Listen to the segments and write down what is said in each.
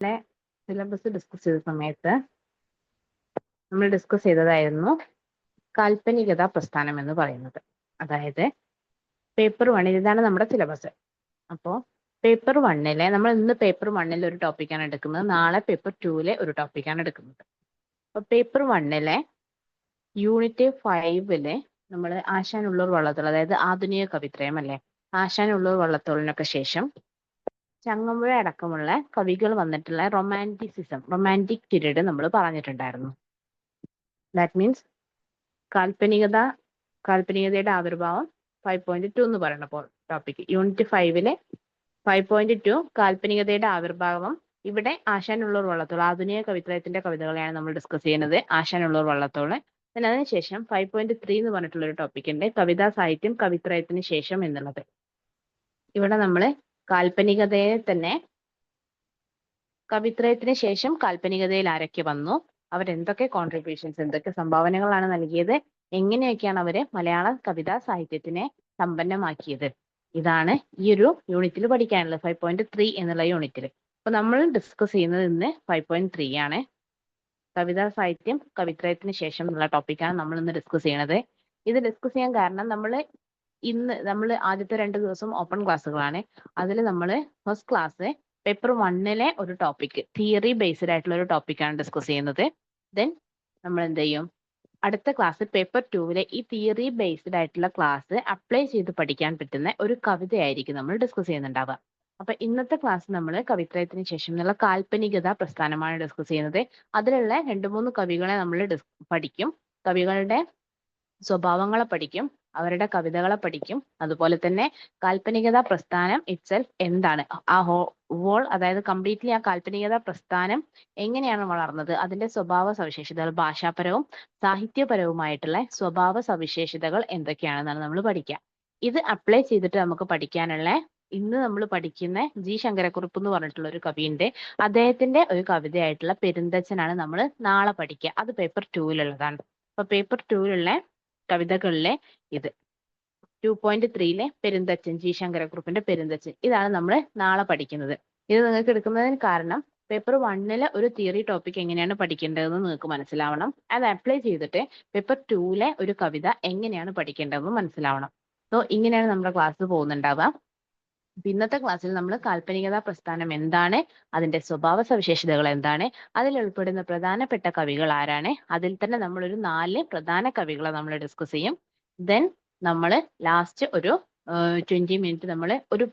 Syllabus discuss ചെയ്ത സമയത്ത് നമ്മൾ ഡിസ്കസ് ചെയ്തതായിരുന്നു കാൽപ്പനികത പ്രസ്ഥാനം എന്ന് പറയുന്നത്. അതായത് പേപ്പർ 1 ഇതാണ് നമ്മുടെ സിലബസ്. അപ്പോൾ പേപ്പർ 1 നമ്മൾ ഇന്ന് പേപ്പർ 1 ഒരു ടോപ്പിക്കാണ് എടുക്കുന്നത്, നാളെ പേപ്പർ 2 ഒരു ടോപ്പിക്കാണ് എടുക്കുന്നത്. അപ്പോൾ പേപ്പർ 1 യൂണിറ്റ് 5 നമ്മൾ ആശാനുള്ളൂർ വള്ളത്തോൾ, അതായത് ആധുനിക കവിത്രയം അല്ലേ, ആശാനുള്ളൂർ വള്ളത്തോളിനൊക്കെ ശേഷം ചങ്ങമ്പുഴ അടക്കമുള്ള കവികൾ വന്നിട്ടുള്ള റൊമാൻറ്റിക് പീരീഡ് നമ്മൾ പറഞ്ഞിട്ടുണ്ടായിരുന്നു. ദാറ്റ് മീൻസ് കാൽപ്പനികതയുടെ ആവിർഭാവം 5.2 എന്ന് പറയുന്ന ടോപ്പിക്. യൂണിറ്റ് 5 5.2 കാൽപ്പനികതയുടെ ആവിർഭാവം. ഇവിടെ ആശാനുള്ളൂർ വള്ളത്തോൾ, ആധുനിക കവിത്രയത്തിന്റെ കവിതകളെയാണ് നമ്മൾ ഡിസ്കസ് ചെയ്യുന്നത്. ആശാനുള്ളൂർ വള്ളത്തോൾ. പിന്നെ അതിനുശേഷം 5.3 എന്ന് പറഞ്ഞിട്ടുള്ള ഒരു ടോപ്പിക് ഉണ്ട്, കവിതാ സാഹിത്യം കവിത്രയത്തിന് ശേഷം എന്നുള്ളത്. ഇവിടെ നമ്മൾ കാൽപ്പനികതയെ തന്നെ കവിത്രയത്തിന് ശേഷം കാൽപ്പനികതയിൽ ആരൊക്കെ വന്നു, അവരെന്തൊക്കെ കോൺട്രിബ്യൂഷൻസ്, എന്തൊക്കെ സംഭാവനകളാണ് നൽകിയത്, എങ്ങനെയൊക്കെയാണ് അവര് മലയാള കവിതാ സാഹിത്യത്തിനെ സമ്പന്നമാക്കിയത്, ഇതാണ് ഈ ഒരു യൂണിറ്റിൽ പഠിക്കാനുള്ളത്, 5.3 എന്നുള്ള യൂണിറ്റിൽ. അപ്പൊ നമ്മൾ ഡിസ്കസ് ചെയ്യുന്നത് ഇന്ന് 5.3 ആണ്. കവിതാ സാഹിത്യം കവിത്രയത്തിന് ശേഷം എന്നുള്ള ടോപ്പിക്കാണ് നമ്മൾ ഇന്ന് ഡിസ്കസ് ചെയ്യണത്. ഇത് ഡിസ്കസ് ചെയ്യാൻ കാരണം നമ്മൾ ആദ്യത്തെ 2 ദിവസം ഓപ്പൺ ക്ലാസ്സുകളാണ്. അതിൽ നമ്മൾ ഫസ്റ്റ് ക്ലാസ് പേപ്പർ 1 ഒരു ടോപ്പിക്, തിയറി ബേസ്ഡ് ആയിട്ടുള്ള ഒരു ടോപ്പിക്കാണ് ഡിസ്കസ് ചെയ്യുന്നത്. ദെൻ നമ്മൾ എന്ത് ചെയ്യും, അടുത്ത ക്ലാസ് പേപ്പർ 2 ഈ തിയറി ബേസ്ഡ് ആയിട്ടുള്ള ക്ലാസ് അപ്ലൈ ചെയ്ത് പഠിക്കാൻ പറ്റുന്ന ഒരു കവിതയായിരിക്കും നമ്മൾ ഡിസ്കസ് ചെയ്യുന്നുണ്ടാവുക. അപ്പൊ ഇന്നത്തെ ക്ലാസ് നമ്മൾ കവിത്രയത്തിന് ശേഷം എന്നുള്ള കാൽപ്പനികത പ്രസ്ഥാനമാണ് ഡിസ്കസ് ചെയ്യുന്നത്. അതിലുള്ള 2-3 കവികളെ നമ്മൾ പഠിക്കും. കവികളുടെ സ്വഭാവങ്ങളെ പഠിക്കും, അവരുടെ കവിതകളെ പഠിക്കും. അതുപോലെ തന്നെ കാൽപ്പനികത പ്രസ്ഥാനം ഇറ്റ്സെൽഫ് എന്താണ്, അതായത് കംപ്ലീറ്റ്ലി ആ കാൽപ്പനികത പ്രസ്ഥാനം എങ്ങനെയാണ് വളർന്നത്, അതിന്റെ സ്വഭാവ സവിശേഷതകൾ, ഭാഷാപരവും സാഹിത്യപരവുമായിട്ടുള്ള സ്വഭാവ സവിശേഷതകൾ എന്തൊക്കെയാണെന്നാണ് നമ്മൾ പഠിക്കുക. ഇത് അപ്ലൈ ചെയ്തിട്ട് നമുക്ക് പഠിക്കാനുള്ള, ഇന്ന് നമ്മൾ പഠിക്കുന്ന ജി ശങ്കരക്കുറുപ്പ് എന്ന് പറഞ്ഞിട്ടുള്ള ഒരു കവിയുണ്ട്, അദ്ദേഹത്തിന്റെ ഒരു കവിതയായിട്ടുള്ള പെരുന്തച്ഛനാണ് നമ്മൾ നാളെ പഠിക്കുക. അത് പേപ്പർ 2 അപ്പൊ പേപ്പർ 2 കവിതകളിലെ ഇത് 2.3 പെരുന്തച്ഛൻ, ജി ശങ്കരക്കുറുപ്പിന്റെ പെരുന്തച്ഛൻ, ഇതാണ് നമ്മൾ നാളെ പഠിക്കുന്നത്. ഇത് നിങ്ങൾക്ക് എടുക്കുന്നതിന് കാരണം പേപ്പർ 1 ഒരു തിയറി ടോപ്പിക് എങ്ങനെയാണ് പഠിക്കേണ്ടതെന്ന് നിങ്ങൾക്ക് മനസ്സിലാവണം. അത് അപ്ലൈ ചെയ്തിട്ട് പേപ്പർ 2 ഒരു കവിത എങ്ങനെയാണ് പഠിക്കേണ്ടതെന്ന് മനസ്സിലാവണം. സോ ഇങ്ങനെയാണ് നമ്മുടെ ക്ലാസ് പോകുന്നുണ്ടാവുക. ഇന്നത്തെ ക്ലാസ്സിൽ നമ്മൾ കാൽപ്പനികത പ്രസ്ഥാനം എന്താണ്, അതിന്റെ സ്വഭാവ സവിശേഷതകൾ എന്താണ്, അതിൽ ഉൾപ്പെടുന്ന പ്രധാനപ്പെട്ട കവികൾ ആരാണ്, അതിൽ തന്നെ നമ്മൾ ഒരു 4 പ്രധാന കവികളെ നമ്മൾ ഡിസ്കസ് ചെയ്യും. ദെൻ നമ്മൾ ലാസ്റ്റ് ഒരു 20 മിനിറ്റ് നമ്മൾ ഒരു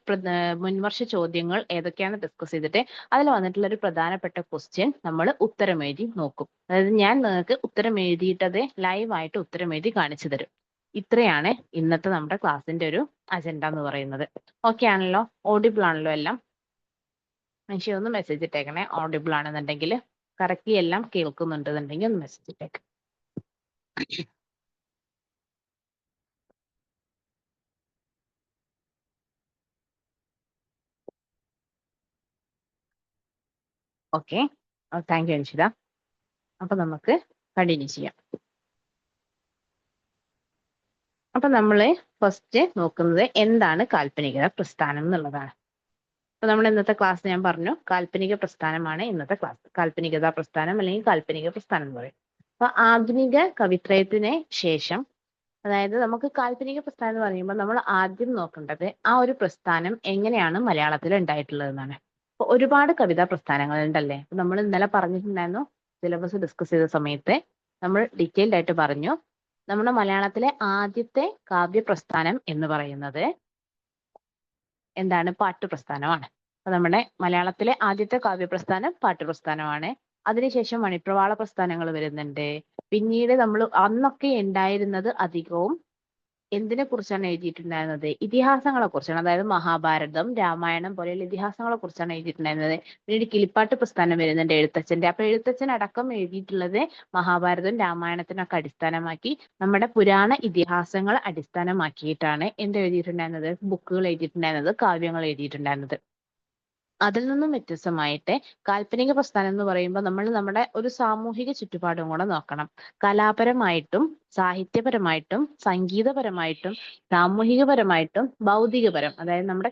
മുൻവർഷ ചോദ്യങ്ങൾ ഏതൊക്കെയാണ് ഡിസ്കസ് ചെയ്തിട്ട് അതിൽ വന്നിട്ടുള്ള ഒരു പ്രധാനപ്പെട്ട ക്വസ്റ്റ്യൻ നമ്മൾ ഉത്തരം എഴുതി നോക്കും. അതായത് ഞാൻ നിങ്ങൾക്ക് ഉത്തരം എഴുതിയിട്ടത് ലൈവായിട്ട് ഉത്തരം എഴുതി കാണിച്ചു തരും. ഇത്രയാണ് ഇന്നത്തെ നമ്മുടെ ക്ലാസ്സിന്റെ ഒരു അജണ്ട എന്ന് പറയുന്നത്. ഓക്കെ ആണല്ലോ, ഓഡിബിൾ ആണല്ലോ എല്ലാം? മനുഷ്യ ഒന്ന് മെസ്സേജ് ഇട്ടേക്കണേ, ഓഡിബിൾ ആണെന്നുണ്ടെങ്കിൽ, കറക്റ്റ്ലി എല്ലാം കേൾക്കുന്നുണ്ടെന്നുണ്ടെങ്കിൽ ഒന്ന് മെസ്സേജ് ഇട്ടേക്ക്. Okay, thank you Anshitha. അപ്പൊ നമുക്ക് കണ്ടിന്യൂ ചെയ്യാം. അപ്പൊ നമ്മൾ ഫസ്റ്റ് നോക്കുന്നത് എന്താണ് കാൽപ്പനികത പ്രസ്ഥാനം എന്നുള്ളതാണ്. അപ്പൊ നമ്മൾ ഇന്നത്തെ ക്ലാസ് ഞാൻ പറഞ്ഞു, കാൽപ്പനിക പ്രസ്ഥാനമാണ് ഇന്നത്തെ ക്ലാസ്. കാൽപ്പനികത പ്രസ്ഥാനം അല്ലെങ്കിൽ കാൽപ്പനിക പ്രസ്ഥാനം എന്ന് പറയും. അപ്പൊ ആധുനിക കവിത്രയത്തിന് ശേഷം, അതായത് നമുക്ക് കാൽപ്പനിക പ്രസ്ഥാനം എന്ന് പറയുമ്പോൾ നമ്മൾ ആദ്യം നോക്കേണ്ടത് ആ ഒരു പ്രസ്ഥാനം എങ്ങനെയാണ് മലയാളത്തിൽ ഉണ്ടായിട്ടുള്ളതെന്നാണ്. അപ്പൊ ഒരുപാട് കവിതാ പ്രസ്ഥാനങ്ങൾ ഉണ്ടല്ലേ. നമ്മൾ ഇന്നലെ പറഞ്ഞിട്ടുണ്ടായിരുന്നു, സിലബസ് ഡിസ്കസ് ചെയ്ത സമയത്ത് നമ്മൾ ഡീറ്റെയിൽഡ് ആയിട്ട് പറഞ്ഞു, നമ്മുടെ മലയാളത്തിലെ ആദ്യത്തെ കാവ്യ പ്രസ്ഥാനം എന്ന് പറയുന്നത് എന്താണ്, പാട്ടുപ്രസ്ഥാനമാണ്. അപ്പൊ നമ്മുടെ മലയാളത്തിലെ ആദ്യത്തെ കാവ്യപ്രസ്ഥാനം പാട്ടുപ്രസ്ഥാനമാണ്. അതിനുശേഷം മണിപ്രവാള പ്രസ്ഥാനങ്ങൾ വരുന്നുണ്ട്. പിന്നീട് നമ്മൾ അന്നൊക്കെ ഉണ്ടായിരുന്നത് അധികവും എന്തിനെ കുറിച്ചാണ് എഴുതിയിട്ടുണ്ടായിരുന്നത്, ഇതിഹാസങ്ങളെ കുറിച്ചാണ്. അതായത് മഹാഭാരതം, രാമായണം പോലെയുള്ള ഇതിഹാസങ്ങളെ കുറിച്ചാണ് എഴുതിയിട്ടുണ്ടായിരുന്നത്. പിന്നീട് കിളിപ്പാട്ട് പ്രസ്ഥാനം വരുന്നുണ്ട് എഴുത്തച്ഛന്റെ. അപ്പൊ എഴുത്തച്ഛൻ അടക്കം എഴുതിയിട്ടുള്ളത് മഹാഭാരതം, രാമായണത്തിനൊക്കെ അടിസ്ഥാനമാക്കി, നമ്മുടെ പുരാണ ഇതിഹാസങ്ങൾ അടിസ്ഥാനമാക്കിയിട്ടാണ് എന്ത് എഴുതിയിട്ടുണ്ടായിരുന്നത്, ബുക്കുകൾ എഴുതിയിട്ടുണ്ടായിരുന്നത്, കാവ്യങ്ങൾ എഴുതിയിട്ടുണ്ടായിരുന്നത്. അതിൽ നിന്നും വ്യത്യസ്തമായിട്ട് കാൽപ്പനിക പ്രസ്ഥാനം എന്ന് പറയുമ്പോൾ നമ്മൾ നമ്മുടെ ഒരു സാമൂഹിക ചുറ്റുപാടും കൂടെ നോക്കണം. കലാപരമായിട്ടും സാഹിത്യപരമായിട്ടും സംഗീതപരമായിട്ടും സാമൂഹികപരമായിട്ടും ഭൗതികപരം, അതായത് നമ്മുടെ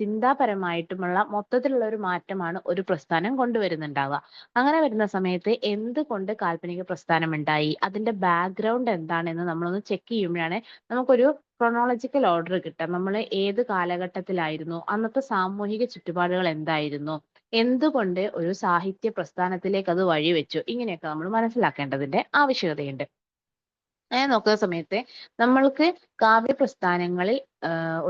ചിന്താപരമായിട്ടുമുള്ള മൊത്തത്തിലുള്ള ഒരു മാറ്റമാണ് ഒരു പ്രസ്ഥാനം കൊണ്ടുവരുന്നുണ്ടാവുക. അങ്ങനെ വരുന്ന സമയത്ത് എന്തുകൊണ്ട് കാൽപ്പനിക പ്രസ്ഥാനം ഉണ്ടായി, അതിന്റെ ബാക്ക്ഗ്രൗണ്ട് എന്താണെന്ന് നമ്മളൊന്ന് ചെക്ക് ചെയ്യുമ്പോഴാണ് നമുക്കൊരു ക്രോണോളജിക്കൽ ഓർഡർ കിട്ടുക. നമ്മൾ ഏത് കാലഘട്ടത്തിലായിരുന്നു, അന്നത്തെ സാമൂഹിക ചുറ്റുപാടുകൾ എന്തായിരുന്നു, എന്തുകൊണ്ട് ഒരു സാഹിത്യ പ്രസ്ഥാനത്തിലേക്ക് അത് വഴിവെച്ചു, ഇങ്ങനെയൊക്കെ നമ്മൾ മനസ്സിലാക്കേണ്ടതിന്റെ ആവശ്യകതയുണ്ട്. അങ്ങനെ നോക്കുന്ന സമയത്ത് നമ്മൾക്ക് കാവ്യപ്രസ്ഥാനങ്ങളിൽ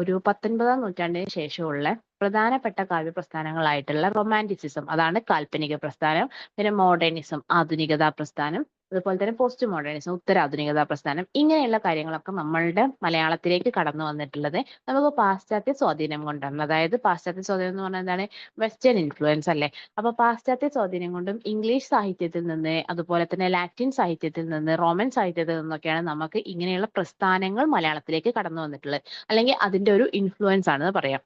ഒരു 19-ാം നൂറ്റാണ്ടിന് ശേഷമുള്ള പ്രധാനപ്പെട്ട കാവ്യപ്രസ്ഥാനങ്ങളായിട്ടുള്ള റൊമാൻറ്റിസിസം, അതാണ് കാൽപ്പനിക പ്രസ്ഥാനം. പിന്നെ മോഡേണിസം, ആധുനികതാ പ്രസ്ഥാനം, അതുപോലെ തന്നെ പോസ്റ്റ് മോഡേണിസം, ഉത്തരാധുനികതാ പ്രസ്ഥാനം, ഇങ്ങനെയുള്ള കാര്യങ്ങളൊക്കെ നമ്മളുടെ മലയാളത്തിലേക്ക് കടന്നു വന്നിട്ടുള്ളത് നമുക്ക് പാശ്ചാത്യ സ്വാധീനം കൊണ്ടാണ്. അതായത് പാശ്ചാത്യ സ്വാധീനം എന്ന് പറഞ്ഞാൽ എന്താണ്? വെസ്റ്റേൺ ഇൻഫ്ലുവൻസ് അല്ലേ. അപ്പൊ പാശ്ചാത്യ സ്വാധീനം കൊണ്ടും ഇംഗ്ലീഷ് സാഹിത്യത്തിൽ നിന്ന്, അതുപോലെ തന്നെ ലാറ്റിൻ സാഹിത്യത്തിൽ നിന്ന്, റോമൻ സാഹിത്യത്തിൽ നിന്നൊക്കെയാണ് നമുക്ക് ഇങ്ങനെയുള്ള പ്രസ്ഥാനങ്ങൾ മലയാളത്തിലേക്ക് കടന്നു വന്നിട്ടുള്ളത്, അല്ലെങ്കിൽ അതിന്റെ ഒരു ഇൻഫ്ലുവൻസ് ആണെന്ന് പറയാം.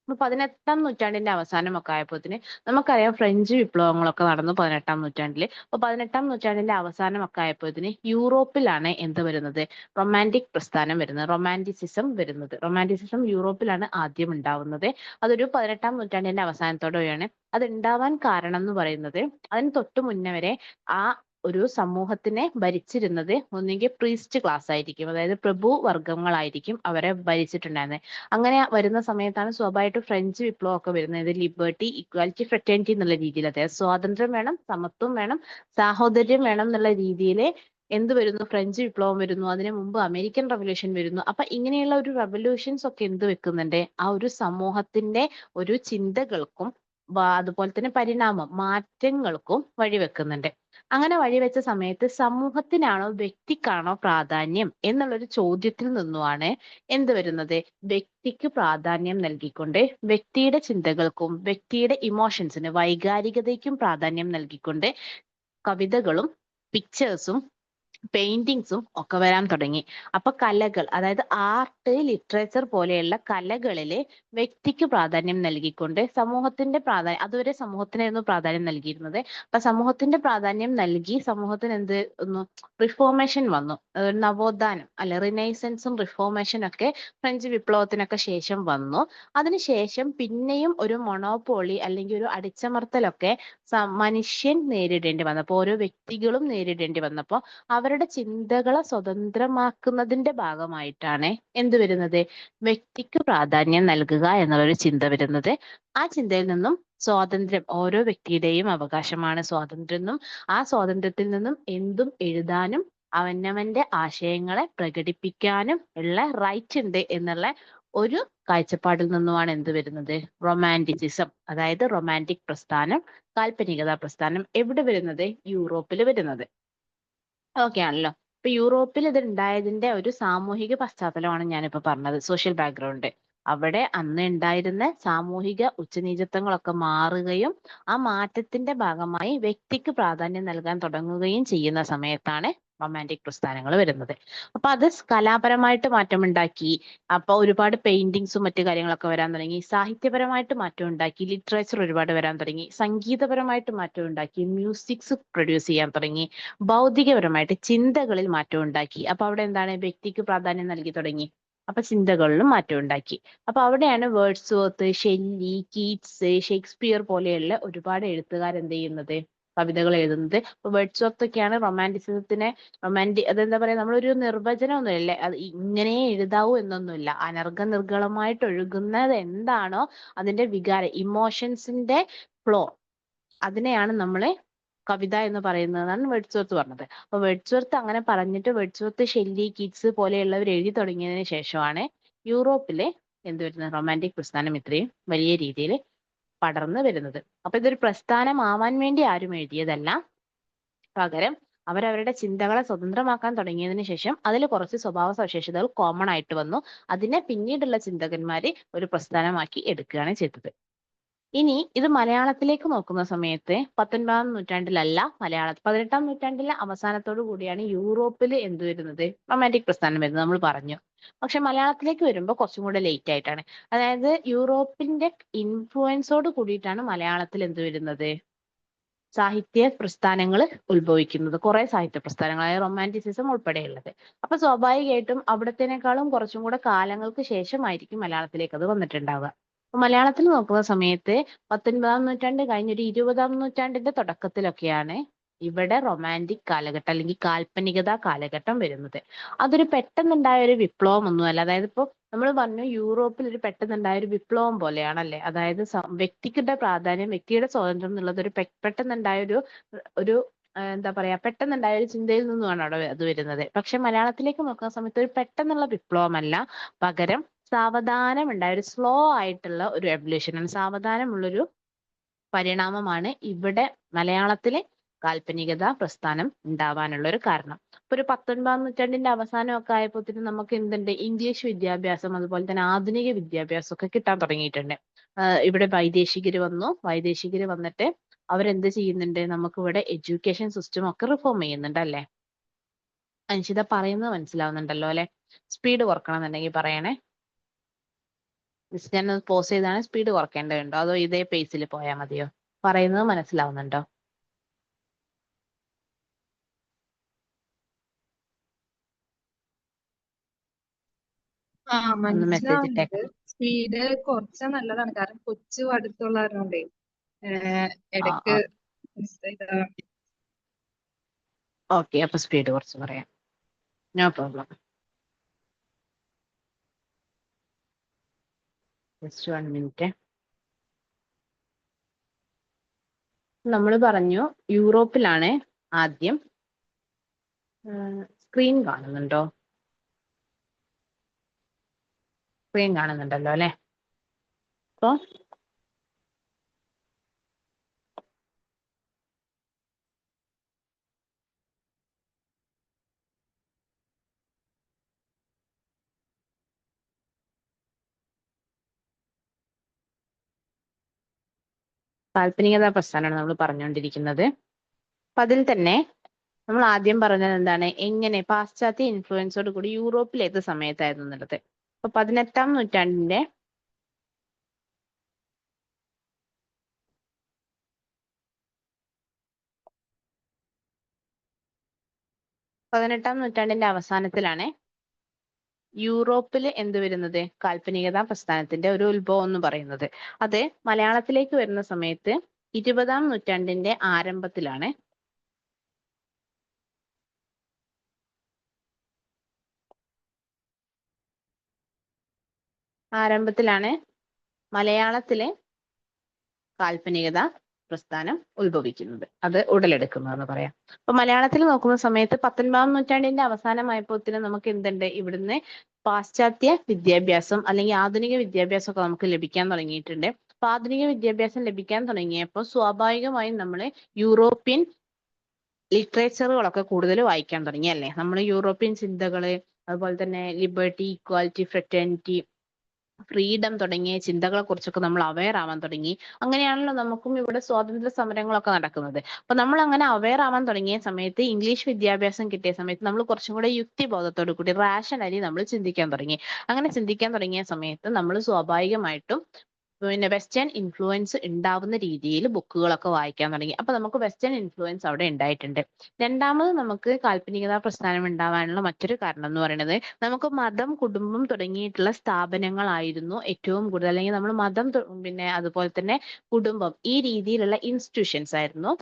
അപ്പൊ 18-ാം നൂറ്റാണ്ടിന്റെ അവസാനമൊക്കെ ആയപ്പോത്തിന് നമുക്കറിയാം ഫ്രഞ്ച് വിപ്ലവങ്ങളൊക്കെ നടന്നു 18-ാം നൂറ്റാണ്ടില്. അപ്പൊ 18-ാം നൂറ്റാണ്ടിന്റെ അവസാനമൊക്കെ ആയപ്പോത്തിന് യൂറോപ്പിലാണ് എന്ത് വരുന്നത്? റൊമാൻറ്റിക് പ്രസ്ഥാനം വരുന്നത്, റൊമാൻറ്റിസിസം വരുന്നത്. റൊമാൻറ്റിസിസം യൂറോപ്പിലാണ് ആദ്യം ഉണ്ടാവുന്നത്. അതൊരു 18-ാം നൂറ്റാണ്ടിന്റെ അവസാനത്തോടെയാണ് അത് ഉണ്ടാവാൻ കാരണം എന്ന് പറയുന്നത്. അതിന് തൊട്ട് മുന്നേ വരെ ആ ഒരു സമൂഹത്തിനെ ഭരിച്ചിരുന്നത് ഒന്നുകിൽ പ്രീസ്റ്റ് ക്ലാസ് ആയിരിക്കും, അതായത് പ്രഭു വർഗങ്ങളായിരിക്കും അവരെ ഭരിച്ചിട്ടുണ്ടായിരുന്നത്. അങ്ങനെ വരുന്ന സമയത്താണ് സ്വാഭാവികമായിട്ടും ഫ്രഞ്ച് വിപ്ലവം ഒക്കെ വരുന്നത്. ലിബർട്ടി, ഇക്വാലിറ്റി, ഫ്രറ്റേണിറ്റി എന്നുള്ള രീതിയിൽ, അതായത് സ്വാതന്ത്ര്യം വേണം, സമത്വം വേണം, സാഹോദര്യം വേണം എന്നുള്ള രീതിയിൽ എന്ത് വരുന്നു? ഫ്രഞ്ച് വിപ്ലവം വരുന്നു. അതിനു മുമ്പ് അമേരിക്കൻ റവല്യൂഷൻ വരുന്നു. അപ്പൊ ഇങ്ങനെയുള്ള ഒരു റവല്യൂഷൻസ് ഒക്കെ എന്ത് വെക്കുന്നുണ്ട്? ആ ഒരു സമൂഹത്തിന്റെ ഒരു ചിന്തകൾക്കും അതുപോലെ തന്നെ മാറ്റങ്ങൾക്കും വഴിവെക്കുന്നുണ്ട്. അങ്ങനെ വഴിവെച്ച സമയത്ത് സമൂഹത്തിനാണോ വ്യക്തിക്കാണോ പ്രാധാന്യം എന്നുള്ളൊരു ചോദ്യത്തിൽ നിന്നുമാണ് എന്ത് വരുന്നത്? വ്യക്തിക്ക് പ്രാധാന്യം നൽകിക്കൊണ്ട്, വ്യക്തിയുടെ ചിന്തകൾക്കും വ്യക്തിയുടെ ഇമോഷൻസിന്, വൈകാരികതയ്ക്കും പ്രാധാന്യം നൽകിക്കൊണ്ട് കവിതകളും പിക്ചേഴ്സും പെയിന്റിങ്സും ഒക്കെ വരാൻ തുടങ്ങി. അപ്പൊ കലകൾ, അതായത് ആർട്ട്, ലിറ്ററേച്ചർ പോലെയുള്ള കലകളില് വ്യക്തിക്ക് പ്രാധാന്യം നൽകിക്കൊണ്ട് സമൂഹത്തിന്റെ പ്രാധാന്യം, അതുവരെ സമൂഹത്തിനായിരുന്നു പ്രാധാന്യം നൽകിയിരുന്നത്. അപ്പൊ സമൂഹത്തിന്റെ പ്രാധാന്യം നൽകി സമൂഹത്തിന് എന്ത് ഒന്ന് റിഫോർമേഷൻ വന്നു, നവോത്ഥാനം അല്ലെ, റിനൈസൻസും റിഫോർമേഷനും ഒക്കെ ഫ്രഞ്ച് വിപ്ലവത്തിനൊക്കെ ശേഷം വന്നു. അതിനുശേഷം പിന്നെയും ഒരു മൊണോപോളി അല്ലെങ്കിൽ ഒരു അടിച്ചമർത്തലൊക്കെ മനുഷ്യൻ നേരിടേണ്ടി വന്നപ്പോൾ, ഓരോ വ്യക്തികളും നേരിടേണ്ടി വന്നപ്പോൾ അവരുടെ ചിന്തകളെ സ്വതന്ത്രമാക്കുന്നതിന്റെ ഭാഗമായിട്ടാണ് എന്ത് വരുന്നത്? വ്യക്തിക്ക് പ്രാധാന്യം നൽകുക എന്നുള്ളൊരു ചിന്ത വരുന്നത്. ആ ചിന്തയിൽ നിന്നും സ്വാതന്ത്ര്യം, ഓരോ വ്യക്തിയുടെയും അവകാശമാണ് സ്വാതന്ത്ര്യം എന്നും, ആ സ്വാതന്ത്ര്യത്തിൽ നിന്നും എന്തും എഴുതാനും അവനവന്റെ ആശയങ്ങളെ പ്രകടിപ്പിക്കാനും ഉള്ള റൈറ്റ് ഉണ്ട് എന്നുള്ള ഒരു കാഴ്ചപ്പാടിൽ നിന്നുമാണ് എന്ത് വരുന്നത്? റൊമാൻറ്റിസിസം, അതായത് റൊമാൻറ്റിക് പ്രസ്ഥാനം, കാൽപ്പനികതാ പ്രസ്ഥാനം എവിടെ വരുന്നത്? യൂറോപ്പിൽ വരുന്നത്. ഓക്കെ ആണല്ലോ. ഇപ്പൊ യൂറോപ്പിൽ ഇത് ഉണ്ടായതിന്റെ ഒരു സാമൂഹിക പശ്ചാത്തലമാണ് ഞാനിപ്പോ പറഞ്ഞത്, സോഷ്യൽ ബാക്ക്ഗ്രൗണ്ട്. അവിടെ അന്ന് ഉണ്ടായിരുന്ന സാമൂഹിക ഉച്ചനീചത്വങ്ങളൊക്കെ മാറുകയും ആ മാറ്റത്തിന്റെ ഭാഗമായി വ്യക്തിക്ക് പ്രാധാന്യം നൽകാൻ തുടങ്ങുകയും ചെയ്യുന്ന സമയത്താണ് റൊമാൻറ്റിക് പ്രസ്ഥാനങ്ങൾ വരുന്നത്. അപ്പൊ അത് കലാപരമായിട്ട് മാറ്റമുണ്ടാക്കി. അപ്പൊ ഒരുപാട് പെയിന്റിങ്സും മറ്റു കാര്യങ്ങളൊക്കെ വരാൻ തുടങ്ങി. സാഹിത്യപരമായിട്ട് മാറ്റം ഉണ്ടാക്കി. ലിറ്ററേച്ചർ ഒരുപാട് വരാൻ തുടങ്ങി. സംഗീതപരമായിട്ട് മാറ്റം ഉണ്ടാക്കി. മ്യൂസിക്സ് പ്രൊഡ്യൂസ് ചെയ്യാൻ തുടങ്ങി. ഭൗതികപരമായിട്ട് ചിന്തകളിൽ മാറ്റം ഉണ്ടാക്കി. അപ്പൊ അവിടെ എന്താണ്? വ്യക്തിക്ക് പ്രാധാന്യം നൽകി തുടങ്ങി. അപ്പൊ ചിന്തകളിലും മാറ്റം ഉണ്ടാക്കി. അപ്പൊ അവിടെയാണ് വേർഡ്സ്വർത്ത്, ഷെല്ലി, കീറ്റ്സ്, ഷേക്സ്പിയർ പോലെയുള്ള ഒരുപാട് എഴുത്തുകാർ എന്ത് ചെയ്യുന്നത്? കവിതകൾ എഴുതുന്നത്. ഇപ്പൊ വേർഡ്സ്വർത്ത് ഒക്കെയാണ് റൊമാൻറ്റിസിസത്തിനെ അതെന്താ പറയാ, നമ്മളൊരു നിർവചനം ഒന്നുമില്ല, അത് ഇങ്ങനെ എഴുതാവൂ എന്നൊന്നുമില്ല. അനർഘ ഒഴുകുന്നത് എന്താണോ അതിന്റെ വികാരം, ഇമോഷൻസിന്റെ ഫ്ലോ, അതിനെയാണ് നമ്മള് കവിത എന്ന് പറയുന്നതാണ് വേർഡ്സ്വർത്ത് പറഞ്ഞത്. അപ്പൊ വേർഡ്സ്വർത്ത് അങ്ങനെ പറഞ്ഞിട്ട് വേർഡ്സ്വർത്ത്, ഷെല്ലി, കീറ്റ്സ് പോലെയുള്ളവർ എഴുതി തുടങ്ങിയതിന് ശേഷമാണ് യൂറോപ്പിലെ എന്ത് വരുന്നത്? റൊമാൻറ്റിക് പ്രസ്ഥാനം ഇത്രയും വലിയ രീതിയിൽ പടർന്നു വരുന്നത്. അപ്പൊ ഇതൊരു പ്രസ്ഥാനമാവാൻ വേണ്ടി ആരും എഴുതിയതല്ല, പകരം അവരവരുടെ ചിന്തകളെ സ്വതന്ത്രമാക്കാൻ തുടങ്ങിയതിനു ശേഷം അതിൽ കുറച്ച് സ്വഭാവ സവിശേഷതകൾ കോമൺ ആയിട്ട് വന്നു. അതിനെ പിന്നീടുള്ള ചിന്തകന്മാര് ഒരു പ്രസ്ഥാനമാക്കി എടുക്കുകയാണ് ചെയ്തത്. ഇനി ഇത് മലയാളത്തിലേക്ക് നോക്കുന്ന സമയത്ത് 19-ാം നൂറ്റാണ്ടിലല്ല, 18-ാം നൂറ്റാണ്ടിലെ അവസാനത്തോടു കൂടിയാണ് യൂറോപ്പിൽ എന്ത് വരുന്നത്? റൊമാൻറ്റിക് പ്രസ്ഥാനം വരുന്നത്, നമ്മൾ പറഞ്ഞു. പക്ഷെ മലയാളത്തിലേക്ക് വരുമ്പോൾ കുറച്ചും കൂടെ ലേറ്റ് ആയിട്ടാണ്. അതായത് യൂറോപ്പിന്റെ ഇൻഫ്ലുവൻസോട് കൂടിയിട്ടാണ് മലയാളത്തിൽ എന്ത് വരുന്നത്? സാഹിത്യ പ്രസ്ഥാനങ്ങൾ ഉത്ഭവിക്കുന്നത്. കുറെ സാഹിത്യ പ്രസ്ഥാനങ്ങളായ റൊമാൻറ്റിസിസം ഉൾപ്പെടെയുള്ളത്. അപ്പൊ സ്വാഭാവികമായിട്ടും അവിടത്തേനേക്കാളും കുറച്ചും കൂടെ കാലങ്ങൾക്ക് ശേഷമായിരിക്കും മലയാളത്തിലേക്ക് അത് വന്നിട്ടുണ്ടാവുക. അപ്പൊ മലയാളത്തിൽ നോക്കുന്ന സമയത്ത് 19-ാം നൂറ്റാണ്ട് കഴിഞ്ഞൊരു 20-ാം നൂറ്റാണ്ടിന്റെ തുടക്കത്തിലൊക്കെയാണ് ഇവിടെ റൊമാൻറ്റിക് കാലഘട്ടം അല്ലെങ്കിൽ കാൽപ്പനികത കാലഘട്ടം വരുന്നത്. അതൊരു പെട്ടെന്നുണ്ടായ ഒരു വിപ്ലവം ഒന്നുമല്ല. അതായത് ഇപ്പൊ നമ്മൾ പറഞ്ഞു യൂറോപ്പിൽ ഒരു പെട്ടെന്നുണ്ടായ ഒരു വിപ്ലവം പോലെയാണല്ലേ. അതായത് വ്യക്തിയുടെ പ്രാധാന്യം, വ്യക്തിയുടെ സ്വാതന്ത്ര്യം എന്നുള്ളത് ഒരു പെട്ടെന്നുണ്ടായ ഒരു ഒരു എന്താ പറയാ, പെട്ടെന്നുണ്ടായ ഒരു ചിന്തയിൽ നിന്നുമാണ് അവിടെ അത് വരുന്നത്. പക്ഷെ മലയാളത്തിലേക്ക് നോക്കുന്ന സമയത്ത് ഒരു പെട്ടെന്നുള്ള വിപ്ലവമല്ല, പകരം സാവധാനം ഉണ്ടായ ഒരു സ്ലോ ആയിട്ടുള്ള ഒരു എവല്യൂഷൻ, സാവധാനമുള്ളൊരു പരിണാമമാണ് ഇവിടെ മലയാളത്തിലെ കാൽപ്പനികത പ്രസ്ഥാനം ഉണ്ടാവാനുള്ള ഒരു കാരണം. ഇപ്പൊ ഒരു 19-ാം നൂറ്റാണ്ടിന്റെ അവസാനമൊക്കെ ആയപ്പോഴത്തേനും നമുക്ക് എന്തുണ്ട്, ഇംഗ്ലീഷ് വിദ്യാഭ്യാസം അതുപോലെ തന്നെ ആധുനിക വിദ്യാഭ്യാസം ഒക്കെ കിട്ടാൻ തുടങ്ങിയിട്ടുണ്ട്. ഇവിടെ വൈദേശികര് വന്നു. വൈദേശികര് വന്നിട്ട് അവരെന്ത് ചെയ്യുന്നുണ്ട്, നമുക്ക് ഇവിടെ എഡ്യൂക്കേഷൻ സിസ്റ്റം ഒക്കെ റിഫോം ചെയ്യുന്നുണ്ട് അല്ലേ. അൻഷിത പറയുന്നത് മനസ്സിലാവുന്നുണ്ടല്ലോ അല്ലെ? സ്പീഡ് കുറക്കണം എന്നുണ്ടെങ്കിൽ പറയണേ. ഞാൻ പോസ് ചെയ്താണ്. സ്പീഡ് കുറയ്ക്കേണ്ടതുണ്ടോ അതോ ഇതേ പേസിൽ പോയാൽ മതിയോ? പറയുന്നത് മനസ്സിലാവുന്നുണ്ടോ? ആ ഒന്ന് മെസ്സേജ് മനസ്സിലാവുന്നുണ്ട്. ഇട്ടേക്കണം. സ്പീഡ് കുറച്ചാൽ നല്ലതാണ്. കാരണം കൊച്ചു അടുത്തുള്ളവരുണ്ടേ ആ ഇടയ്ക്ക് ആ ഇതാ. ഓക്കെ, അപ്പൊ സ്പീഡ് കുറച്ച് പറയാം. No problem. Just 1 minute. നമ്മൾ പറഞ്ഞു യൂറോപ്പിലാണ് ആദ്യം. സ്ക്രീൻ കാണുന്നുണ്ടോ? സ്ക്രീൻ കാണുന്നുണ്ടല്ലോ അല്ലെ? അപ്പൊ കാൽപ്പനികതാ പ്രസ്ഥാനമാണ് നമ്മൾ പറഞ്ഞുകൊണ്ടിരിക്കുന്നത്. അപ്പൊ അതിൽ തന്നെ നമ്മൾ ആദ്യം പറഞ്ഞത് എന്താണ്, എങ്ങനെ പാശ്ചാത്യ ഇൻഫ്ലുവൻസോട് കൂടി യൂറോപ്പിൽ ഏത് സമയത്തായിരുന്നു എന്നുള്ളത്. അപ്പൊ 18-ാം നൂറ്റാണ്ടിന്റെ 18-ാം നൂറ്റാണ്ടിന്റെ അവസാനത്തിലാണ് യൂറോപ്പിൽ എന്ത് വരുന്നത്, കാൽപ്പനികതാ പ്രസ്ഥാനത്തിന്റെ ഒരു ഉത്ഭവം എന്ന് പറയുന്നത്. അത് മലയാളത്തിലേക്ക് വരുന്ന സമയത്ത് 20-ാം നൂറ്റാണ്ടിന്റെ ആരംഭത്തിലാണ്. മലയാളത്തിലെ കാൽപ്പനികത പ്രസ്ഥാനം ഉത്ഭവിക്കുന്നത്, അത് ഉടലെടുക്കുന്നതെന്ന് പറയാം. അപ്പൊ മലയാളത്തിൽ നോക്കുന്ന സമയത്ത് 19-ാം നൂറ്റാണ്ടിന്റെ അവസാനമായപ്പോഴത്തേനും നമുക്ക് എന്തുണ്ട്, ഇവിടുന്ന് പാശ്ചാത്യ വിദ്യാഭ്യാസം അല്ലെങ്കിൽ ആധുനിക വിദ്യാഭ്യാസം ഒക്കെ നമുക്ക് ലഭിക്കാൻ തുടങ്ങിയിട്ടുണ്ട്. അപ്പൊ ആധുനിക വിദ്യാഭ്യാസം ലഭിക്കാൻ തുടങ്ങിയപ്പോൾ സ്വാഭാവികമായും നമ്മൾ യൂറോപ്യൻ ലിറ്ററേച്ചറുകളൊക്കെ കൂടുതൽ വായിക്കാൻ തുടങ്ങി അല്ലേ. നമ്മൾ യൂറോപ്യൻ ചിന്തകള്, അതുപോലെ തന്നെ ലിബർട്ടി, ഇക്വാലിറ്റി, ഫ്രറ്റേണിറ്റി, ഫ്രീഡം തുടങ്ങിയ ചിന്തകളെ കുറിച്ചൊക്കെ നമ്മൾ അവെയർ ആവാൻ തുടങ്ങി. അങ്ങനെയാണല്ലോ നമുക്കും ഇവിടെ സ്വാതന്ത്ര്യ സമരങ്ങളൊക്കെ നടക്കുന്നത്. അപ്പൊ നമ്മൾ അങ്ങനെ അവെയർ ആവാൻ തുടങ്ങിയ സമയത്ത്, ഇംഗ്ലീഷ് വിദ്യാഭ്യാസം കിട്ടിയ സമയത്ത് നമ്മൾ കുറച്ചും കൂടെ യുക്തിബോധത്തോടു കൂടി റാഷണലി നമ്മൾ ചിന്തിക്കാൻ തുടങ്ങി. അങ്ങനെ ചിന്തിക്കാൻ തുടങ്ങിയ സമയത്ത് നമ്മൾ സ്വാഭാവികമായിട്ടും പിന്നെ വെസ്റ്റേൺ ഇൻഫ്ലുവൻസ് ഉണ്ടാവുന്ന രീതിയിൽ ബുക്കുകളൊക്കെ വായിക്കാൻ തുടങ്ങി. അപ്പൊ നമുക്ക് വെസ്റ്റേൺ ഇൻഫ്ലുവൻസ് അവിടെ ഉണ്ടായിട്ടുണ്ട്. രണ്ടാമത് നമുക്ക് കാൽപ്പനികതാ പ്രസ്ഥാനം ഉണ്ടാവാനുള്ള മറ്റൊരു കാരണം എന്ന് പറയുന്നത്, നമുക്ക് മതം, കുടുംബം തുടങ്ങിയിട്ടുള്ള സ്ഥാപനങ്ങളായിരുന്നു ഏറ്റവും കൂടുതൽ, അല്ലെങ്കിൽ നമ്മൾ മതം പിന്നെ അതുപോലെ തന്നെ കുടുംബം, ഈ രീതിയിലുള്ള ഇൻസ്റ്റിറ്റ്യൂഷൻസ് ആയിരുന്നു,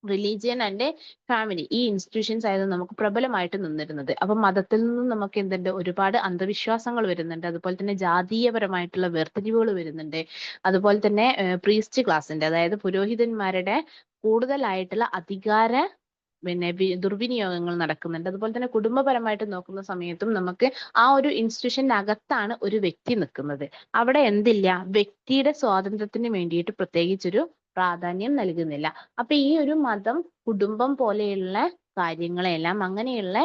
റിലീജിയൻ ആൻഡ് ഫാമിലി, ഈ ഇൻസ്റ്റിറ്റ്യൂഷൻസ് ആയിരുന്നു നമുക്ക് പ്രബലമായിട്ട് നിന്നിരുന്നത്. അപ്പൊ മതത്തിൽ നിന്നും നമുക്ക് എന്തുണ്ട്, ഒരുപാട് അന്ധവിശ്വാസങ്ങൾ വരുന്നുണ്ട്, അതുപോലെ തന്നെ ജാതീയപരമായിട്ടുള്ള വേർതിരിവുകൾ വരുന്നുണ്ട്, അതുപോലെ തന്നെ പ്രീസ്റ്റ് ക്ലാസിന്റെ, അതായത് പുരോഹിതന്മാരുടെ കൂടുതലായിട്ടുള്ള അധികാര പിന്നെ ദുർവിനിയോഗങ്ങൾ നടക്കുന്നുണ്ട്. അതുപോലെ തന്നെ കുടുംബപരമായിട്ട് നോക്കുന്ന സമയത്തും നമുക്ക് ആ ഒരു ഇൻസ്റ്റിറ്റ്യൂഷന്റെ അകത്താണ് ഒരു വ്യക്തി നിൽക്കുന്നത്. അവിടെ എന്തില്ല, വ്യക്തിയുടെ സ്വാതന്ത്ര്യത്തിന് വേണ്ടിയിട്ട് പ്രത്യേകിച്ചൊരു പ്രാധാന്യം നൽകുന്നില്ല. അപ്പൊ ഈ ഒരു മതം, കുടുംബം പോലെയുള്ള കാര്യങ്ങളെല്ലാം, അങ്ങനെയുള്ള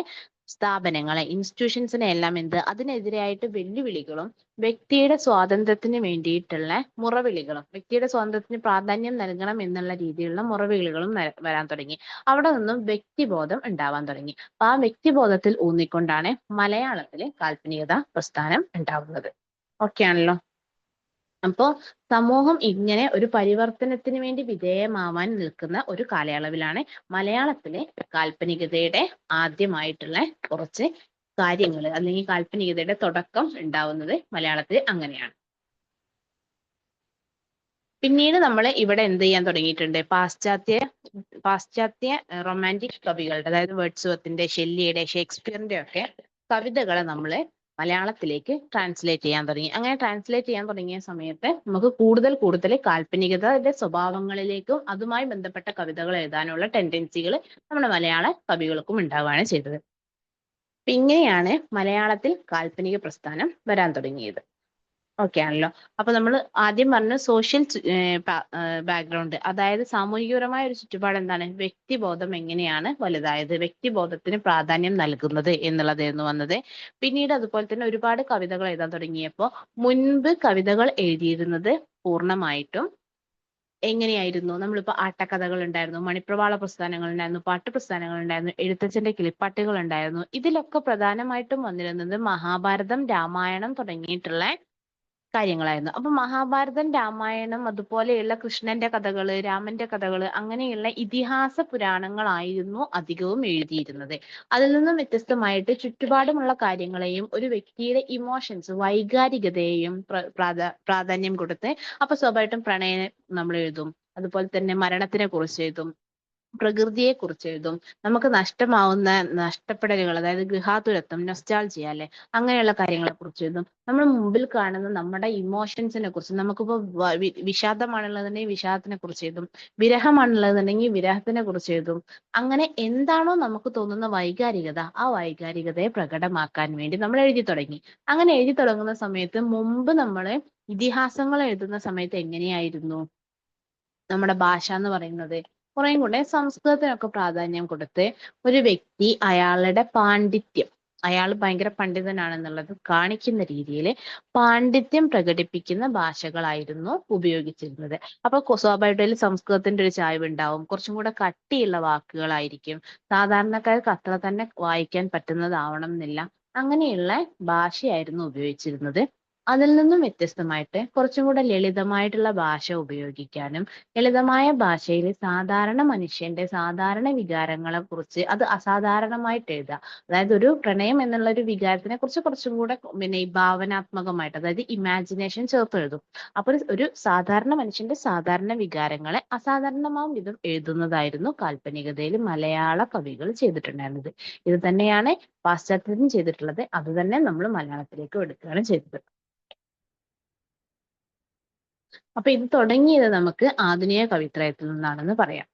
സ്ഥാപനങ്ങളെ, ഇൻസ്റ്റിറ്റ്യൂഷൻസിനെ എല്ലാം അതിനെതിരായിട്ട് വെല്ലുവിളികളും വ്യക്തിയുടെ സ്വാതന്ത്ര്യത്തിന് വേണ്ടിയിട്ടുള്ള മുറവിളികളും, വ്യക്തിയുടെ സ്വാതന്ത്ര്യത്തിന് പ്രാധാന്യം നൽകണം എന്നുള്ള രീതിയിലുള്ള മുറവിളികളും വരാൻ തുടങ്ങി. അവിടെ നിന്നും വ്യക്തിബോധം ഉണ്ടാവാൻ തുടങ്ങി. അപ്പൊ ആ വ്യക്തിബോധത്തിൽ ഊന്നിക്കൊണ്ടാണ് മലയാളത്തിലെ കാൽപ്പനികത പ്രസ്ഥാനം ഉണ്ടാവുന്നത്. ഓക്കെ ആണല്ലോ? അപ്പോ സമൂഹം ഇങ്ങനെ ഒരു പരിവർത്തനത്തിന് വേണ്ടി വിധേയമാവാൻ നിൽക്കുന്ന ഒരു കാലയളവിലാണ് മലയാളത്തിലെ കാൽപ്പനികതയുടെ ആദ്യമായിട്ടുള്ള കുറച്ച് കാര്യങ്ങൾ, അല്ലെങ്കിൽ കാൽപ്പനികതയുടെ തുടക്കം ഉണ്ടാവുന്നത് മലയാളത്തിൽ അങ്ങനെയാണ്. പിന്നീട് നമ്മൾ ഇവിടെ എന്ത് ചെയ്യാൻ തുടങ്ങിയിട്ടുണ്ട്, പാശ്ചാത്യ റൊമാൻറ്റിക് കവികളുടെ, അതായത് വേർഡ്സ്വർത്തിന്റെ, ഷെല്ലിയുടെ, ഷേക്സ്പിയറിന്റെ ഒക്കെ കവിതകളെ നമ്മൾ മലയാളത്തിലേക്ക് ട്രാൻസ്ലേറ്റ് ചെയ്യാൻ തുടങ്ങി. അങ്ങനെ ട്രാൻസ്ലേറ്റ് ചെയ്യാൻ തുടങ്ങിയ സമയത്ത് നമുക്ക് കൂടുതൽ കാൽപ്പനികതയുടെ സ്വഭാവങ്ങളിലേക്കും അതുമായി ബന്ധപ്പെട്ട കവിതകൾ എഴുതാനുള്ള ടെൻഡൻസികൾ നമ്മുടെ മലയാള കവികൾക്കും ഉണ്ടാവുകയാണ് ചെയ്തത്. അപ്പൊ ഇങ്ങനെയാണ് മലയാളത്തിൽ കാൽപ്പനിക പ്രസ്ഥാനം വരാൻ തുടങ്ങിയത്. ഓക്കെ ആണല്ലോ. അപ്പൊ നമ്മൾ ആദ്യം പറഞ്ഞ സോഷ്യൽ ബാക്ക്ഗ്രൗണ്ട്, അതായത് സാമൂഹികപരമായ ഒരു ചുറ്റുപാട് എന്താണ്, വ്യക്തിബോധം എങ്ങനെയാണ് വലുതായത്, വ്യക്തിബോധത്തിന് പ്രാധാന്യം നൽകുന്നത് എന്നുള്ളതായിരുന്നു വന്നത്. പിന്നീട് അതുപോലെ തന്നെ ഒരുപാട് കവിതകൾ എഴുതാൻ തുടങ്ങിയപ്പോൾ മുൻപ് കവിതകൾ എഴുതിയിരുന്നത് പൂർണ്ണമായിട്ടും എങ്ങനെയായിരുന്നു, നമ്മളിപ്പോ ആട്ടക്കഥകൾ ഉണ്ടായിരുന്നു, മണിപ്രവാള പ്രസ്ഥാനങ്ങൾ ഉണ്ടായിരുന്നു, പാട്ട് പ്രസ്ഥാനങ്ങൾ ഉണ്ടായിരുന്നു, എഴുത്തച്ഛന്റെ കിളിപ്പാട്ടുകൾ ഉണ്ടായിരുന്നു. ഇതിലൊക്കെ പ്രധാനമായിട്ടും വന്നിരുന്നത് മഹാഭാരതം, രാമായണം തുടങ്ങിയിട്ടുള്ള കാര്യങ്ങളായിരുന്നു. അപ്പൊ മഹാഭാരതം, രാമായണം, അതുപോലെയുള്ള കൃഷ്ണന്റെ കഥകള്, രാമന്റെ കഥകള്, അങ്ങനെയുള്ള ഇതിഹാസ പുരാണങ്ങളായിരുന്നു അധികവും എഴുതിയിരുന്നത്. അതിൽ നിന്നും വ്യത്യസ്തമായിട്ട് ചുറ്റുപാടുമുള്ള കാര്യങ്ങളെയും ഒരു വ്യക്തിയുടെ ഇമോഷൻസ്, വൈകാരികതയെയും പ്രാധാന്യം കൊടുത്ത്, അപ്പൊ സ്വാഭാവികമായിട്ടും പ്രണയം നമ്മൾ എഴുതും, അതുപോലെ തന്നെ മരണത്തിനെ കുറിച്ച് എഴുതും, പ്രകൃതിയെ കുറിച്ച് എഴുതും, നമുക്ക് നഷ്ടമാവുന്ന നഷ്ടപ്പെടലുകൾ, അതായത് ഗൃഹാതുരത്വം, നൊസ്റ്റാൾജിയ അല്ലെ, അങ്ങനെയുള്ള കാര്യങ്ങളെ കുറിച്ച് എഴുതും. നമ്മൾ മുമ്പിൽ കാണുന്ന നമ്മുടെ ഇമോഷൻസിനെ കുറിച്ച്, നമുക്കിപ്പോ വിഷാദമാണുള്ളതെന്നുണ്ടെങ്കിൽ വിഷാദത്തിനെ കുറിച്ച് എഴുതും, വിരഹമാണുള്ളതെന്നുണ്ടെങ്കിൽ വിരഹത്തിനെ കുറിച്ച് എഴുതും. അങ്ങനെ എന്താണോ നമുക്ക് തോന്നുന്ന വൈകാരികത, ആ വൈകാരികതയെ പ്രകടമാക്കാൻ വേണ്ടി നമ്മൾ എഴുതി തുടങ്ങി. അങ്ങനെ എഴുതി തുടങ്ങുന്ന സമയത്ത് മുമ്പ് നമ്മൾ ഇതിഹാസങ്ങൾ എഴുതുന്ന സമയത്ത് എങ്ങനെയായിരുന്നു നമ്മുടെ ഭാഷ എന്ന് പറയുന്നത്, കുറേം കൂടെ സംസ്കൃതത്തിനൊക്കെ പ്രാധാന്യം കൊടുത്ത് ഒരു വ്യക്തി അയാളുടെ പാണ്ഡിത്യം, അയാൾ ഭയങ്കര പണ്ഡിതനാണെന്നുള്ളത് കാണിക്കുന്ന രീതിയിൽ പാണ്ഡിത്യം പ്രകടിപ്പിക്കുന്ന ഭാഷകളായിരുന്നു ഉപയോഗിച്ചിരുന്നത്. അപ്പൊ സ്വാഭാവികമായിട്ടും സംസ്കൃതത്തിന്റെ ഒരു ചായ്വ് ഉണ്ടാവും, കുറച്ചും കൂടെ കട്ടിയുള്ള വാക്കുകളായിരിക്കും, സാധാരണക്കാർക്ക് അത്ര തന്നെ വായിക്കാൻ പറ്റുന്നതാവണം എന്നില്ല, അങ്ങനെയുള്ള ഭാഷയായിരുന്നു ഉപയോഗിച്ചിരുന്നത്. അതിൽ നിന്നും വ്യത്യസ്തമായിട്ട് കുറച്ചും കൂടെ ലളിതമായിട്ടുള്ള ഭാഷ ഉപയോഗിക്കാനും, ലളിതമായ ഭാഷയിൽ സാധാരണ മനുഷ്യന്റെ സാധാരണ വികാരങ്ങളെ കുറിച്ച് അത് അസാധാരണമായിട്ട് എഴുതുക, അതായത് ഒരു പ്രണയം എന്നുള്ള ഒരു വികാരത്തിനെ കുറിച്ച് കുറച്ചും കൂടെ ഈ ഭാവനാത്മകമായിട്ട്, അതായത് ഇമാജിനേഷൻ ചേർത്ത് എഴുതും. അപ്പോൾ ഒരു സാധാരണ മനുഷ്യന്റെ സാധാരണ വികാരങ്ങളെ അസാധാരണമാവും വിധം എഴുതുന്നതായിരുന്നു കാൽപ്പനികതയിൽ മലയാള കവികൾ ചെയ്തിട്ടുണ്ടായിരുന്നത്. ഇത് തന്നെയാണ് പാശ്ചാത്യത്തിലും ചെയ്തിട്ടുള്ളത്, അത് തന്നെ നമ്മൾ മലയാളത്തിലേക്ക് എടുക്കുകയാണ് ചെയ്തത്. അപ്പൊ ഇത് തുടങ്ങിയത് നമുക്ക് ആധുനിക കവിത്രയത്തിൽ നിന്നാണെന്ന് പറയാം.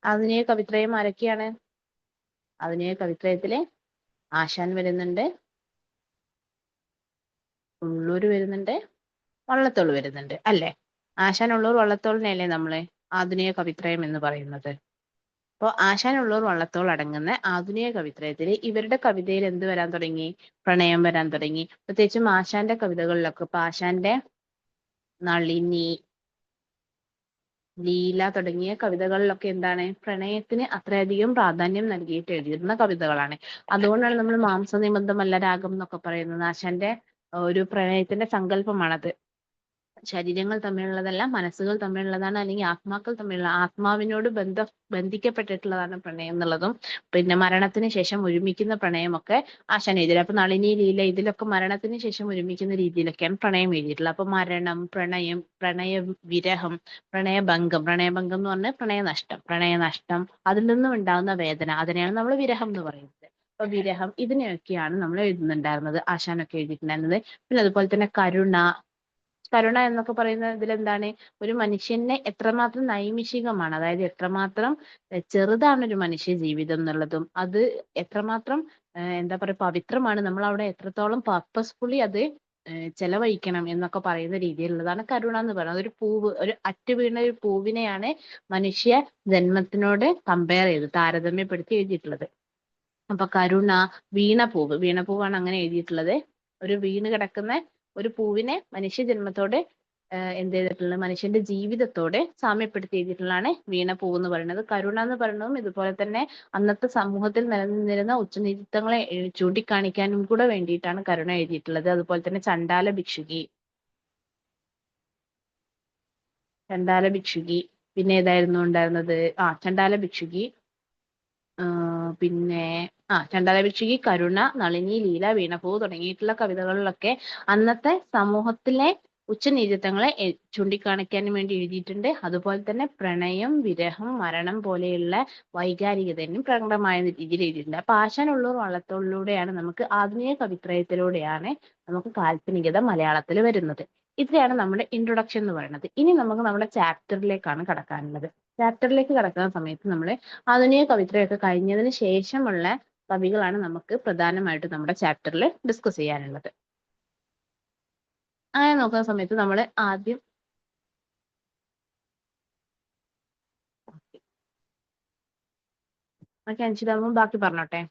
ആധുനിക കവിത്രയം ആരൊക്കെയാണ്? ആധുനിക കവിത്രയത്തില് ആശാൻ വരുന്നുണ്ട്, ഉള്ളൂർ വരുന്നുണ്ട്, വള്ളത്തോൾ വരുന്നുണ്ട് അല്ലെ. ആശാൻ, ഉള്ളൂർ, വള്ളത്തോളിനെയല്ലേ നമ്മള് ആധുനിക കവിത്രയം എന്ന് പറയുന്നത്. അപ്പോൾ ആശാൻ, ഉള്ളൂർ, വള്ളത്തോൾ അടങ്ങുന്ന ആധുനിക കവിത്രയത്തിൽ ഇവരുടെ കവിതയിൽ എന്ത് വരാൻ തുടങ്ങി? പ്രണയം വരാൻ തുടങ്ങി. പ്രത്യേകിച്ചും ആശാന്റെ കവിതകളിലൊക്കെ, ഇപ്പൊ ആശാന്റെ നളിനി, ലീല തുടങ്ങിയ കവിതകളിലൊക്കെ എന്താണ്, പ്രണയത്തിന് അത്രയധികം പ്രാധാന്യം നൽകിയിട്ട് എഴുതിയിരുന്ന കവിതകളാണ്. അതുകൊണ്ടാണ് നമ്മൾ മാംസനിബന്ധമല്ല രാഗം എന്നൊക്കെ പറയുന്നത്. ആശാന്റെ ഒരു പ്രണയത്തിന്റെ സങ്കല്പമാണത്. ശരീരങ്ങൾ തമ്മിലുള്ളതല്ല, മനസ്സുകൾ തമ്മിലുള്ളതാണ്, അല്ലെങ്കിൽ ആത്മാക്കൾ തമ്മിലുള്ള, ആത്മാവിനോട് ബന്ധിക്കപ്പെട്ടിട്ടുള്ളതാണ് പ്രണയം എന്നുള്ളതും, പിന്നെ മരണത്തിന് ശേഷം ഒരുമിക്കുന്ന പ്രണയമൊക്കെ ആശാൻ എഴുതിയത്. അപ്പൊ നളിനി, ലീല ഇതിലൊക്കെ മരണത്തിന് ശേഷം ഒരുമിക്കുന്ന രീതിയിലൊക്കെയാണ് പ്രണയം എഴുതിയിട്ടുള്ളത്. അപ്പൊ മരണം, പ്രണയം, വിരഹം, പ്രണയഭംഗം എന്ന് പറഞ്ഞാൽ പ്രണയനഷ്ടം, അതിൽ നിന്നും ഉണ്ടാകുന്ന വേദന, അതിനെയാണ് നമ്മൾ വിരഹം എന്ന് പറയുന്നത്. അപ്പൊ വിരഹം, ഇതിനെയൊക്കെയാണ് നമ്മൾ എഴുതുന്നുണ്ടായിരുന്നത്, ആശാനൊക്കെ എഴുതിയിട്ടുണ്ടായിരുന്നത്. പിന്നെ അതുപോലെ തന്നെ കരുണ എന്നൊക്കെ പറയുന്ന ഇതിലെന്താണ്, ഒരു മനുഷ്യനെ എത്രമാത്രം നൈമിഷികമാണ്, അതായത് എത്രമാത്രം ചെറുതാണ് ഒരു മനുഷ്യ ജീവിതം എന്നുള്ളതും, അത് എത്രമാത്രം എന്താ പറയുക പവിത്രമാണ്, നമ്മൾ അവിടെ എത്രത്തോളം പർപ്പസ്ഫുള്ളി അത് ചെലവഴിക്കണം എന്നൊക്കെ പറയുന്ന രീതിയിലുള്ളതാണ് കരുണ എന്ന് പറയുന്നത്. ഒരു പൂവ്, ഒരു അറ്റു വീണ ഒരു പൂവിനെയാണ് മനുഷ്യ ജന്മത്തിനോട് കമ്പയർ ചെയ്ത് താരതമ്യപ്പെടുത്തി എഴുതിയിട്ടുള്ളത്. അപ്പൊ കരുണ, വീണപ്പൂവാണ് അങ്ങനെ എഴുതിയിട്ടുള്ളത്. ഒരു വീണ് കിടക്കുന്ന ഒരു പൂവിനെ മനുഷ്യ ജന്മത്തോട് എന്ത് ചെയ്തിട്ടുള്ളത്, മനുഷ്യന്റെ ജീവിതത്തോടെ സാമ്യപ്പെടുത്തി എഴുതിയിട്ടുള്ളതാണ് വീണപൂവ് എന്ന് പറയുന്നത്. കരുണ എന്ന് പറയുന്നതും ഇതുപോലെ തന്നെ അന്നത്തെ സമൂഹത്തിൽ നിലനിന്നിരുന്ന ഉച്ചനീചത്വങ്ങളെ ചൂണ്ടിക്കാണിക്കാനും കൂടെ വേണ്ടിയിട്ടാണ് കരുണ എഴുതിയിട്ടുള്ളത്. അതുപോലെ തന്നെ ചണ്ടാല ഭിക്ഷുകി, പിന്നെ ഏതായിരുന്നു ഉണ്ടായിരുന്നത്, ചണ്ടാല ഭിക്ഷുകി, പിന്നെ ചണ്ടാല ഭിക്ഷുകി, കരുണ, നളിനി, ലീല, വീണപൂവ് തുടങ്ങിയിട്ടുള്ള കവിതകളിലൊക്കെ അന്നത്തെ സമൂഹത്തിലെ ഉച്ചനീചത്വങ്ങളെ ചൂണ്ടിക്കാണിക്കാൻ വേണ്ടി എഴുതിയിട്ടുണ്ട്. അതുപോലെ തന്നെ പ്രണയം, വിരഹം, മരണം പോലെയുള്ള വൈകാരികതയും പ്രകടമായ രീതിയിൽ എഴുതിയിട്ടുണ്ട്. അപ്പൊ ആശാൻ ഉള്ളൂർ വള്ളത്തോളിലൂടെയാണ് നമുക്ക് ആധുനിക കവിത്രയത്തിലൂടെയാണ് നമുക്ക് കാൽപ്പനികത മലയാളത്തിൽ വരുന്നത്. ഇത്രയാണ് നമ്മുടെ ഇൻട്രൊഡക്ഷൻ എന്ന് പറയുന്നത്. ഇനി നമുക്ക് നമ്മുടെ ചാപ്റ്ററിലേക്കാണ് കടക്കാനുള്ളത്. ചാപ്റ്ററിലേക്ക് കടക്കുന്ന സമയത്ത് നമ്മൾ ആധുനിക കവിത്രയൊക്കെ കഴിഞ്ഞതിന് ശേഷമുള്ള കവികളാണ് നമുക്ക് പ്രധാനമായിട്ടും നമ്മുടെ ചാപ്റ്ററിൽ ഡിസ്കസ് ചെയ്യാനുള്ളത്. അങ്ങനെ നോക്കുന്ന സമയത്ത് നമ്മൾ ആദ്യം അൻഷിതാകുമ്പോൾ ബാക്കി പറഞ്ഞോട്ടെ.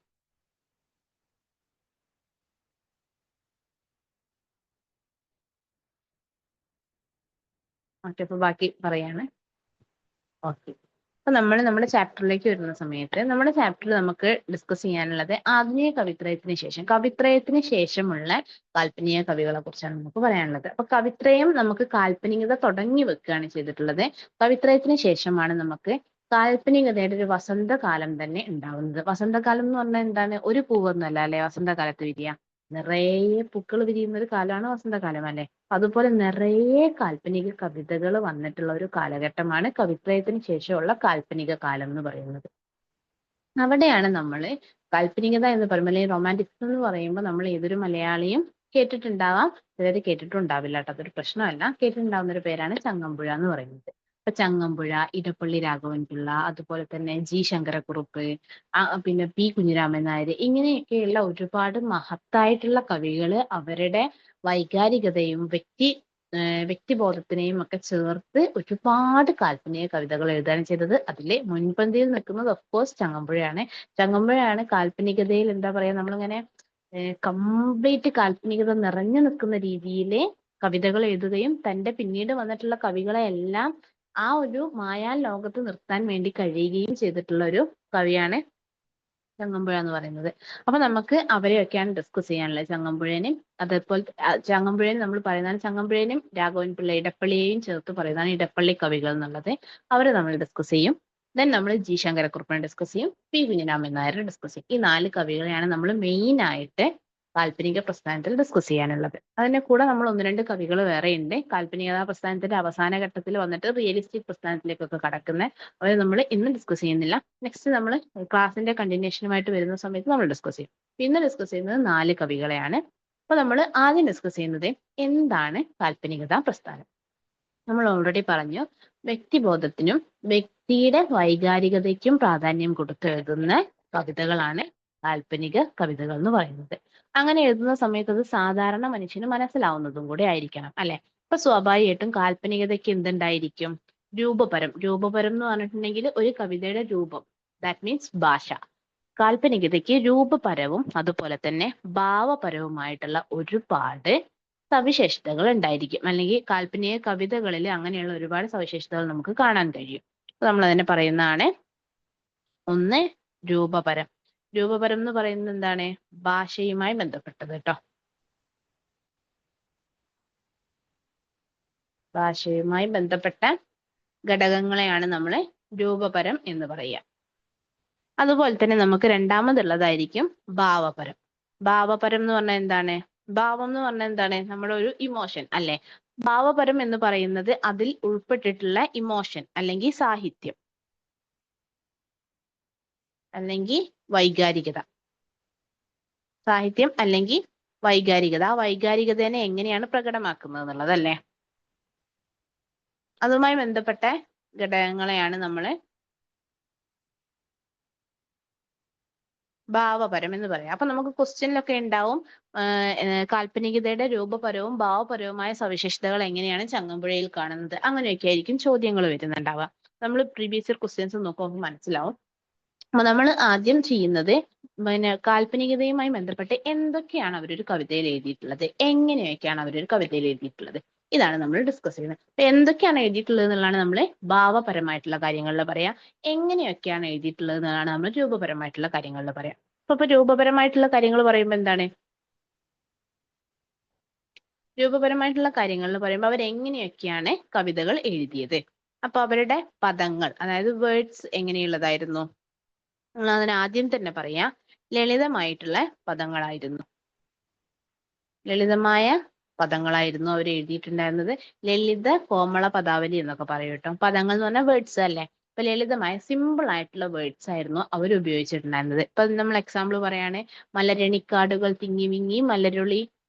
അപ്പൊ ബാക്കി പറയാണ്. ഓക്കെ. അപ്പൊ നമ്മൾ നമ്മുടെ ചാപ്റ്ററിലേക്ക് വരുന്ന സമയത്ത് നമ്മുടെ ചാപ്റ്ററിൽ നമുക്ക് ഡിസ്കസ് ചെയ്യാനുള്ളത് ആധുനിക കവിത്രയത്തിന് ശേഷമുള്ള കാൽപ്പനിക കവികളെ കുറിച്ചാണ് നമുക്ക് പറയാനുള്ളത്. അപ്പൊ കവിത്രയം നമുക്ക് കാൽപ്പനികത തുടങ്ങി വെക്കുകയാണ് ചെയ്തിട്ടുള്ളത്. കവിത്രയത്തിന് ശേഷമാണ് നമുക്ക് കാൽപ്പനികതയുടെ ഒരു വസന്തകാലം തന്നെ ഉണ്ടാവുന്നത്. വസന്തകാലം എന്ന് പറഞ്ഞാൽ എന്താണ്? ഒരു പൂവൊന്നുമല്ല അല്ലെ വസന്തകാലത്ത് വിരിയ, നിറയെ പൂക്കൾ വിരിയുന്ന ഒരു കാലമാണ് വസന്തകാലം അല്ലെ. അതുപോലെ നിറയെ കാൽപ്പനിക കവിതകൾ വന്നിട്ടുള്ള ഒരു കാലഘട്ടമാണ് കവിത്രയത്തിന് ശേഷമുള്ള കാൽപ്പനിക കാലം എന്ന് പറയുന്നത്. അവിടെയാണ് നമ്മൾ കാൽപ്പനികത എന്ന് പറയുമ്പോൾ, അല്ലെങ്കിൽ റൊമാൻറ്റിക്സ് എന്ന് പറയുമ്പോൾ നമ്മൾ ഏതൊരു മലയാളിയും കേട്ടിട്ടുണ്ടാവാം, ചിലർ കേട്ടിട്ടുണ്ടാവില്ല കേട്ടോ, അതൊരു പ്രശ്നമല്ല. കേട്ടിട്ടുണ്ടാവുന്ന ഒരു പേരാണ് ചങ്ങമ്പുഴ എന്ന് പറയുന്നത്. ഇപ്പൊ ചങ്ങമ്പുഴ, ഇടപ്പള്ളി രാഘവൻപിള്ള, അതുപോലെ തന്നെ ജി ശങ്കരക്കുറുപ്പ്, പിന്നെ പി കുഞ്ഞിരാമൻ നായർ, ഇങ്ങനെയൊക്കെയുള്ള ഒരുപാട് മഹത്തായിട്ടുള്ള കവികള് അവരുടെ വൈകാരികതയും വ്യക്തിബോധത്തിനെയും ഒക്കെ ചേർത്ത് ഒരുപാട് കാൽപ്പനിക കവിതകൾ എഴുതുകയാണ് ചെയ്തത്. അതിലെ മുൻപന്തിയിൽ നിൽക്കുന്നത് ഓഫ്കോഴ്സ് ചങ്ങമ്പുഴയാണ് കാൽപ്പനികതയിൽ എന്താ പറയാ, നമ്മളിങ്ങനെ കംപ്ലീറ്റ് കാൽപ്പനികത നിറഞ്ഞു നിൽക്കുന്ന രീതിയിൽ കവിതകൾ എഴുതുകയും തന്റെ പിന്നീട് വന്നിട്ടുള്ള കവികളെ എല്ലാം ആ ഒരു മായാൽ ലോകത്ത് നിർത്താൻ വേണ്ടി കഴിയുകയും ചെയ്തിട്ടുള്ള ഒരു കവിയാണ് ചങ്ങമ്പുഴ എന്ന് പറയുന്നത്. അപ്പൊ നമുക്ക് അവരെയൊക്കെയാണ് ഡിസ്കസ് ചെയ്യാനുള്ളത്. ചങ്ങമ്പുഴേനെയും അതേപോലെ ചങ്ങമ്പുഴേനെ നമ്മൾ പറയുന്നതാണ് ചങ്ങമ്പുഴേനെയും രാഘവൻപിള്ള, ഇടപ്പള്ളിയെയും ചേർത്ത് പറയുന്നതാണ് ഇടപ്പള്ളി കവികൾ എന്നുള്ളത്. അവരെ നമ്മൾ ഡിസ്കസ് ചെയ്യും. ദെൻ നമ്മൾ ജി ശങ്കരക്കുറുപ്പിനെ ഡിസ്കസ് ചെയ്യും, പി കുഞ്ഞിരാമൻ നായരെ ഡിസ്കസ് ചെയ്യും. ഈ 4 കവികളെയാണ് നമ്മൾ മെയിൻ ആയിട്ട് കാൽപ്പനിക പ്രസ്ഥാനത്തിൽ ഡിസ്കസ് ചെയ്യാനുള്ളത്. അതിന്റെ കൂടെ നമ്മൾ 1-2 കവികൾ വേറെ ഉണ്ട് കാൽപ്പനികതാ പ്രസ്ഥാനത്തിന്റെ അവസാന ഘട്ടത്തിൽ വന്നിട്ട് റിയലിസ്റ്റിക് പ്രസ്ഥാനത്തിലേക്കൊക്കെ കടക്കുന്ന. അവരെ നമ്മൾ ഇന്ന് ഡിസ്കസ് ചെയ്യുന്നില്ല. നെക്സ്റ്റ് നമ്മൾ ക്ലാസിന്റെ കണ്ടിന്യൂഷനുമായിട്ട് വരുന്ന സമയത്ത് നമ്മൾ ഡിസ്കസ് ചെയ്യും. ഇന്ന് ഡിസ്കസ് ചെയ്യുന്നത് 4 കവികളെയാണ്. അപ്പൊ നമ്മൾ ആദ്യം ഡിസ്കസ് ചെയ്യുന്നത് എന്താണ് കാൽപ്പനികതാ പ്രസ്ഥാനം. നമ്മൾ ഓൾറെഡി പറഞ്ഞു, വ്യക്തിബോധത്തിനും വ്യക്തിയുടെ വൈകാരികതയ്ക്കും പ്രാധാന്യം കൊടുത്ത് എഴുതുന്ന കവിതകളാണ് കാൽപ്പനിക കവിതകൾ എന്ന് പറയുന്നത്. അങ്ങനെ എഴുതുന്ന സമയത്ത് അത് സാധാരണ മനുഷ്യന് മനസ്സിലാവുന്നതും കൂടെ ആയിരിക്കണം അല്ലെ. അപ്പൊ സ്വാഭാവികമായിട്ടും കാൽപ്പനികതയ്ക്ക് എന്തുണ്ടായിരിക്കും? രൂപപരം എന്ന് പറഞ്ഞിട്ടുണ്ടെങ്കിൽ ഒരു കവിതയുടെ രൂപം, ദാറ്റ് മീൻസ് ഭാഷ. കാൽപ്പനികതയ്ക്ക് രൂപപരവും അതുപോലെ തന്നെ ഭാവപരവുമായിട്ടുള്ള ഒരുപാട് സവിശേഷതകൾ ഉണ്ടായിരിക്കും. അല്ലെങ്കിൽ കാൽപ്പനിക കവിതകളിൽ അങ്ങനെയുള്ള ഒരുപാട് സവിശേഷതകൾ നമുക്ക് കാണാൻ കഴിയും. നമ്മൾ അതിനെ പറയുന്നതാണ് ഒന്ന് രൂപപരം. രൂപപരം എന്ന് പറയുന്നത് എന്താണ്? ഭാഷയുമായി ബന്ധപ്പെട്ടത് കേട്ടോ. ഭാഷയുമായി ബന്ധപ്പെട്ട ഘടകങ്ങളെയാണ് നമ്മൾ രൂപപരം എന്ന് പറയുക. അതുപോലെ തന്നെ നമുക്ക് രണ്ടാമതുള്ളതായിരിക്കും ഭാവപരം. ഭാവപരം എന്ന് പറഞ്ഞാൽ എന്താണ്? ഭാവം എന്ന് പറഞ്ഞാൽ എന്താണ്? നമ്മുടെ ഒരു ഇമോഷൻ അല്ലെ. ഭാവപരം എന്ന് പറയുന്നത് അതിൽ ഉൾപ്പെട്ടിട്ടുള്ള ഇമോഷൻ അല്ലെങ്കിൽ സാഹിത്യം അല്ലെങ്കിൽ വൈകാരികത. സാഹിത്യം അല്ലെങ്കിൽ വൈകാരികത. ആ വൈകാരികതയെ എങ്ങനെയാണ് പ്രകടമാക്കുന്നത് എന്നുള്ളതല്ലേ. അതുമായി ബന്ധപ്പെട്ട ഘടകങ്ങളെയാണ് നമ്മൾ ഭാവപരം എന്ന് പറയാം. അപ്പൊ നമുക്ക് ക്വസ്റ്റ്യനിലൊക്കെ ഉണ്ടാവും കാൽപ്പനികതയുടെ രൂപപരവും ഭാവപരവുമായ സവിശേഷതകൾ എങ്ങനെയാണ് ചങ്ങമ്പുഴയിൽ കാണുന്നത്. അങ്ങനെയൊക്കെ ആയിരിക്കും ചോദ്യങ്ങൾ വരുന്നുണ്ടാവുക. നമ്മൾ പ്രീവിയസ് ഇയർ ക്വസ്റ്റ്യൻസ് നോക്കുമ്പോൾ മനസ്സിലാവും. അപ്പൊ നമ്മൾ ആദ്യം ചെയ്യുന്നത് കാൽപ്പനികതയുമായി ബന്ധപ്പെട്ട് എന്തൊക്കെയാണ് അവരൊരു കവിതയിൽ എഴുതിയിട്ടുള്ളത്, എങ്ങനെയൊക്കെയാണ് അവരൊരു കവിതയിൽ എഴുതിയിട്ടുള്ളത്, ഇതാണ് നമ്മൾ ഡിസ്കസ് ചെയ്യുന്നത്. അപ്പൊ എന്തൊക്കെയാണ് എഴുതിയിട്ടുള്ളത് എന്നുള്ളതാണ് നമ്മൾ ഭാവപരമായിട്ടുള്ള കാര്യങ്ങളിൽ പറയാം. എങ്ങനെയൊക്കെയാണ് എഴുതിയിട്ടുള്ളത് എന്നുള്ളതാണ് നമ്മൾ രൂപപരമായിട്ടുള്ള കാര്യങ്ങളിൽ പറയാം. അപ്പൊ രൂപപരമായിട്ടുള്ള കാര്യങ്ങൾ പറയുമ്പോൾ എന്താണ്? രൂപപരമായിട്ടുള്ള കാര്യങ്ങളിൽ പറയുമ്പോൾ അവരെങ്ങനെയൊക്കെയാണ് കവിതകൾ എഴുതിയത്, അപ്പൊ അവരുടെ പദങ്ങൾ അതായത് വേർഡ്സ് എങ്ങനെയുള്ളതായിരുന്നു? അതിന് ആദ്യം തന്നെ പറയാം, ലളിതമായിട്ടുള്ള പദങ്ങളായിരുന്നു. ലളിതമായ പദങ്ങളായിരുന്നു അവർ എഴുതിയിട്ടുണ്ടായിരുന്നത്. ലളിത കോമള പദാവലി എന്നൊക്കെ പറയും കേട്ടോ. പദങ്ങൾ എന്ന് പറഞ്ഞാൽ വേർഡ്സ് അല്ലേ. അപ്പൊ ലളിതമായ സിമ്പിൾ ആയിട്ടുള്ള വേർഡ്സ് ആയിരുന്നു അവർ ഉപയോഗിച്ചിട്ടുണ്ടായിരുന്നത്. ഇപ്പൊ നമ്മൾ എക്സാമ്പിൾ പറയാണ്, മലരണിക്കാടുകൾ തിങ്ങി വിങ്ങി മലരുളി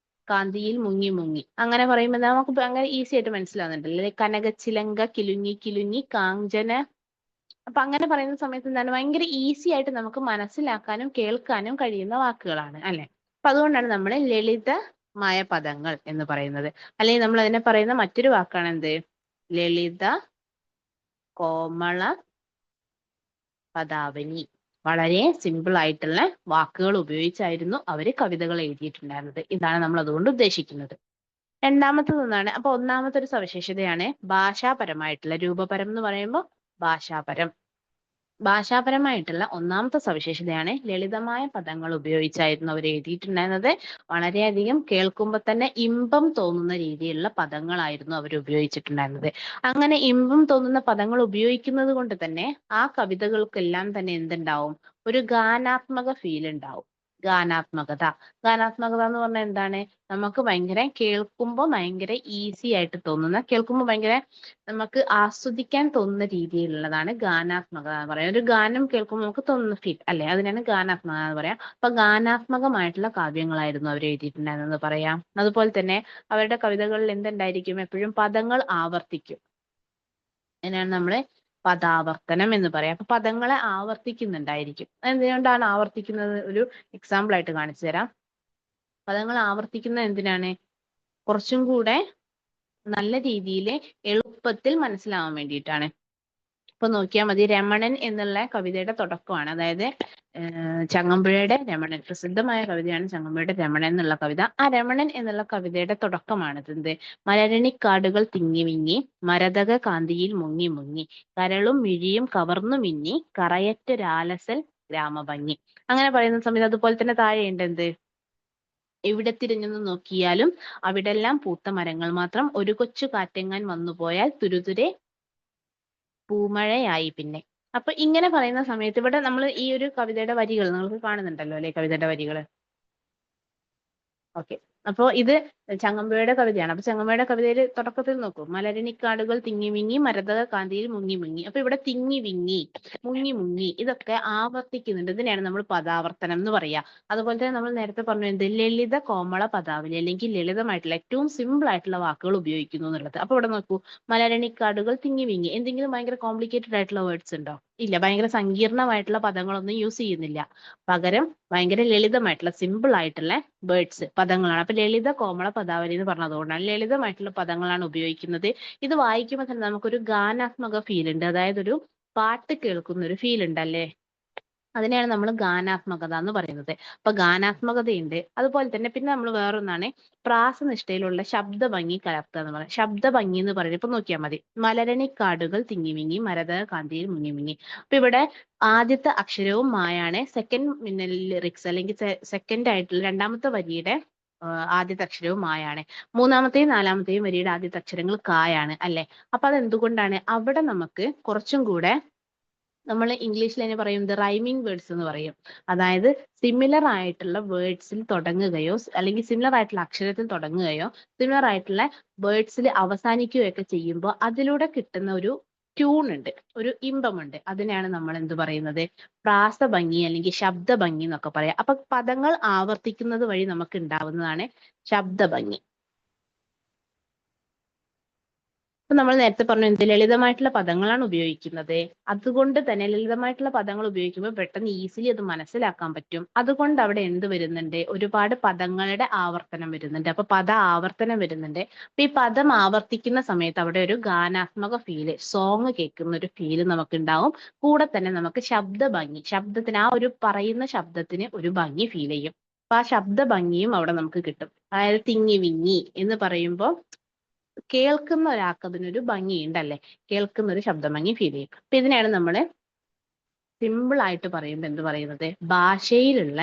കാന്തിയിൽ മുങ്ങി മുങ്ങി. അങ്ങനെ പറയുമ്പോൾ നമുക്ക് അങ്ങനെ ഈസി ആയിട്ട് മനസ്സിലാവുന്നുണ്ടല്ലേ. കനകച്ചിലങ്ക കിലുങ്ങി കിലുങ്ങി കാഞ്ചന. അപ്പൊ അങ്ങനെ പറയുന്ന സമയത്ത് എന്താണ്, ഭയങ്കര ഈസി ആയിട്ട് നമുക്ക് മനസ്സിലാക്കാനും കേൾക്കാനും കഴിയുന്ന വാക്കുകളാണ് അല്ലെ. അപ്പൊ അതുകൊണ്ടാണ് നമ്മൾ ലളിതമായ പദങ്ങൾ എന്ന് പറയുന്നത്. അല്ലെങ്കിൽ നമ്മൾ അതിനെ പറയുന്ന മറ്റൊരു വാക്കാണ് എന്ത്? ലളിത കോമള പദാവലി. വളരെ സിമ്പിൾ ആയിട്ടുള്ള വാക്കുകൾ ഉപയോഗിച്ചായിരുന്നു അവര് കവിതകൾ എഴുതിയിട്ടുണ്ടായിരുന്നത്. ഇതാണ് നമ്മൾ അതുകൊണ്ട് ഉദ്ദേശിക്കുന്നത്. രണ്ടാമത്തത് ഒന്നാണ്, അപ്പൊ ഒന്നാമത്തെ ഒരു സവിശേഷതയാണ് ഭാഷാപരമായിട്ടുള്ള. രൂപപരം എന്ന് പറയുമ്പോൾ ഭാഷാപരം. ഭാഷാപരമായിട്ടുള്ള ഒന്നാമത്തെ സവിശേഷതയാണ് ലളിതമായ പദങ്ങൾ ഉപയോഗിച്ചായിരുന്നു അവർ എഴുതിയിട്ടുണ്ടായിരുന്നത്. വളരെയധികം കേൾക്കുമ്പോൾ തന്നെ ഇമ്പം തോന്നുന്ന രീതിയിലുള്ള പദങ്ങളായിരുന്നു അവർ ഉപയോഗിച്ചിട്ടുണ്ടായിരുന്നത്. അങ്ങനെ ഇമ്പം തോന്നുന്ന പദങ്ങൾ ഉപയോഗിക്കുന്നത് കൊണ്ട് തന്നെ ആ കവിതകൾക്കെല്ലാം തന്നെ എന്തുണ്ടാവും? ഒരു ഗാനാത്മക ഫീൽ ഉണ്ടാവും. ഗാനാത്മകത. ഗാനാത്മകത എന്ന് പറഞ്ഞാൽ എന്താണ്? നമുക്ക് ഭയങ്കര കേൾക്കുമ്പോൾ ഭയങ്കര ഈസി ആയിട്ട് തോന്നുന്ന, കേൾക്കുമ്പോൾ ഭയങ്കര നമുക്ക് ആസ്വദിക്കാൻ തോന്നുന്ന രീതിയിലുള്ളതാണ് ഗാനാത്മകത എന്ന് പറയാം. ഒരു ഗാനം കേൾക്കുമ്പോൾ നമുക്ക് തോന്നുന്ന ഫീൽ അല്ലെ, അതിനാണ് ഗാനാത്മകത എന്ന് പറയാം. അപ്പൊ ഗാനാത്മകമായിട്ടുള്ള കാവ്യങ്ങളായിരുന്നു അവർ എഴുതിയിട്ടുണ്ടായിരുന്നെന്ന് പറയാം. അതുപോലെ തന്നെ അവരുടെ കവിതകളിൽ എന്തുണ്ടായിരിക്കും? എപ്പോഴും പദങ്ങൾ ആവർത്തിക്കും. അതിനാണ് നമ്മള് പദാവർത്തനം എന്ന് പറയാം. അപ്പൊ പദങ്ങളെ ആവർത്തിക്കുന്നുണ്ടായിരിക്കും. എന്തുകൊണ്ടാണ് ആവർത്തിക്കുന്നത്? ഒരു എക്സാമ്പിൾ ആയിട്ട് കാണിച്ചു തരാം. പദങ്ങൾ ആവർത്തിക്കുന്നത് എന്തിനാണ്? കുറച്ചും കൂടെ നല്ല രീതിയിൽ എളുപ്പത്തിൽ മനസ്സിലാവാൻ വേണ്ടിയിട്ടാണ്. ഇപ്പൊ നോക്കിയാൽ മതി, രമണൻ എന്നുള്ള കവിതയുടെ തുടക്കമാണ്. അതായത് ചങ്ങമ്പുഴയുടെ രമണൻ, പ്രസിദ്ധമായ കവിതയാണ് ചങ്ങമ്പുഴയുടെ രമണൻ എന്നുള്ള കവിത. ആ രമണൻ എന്നുള്ള കവിതയുടെ തുടക്കമാണ് എന്ത്? മലരണിക്കാടുകൾ തിങ്ങി വിങ്ങി മരതക കാന്തിയിൽ മുങ്ങി മുങ്ങി കരളും മിഴിയും കവർന്നു മിന്നി കറയറ്റൊരാലസൽ ഗ്രാമഭംഗി. അങ്ങനെ പറയുന്ന സമയത്ത് അതുപോലെ തന്നെ താഴെയുണ്ട് എന്ത്? എവിടെ തിരിഞ്ഞു നോക്കിയാലും അവിടെല്ലാം പൂത്ത മരങ്ങൾ മാത്രം, ഒരു കൊച്ചു കാറ്റെങ്ങാൻ വന്നുപോയാൽ തുരുതുരെ പൂമഴയായി പിന്നെ. അപ്പൊ ഇങ്ങനെ പറയുന്ന സമയത്ത് ഇവിടെ നമ്മൾ ഈ ഒരു കവിതയുടെ വരികൾ നിങ്ങൾക്ക് കാണുന്നുണ്ടല്ലോ അല്ലെ, കവിതയുടെ വരികൾ. ഓക്കെ, അപ്പോ ഇത് ചങ്ങമ്പുഴയുടെ കവിതയാണ്. അപ്പൊ ചങ്ങമ്പുഴയുടെ കവിതയിൽ തുടക്കത്തിൽ നോക്കൂ, മലരണിക്കാടുകൾ തിങ്ങി വിങ്ങി മരതക കാന്തിയിൽ മുങ്ങി മുങ്ങി. അപ്പൊ ഇവിടെ തിങ്ങി വിങ്ങി മുങ്ങി മുങ്ങി ഇതൊക്കെ ആവർത്തിക്കുന്നുണ്ട്. ഇതിനെയാണ് നമ്മൾ പദാവർത്തനം എന്ന് പറയാ. അതുപോലെ തന്നെ നമ്മൾ നേരത്തെ പറഞ്ഞു എന്ത്? ലളിത കോമള പദാവലി, അല്ലെങ്കിൽ ലളിതമായിട്ടുള്ള ഏറ്റവും സിമ്പിൾ ആയിട്ടുള്ള വാക്കുകൾ ഉപയോഗിക്കുന്നു എന്നുള്ളത്. അപ്പൊ ഇവിടെ നോക്കൂ, മലരണിക്കാടുകൾ തിങ്ങി വിങ്ങി. എന്തെങ്കിലും ഭയങ്കര കോംപ്ലിക്കേറ്റഡ് ആയിട്ടുള്ള വേർഡ്സ് ഉണ്ടോ? ഇല്ല. ഭയങ്കര സങ്കീർണമായിട്ടുള്ള പദങ്ങളൊന്നും യൂസ് ചെയ്യുന്നില്ല. പകരം ഭയങ്കര ലളിതമായിട്ടുള്ള സിമ്പിൾ ആയിട്ടുള്ള വേർഡ്സ്, പദങ്ങളാണ്. അപ്പൊ ലളിത കോമള പദാവലി എന്ന് പറഞ്ഞതുകൊണ്ടാണ് ലളിതമായിട്ടുള്ള പദങ്ങളാണ് ഉപയോഗിക്കുന്നത്. ഇത് വായിക്കുമ്പോൾ തന്നെ നമുക്കൊരു ഗാനാത്മക ഫീൽ ഉണ്ട്. അതായത് ഒരു പാട്ട് കേൾക്കുന്ന ഒരു ഫീൽ ഉണ്ട് അല്ലേ. അതിനെയാണ് നമ്മൾ ഗാനാത്മകത എന്ന് പറയുന്നത്. അപ്പൊ ഗാനാത്മകതയുണ്ട്. അതുപോലെ തന്നെ പിന്നെ നമ്മൾ വേറൊന്നാണ് പ്രാസനിഷ്ഠയിലുള്ള ശബ്ദ ഭംഗി കലർത്തുക എന്ന് പറയുന്നത്. ശബ്ദ ഭംഗി എന്ന് പറയുന്നത് ഇപ്പൊ നോക്കിയാൽ മതി, മലരണിക്കാടുകൾ തിങ്ങി മിങ്ങി മരതക കാന്തിയിൽ മുങ്ങി മുങ്ങി. അപ്പൊ ഇവിടെ ആദ്യത്തെ അക്ഷരവും മായാണ്. സെക്കൻഡ് ലിറിക്സ് അല്ലെങ്കിൽ സെക്കൻഡ് ആയിട്ടുള്ള രണ്ടാമത്തെ വരിയുടെ ആദ്യത്തെ അക്ഷരവും മായാണ്. മൂന്നാമത്തെയും നാലാമത്തെയും വരിയുടെ ആദ്യത്തെ അക്ഷരങ്ങൾ കായാണ് അല്ലെ. അപ്പൊ അതെന്തുകൊണ്ടാണ്? അവിടെ നമുക്ക് കുറച്ചും കൂടെ, നമ്മൾ ഇംഗ്ലീഷിൽ തന്നെ പറയുന്നത് റൈമിംഗ് വേർഡ്സ് എന്ന് പറയും. അതായത് സിമിലർ ആയിട്ടുള്ള വേർഡ്സിൽ തുടങ്ങുകയോ അല്ലെങ്കിൽ സിമിലർ ആയിട്ടുള്ള അക്ഷരത്തിൽ തുടങ്ങുകയോ സിമിലർ ആയിട്ടുള്ള വേർഡ്സിൽ അവസാനിക്കുകയോ ഒക്കെ ചെയ്യുമ്പോൾ അതിലൂടെ കിട്ടുന്ന ഒരു ട്യൂൺ ഉണ്ട്, ഒരു ഇമ്പമുണ്ട്. അതിനെയാണ് നമ്മൾ എന്ത് പറയുന്നത്? പ്രാസഭംഗി അല്ലെങ്കിൽ ശബ്ദഭംഗി എന്നൊക്കെ പറയാം. അപ്പൊ പദങ്ങൾ ആവർത്തിക്കുന്നത് വഴി നമുക്ക് ഉണ്ടാവുന്നതാണ് ശബ്ദഭംഗി. അപ്പൊ നമ്മൾ നേരത്തെ പറഞ്ഞു എന്ത്? ലളിതമായിട്ടുള്ള പദങ്ങളാണ് ഉപയോഗിക്കുന്നത്. അതുകൊണ്ട് തന്നെ ലളിതമായിട്ടുള്ള പദങ്ങൾ ഉപയോഗിക്കുമ്പോൾ പെട്ടെന്ന് ഈസിലി അത് മനസ്സിലാക്കാൻ പറ്റും. അതുകൊണ്ട് അവിടെ എന്ത് വരുന്നുണ്ട്? ഒരുപാട് പദങ്ങളുടെ ആവർത്തനം വരുന്നുണ്ട്. അപ്പൊ പദ ആവർത്തനം വരുന്നുണ്ട്. അപ്പൊ ഈ പദം ആവർത്തിക്കുന്ന സമയത്ത് അവിടെ ഒരു ഗാനാത്മക ഫീല്, സോങ് കേൾക്കുന്ന ഒരു ഫീല് നമുക്ക് ഉണ്ടാവും. കൂടെ തന്നെ നമുക്ക് ശബ്ദ ഭംഗി, ശബ്ദത്തിന് ആ ഒരു പറയുന്ന ശബ്ദത്തിന് ഒരു ഭംഗി ഫീൽ ചെയ്യും. അപ്പൊ ആ ശബ്ദ ഭംഗിയും അവിടെ നമുക്ക് കിട്ടും. അതായത് തിങ്ങി വിങ്ങി എന്ന് പറയുമ്പോൾ കേൾക്കുന്ന ഒരാൾക്ക് അതിനൊരു ഭംഗിയുണ്ട് അല്ലെ, കേൾക്കുന്ന ഒരു ശബ്ദ ഭംഗി ഫീൽ ചെയ്യും. അപ്പൊ ഇതിനെയാണ് നമ്മൾ സിമ്പിൾ ആയിട്ട് പറയുമ്പോൾ എന്ത് പറയുന്നത്, ഭാഷയിലുള്ള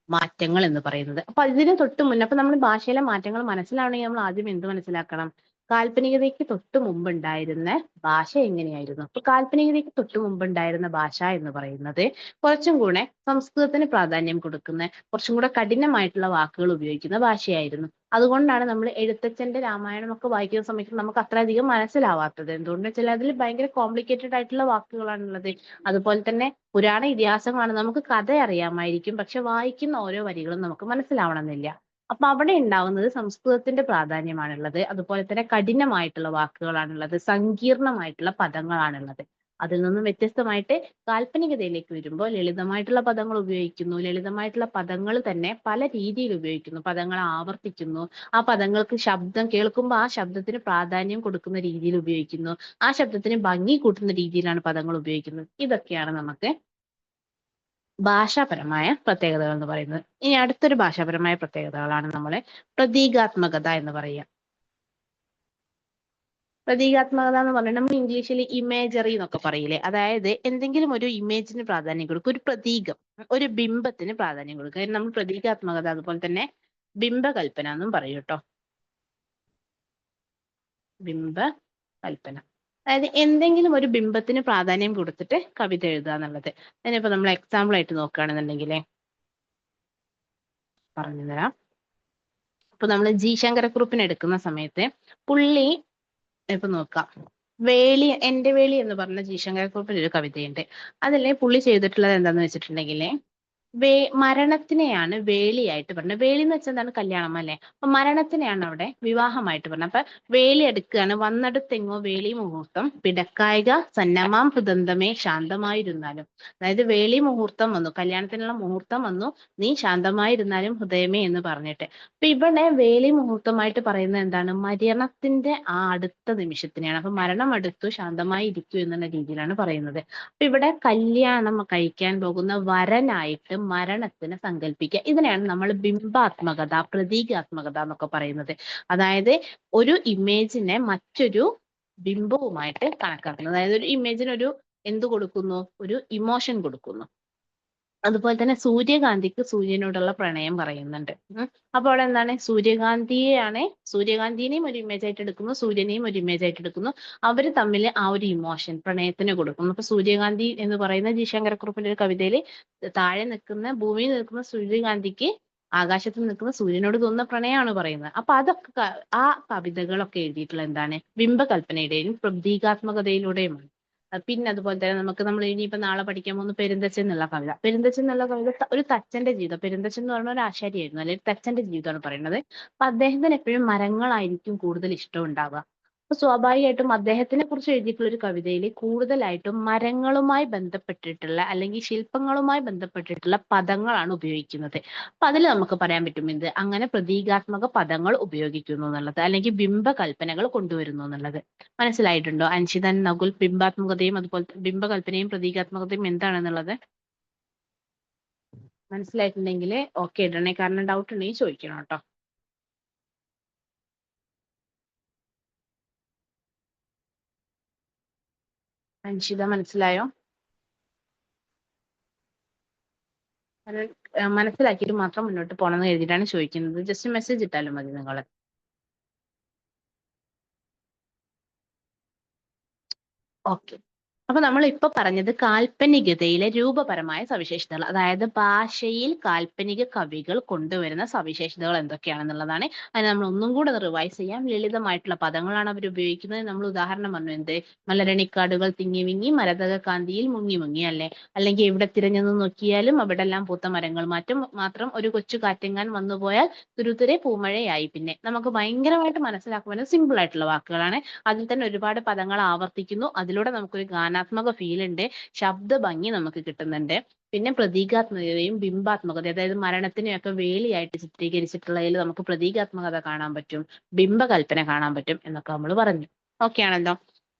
മാറ്റങ്ങൾ എന്ന് പറയുന്നത്. അപ്പൊ ഇതിന് തൊട്ട് മുന്നേ, അപ്പൊ നമ്മൾ ഭാഷയിലെ മാറ്റങ്ങൾ മനസ്സിലാവണമെങ്കിൽ നമ്മൾ ആദ്യം എന്ത് മനസ്സിലാക്കണം, കാൽപ്പനികതയ്ക്ക് തൊട്ട് മുമ്പ് ഉണ്ടായിരുന്ന ഭാഷ എങ്ങനെയായിരുന്നു. അപ്പൊ കാൽപ്പനികതയ്ക്ക് തൊട്ട് മുമ്പ് ഉണ്ടായിരുന്ന ഭാഷ എന്ന് പറയുന്നത് കുറച്ചും കൂടെ സംസ്കൃതത്തിന് പ്രാധാന്യം കൊടുക്കുന്ന, കുറച്ചും കൂടെ കഠിനമായിട്ടുള്ള വാക്കുകൾ ഉപയോഗിക്കുന്ന ഭാഷയായിരുന്നു. അതുകൊണ്ടാണ് നമ്മൾ എഴുത്തച്ഛന്റെ രാമായണം ഒക്കെ വായിക്കുന്ന സമയത്ത് നമുക്ക് അത്രയധികം മനസ്സിലാവാത്തത്. എന്തുകൊണ്ട് വെച്ചാൽ അതിൽ ഭയങ്കര കോംപ്ലിക്കേറ്റഡ് ആയിട്ടുള്ള വാക്കുകളാണുള്ളത്. അതുപോലെ തന്നെ പുരാണ ഇതിഹാസങ്ങളാണ്, നമുക്ക് കഥ അറിയാമായിരിക്കും, പക്ഷെ വായിക്കുന്ന ഓരോ വരികളും നമുക്ക് മനസ്സിലാവണമെന്നില്ല. അപ്പൊ അവിടെ ഉണ്ടാവുന്നത് സംസ്കൃതത്തിന്റെ പ്രാധാന്യമാണുള്ളത്. അതുപോലെ തന്നെ കഠിനമായിട്ടുള്ള വാക്കുകളാണുള്ളത്, സങ്കീർണമായിട്ടുള്ള പദങ്ങളാണുള്ളത്. അതിൽ നിന്നും വ്യത്യസ്തമായിട്ട് കാൽപ്പനികതയിലേക്ക് വരുമ്പോൾ ലളിതമായിട്ടുള്ള പദങ്ങൾ ഉപയോഗിക്കുന്നു. ലളിതമായിട്ടുള്ള പദങ്ങൾ തന്നെ പല രീതിയിൽ ഉപയോഗിക്കുന്നു. പദങ്ങൾ ആവർത്തിക്കുന്നു. ആ പദങ്ങൾക്ക് ശബ്ദം കേൾക്കുമ്പോൾ ആ ശബ്ദത്തിന് പ്രാധാന്യം കൊടുക്കുന്ന രീതിയിൽ ഉപയോഗിക്കുന്നു. ആ ശബ്ദത്തിന് ഭംഗി കൂട്ടുന്ന രീതിയിലാണ് പദങ്ങൾ ഉപയോഗിക്കുന്നത്. ഇതൊക്കെയാണ് നമുക്ക് ഭാഷാപരമായ പ്രത്യേകതകൾ എന്ന് പറയുന്നത്. ഇനി അടുത്തൊരു ഭാഷാപരമായ പ്രത്യേകതകളാണ് നമ്മളെ പ്രതീകാത്മകത എന്ന് പറയുക. പ്രതീകാത്മകത എന്ന് പറഞ്ഞാൽ നമ്മൾ ഇംഗ്ലീഷിൽ ഇമേജറി എന്നൊക്കെ പറയില്ലേ, അതായത് എന്തെങ്കിലും ഒരു ഇമേജിന് പ്രാധാന്യം കൊടുക്കുക, ഒരു പ്രതീകം, ഒരു ബിംബത്തിന് പ്രാധാന്യം കൊടുക്കുക. അതിന് നമ്മൾ പ്രതീകാത്മകത, അതുപോലെ തന്നെ ബിംബകൽപ്പന എന്നും പറയും കേട്ടോ. ബിംബകൽപ്പന, അതായത് എന്തെങ്കിലും ഒരു ബിംബത്തിന് പ്രാധാന്യം കൊടുത്തിട്ട് കവിത എഴുതുക എന്നുള്ളത്. അതിനിപ്പോ നമ്മൾ എക്സാമ്പിൾ ആയിട്ട് നോക്കുകയാണെന്നുണ്ടെങ്കിൽ പറഞ്ഞു തരാം. അപ്പൊ നമ്മൾ ജി ശങ്കരക്കുറുപ്പിനെ എടുക്കുന്ന സമയത്ത് പുള്ളി ഇപ്പൊ നോക്കാം, വേളി എന്റെ വേളി എന്ന് പറഞ്ഞ ജി ശങ്കരക്കുറുപ്പിന്റെ ഒരു കവിതയുണ്ട്. അതിലെ പുള്ളി ചെയ്തിട്ടുള്ളത് എന്താന്ന് വെച്ചിട്ടുണ്ടെങ്കിൽ മരണത്തിനെയാണ് വേളിയായിട്ട് പറഞ്ഞത്. വേളി എന്ന് വെച്ചാൽ എന്താണ്, കല്യാണം അല്ലെ. അപ്പൊ മരണത്തിനെയാണ് അവിടെ വിവാഹമായിട്ട് പറഞ്ഞത്. അപ്പൊ വേളി എടുക്കുകയാണ്, വന്നെടുത്തെങ്ങോ വേളി മുഹൂർത്തം പിടക്കായിക സന്നമാം ഹൃദന്തമേ ശാന്തമായിരുന്നാലും. അതായത് വേളി മുഹൂർത്തം വന്നു, കല്യാണത്തിനുള്ള മുഹൂർത്തം വന്നു, നീ ശാന്തമായിരുന്നാലും ഹൃദയമേ എന്ന് പറഞ്ഞിട്ട്. അപ്പൊ ഇവിടെ വേളി മുഹൂർത്തമായിട്ട് പറയുന്നത് എന്താണ്, മരണത്തിന്റെ ആ അടുത്ത നിമിഷത്തിനെയാണ്. അപ്പൊ മരണം അടുത്തു, ശാന്തമായി ഇരിക്കൂ എന്നുള്ള രീതിയിലാണ് പറയുന്നത്. അപ്പൊ ഇവിടെ കല്യാണം കഴിക്കാൻ പോകുന്ന വരനായിട്ട് മരണത്തിന് സങ്കല്പിക്കുക. ഇതിനെയാണ് നമ്മൾ ബിംബാത്മകത, പ്രതീകാത്മകത എന്നൊക്കെ പറയുന്നത്. അതായത് ഒരു ഇമേജിനെ മറ്റൊരു ബിംബവുമായിട്ട് കണക്കാക്കുന്നത്. അതായത് ഒരു ഇമേജിന് ഒരു എന്ത് കൊടുക്കുന്നു, ഒരു ഇമോഷൻ കൊടുക്കുന്നു. അതുപോലെ തന്നെ സൂര്യകാന്തിക്ക് സൂര്യനോടുള്ള പ്രണയം പറയുന്നുണ്ട്. അപ്പൊ അവിടെ എന്താണ്, സൂര്യകാന്തിനെയും ഒരു ഇമേജ് ആയിട്ട് എടുക്കുന്നു, സൂര്യനെയും ഒരു ഇമേജ് ആയിട്ട് എടുക്കുന്നു. അവര് തമ്മിൽ ആ ഒരു ഇമോഷൻ പ്രണയത്തിന് കൊടുക്കുന്നു. അപ്പൊ സൂര്യകാന്തി എന്ന് പറയുന്ന ജി ശങ്കരക്കുറുപ്പിന്റെ ഒരു കവിതയിൽ താഴെ നിൽക്കുന്ന, ഭൂമിയിൽ നിൽക്കുന്ന സൂര്യകാന്തിക്ക് ആകാശത്ത് നിൽക്കുന്ന സൂര്യനോട് തോന്നുന്ന പ്രണയമാണ് പറയുന്നത്. അപ്പൊ അതൊക്കെ ആ കവിതകളൊക്കെ എഴുതിയിട്ടുള്ള എന്താണ്, ബിംബകൽപ്പനയുടെയും പ്രതീകാത്മകതയിലൂടെയുമാണ്. പിന്നെ അതുപോലെ തന്നെ നമ്മൾ ഇനിയിപ്പോ നാളെ പഠിക്കാൻ പോകുന്ന പെരുന്തച്ചൻ എന്നുള്ള കവിത. പെരുന്തച്ചൻ എന്നുള്ള കവിത ഒരു തച്ചന്റെ ജീവിതം. പെരുന്തച്ചൻ എന്ന് പറഞ്ഞ ഒരു ആശാരിയായിരുന്നു, അല്ലെങ്കിൽ തച്ചന്റെ ജീവിതമാണ് പറയുന്നത്. അപ്പൊ അദ്ദേഹത്തിന് എപ്പോഴും മരങ്ങളായിരിക്കും കൂടുതൽ ഇഷ്ടം ഉണ്ടാവുക. അപ്പൊ സ്വാഭാവികമായിട്ടും അദ്ദേഹത്തിനെ കുറിച്ച് എഴുതിയിട്ടുള്ള ഒരു കവിതയിൽ കൂടുതലായിട്ടും മരങ്ങളുമായി ബന്ധപ്പെട്ടിട്ടുള്ള അല്ലെങ്കിൽ ശില്പങ്ങളുമായി ബന്ധപ്പെട്ടിട്ടുള്ള പദങ്ങളാണ് ഉപയോഗിക്കുന്നത്. അപ്പൊ അതിൽ നമുക്ക് പറയാൻ പറ്റും എന്ത്, അങ്ങനെ പ്രതീകാത്മക പദങ്ങൾ ഉപയോഗിക്കുന്നു എന്നുള്ളത്, അല്ലെങ്കിൽ ബിംബകൽപ്പനകൾ കൊണ്ടുവരുന്നു എന്നുള്ളത്. മനസ്സിലായിട്ടുണ്ടോ? അൻഷിതൻ, നകുൽ ബിംബാത്മകതയും അതുപോലെ ബിംബകൽപ്പനയും പ്രതീകാത്മകതയും എന്താണെന്നുള്ളത് മനസ്സിലായിട്ടുണ്ടെങ്കിൽ ഓക്കെ ഇടണേ, കാരണം ഡൗട്ട് ഉണ്ടെങ്കിൽ ചോദിക്കണം കേട്ടോ. അൻഷിത മനസ്സിലായോ? മനസ്സിലാക്കിയിട്ട് മാത്രം മുന്നോട്ട് പോകണമെന്ന് എഴുതിയിട്ടാണ് ചോദിക്കുന്നത്. ജസ്റ്റ് മെസ്സേജ് ഇട്ടാലും മതി നിങ്ങൾ. ഓക്കെ. അപ്പൊ നമ്മൾ ഇപ്പൊ പറഞ്ഞത് കാൽപ്പനികതയിലെ രൂപപരമായ സവിശേഷതകൾ, അതായത് ഭാഷയിൽ കാൽപ്പനിക കവികൾ കൊണ്ടുവരുന്ന സവിശേഷതകൾ എന്തൊക്കെയാണെന്നുള്ളതാണ്. അതിന് നമ്മൾ ഒന്നും കൂടെ റിവൈസ് ചെയ്യാം. ലളിതമായിട്ടുള്ള പദങ്ങളാണ് അവർ ഉപയോഗിക്കുന്നത്. നമ്മൾ ഉദാഹരണം പറഞ്ഞു എന്ത്, മലരണിക്കാടുകൾ തിങ്ങി വിങ്ങി മരതക കാന്തിയിൽ മുങ്ങി മുങ്ങി അല്ലെ, അല്ലെങ്കിൽ എവിടെ തിരഞ്ഞു നോക്കിയാലും അവിടെല്ലാം പൂത്ത മരങ്ങൾ മാത്രം ഒരു കൊച്ചു കാറ്റെങ്ങാൻ വന്നുപോയാൽ തുരുതുരെ പൂമഴയായി. പിന്നെ നമുക്ക് ഭയങ്കരമായിട്ട് മനസ്സിലാക്കുവാൻ സിമ്പിൾ ആയിട്ടുള്ള വാക്കുകളാണ്. അതിൽ തന്നെ ഒരുപാട് പദങ്ങൾ ആവർത്തിക്കുന്നു. അതിലൂടെ നമുക്കൊരു ഗാനാത്മക ഫീൽ ഉണ്ട്, ശബ്ദ ഭംഗി നമുക്ക് കിട്ടുന്നുണ്ട്. പിന്നെ പ്രതീകാത്മകതയും ബിംബാത്മകത, അതായത് മരണത്തിനെയൊക്കെ വേളിയായിട്ട് ചിത്രീകരിച്ചിട്ടുള്ളതിൽ നമുക്ക് പ്രതീകാത്മകത കാണാൻ പറ്റും, ബിംബകൽപ്പന കാണാൻ പറ്റും എന്നൊക്കെ നമ്മൾ പറഞ്ഞു. ഓക്കെ ആണല്ലോ?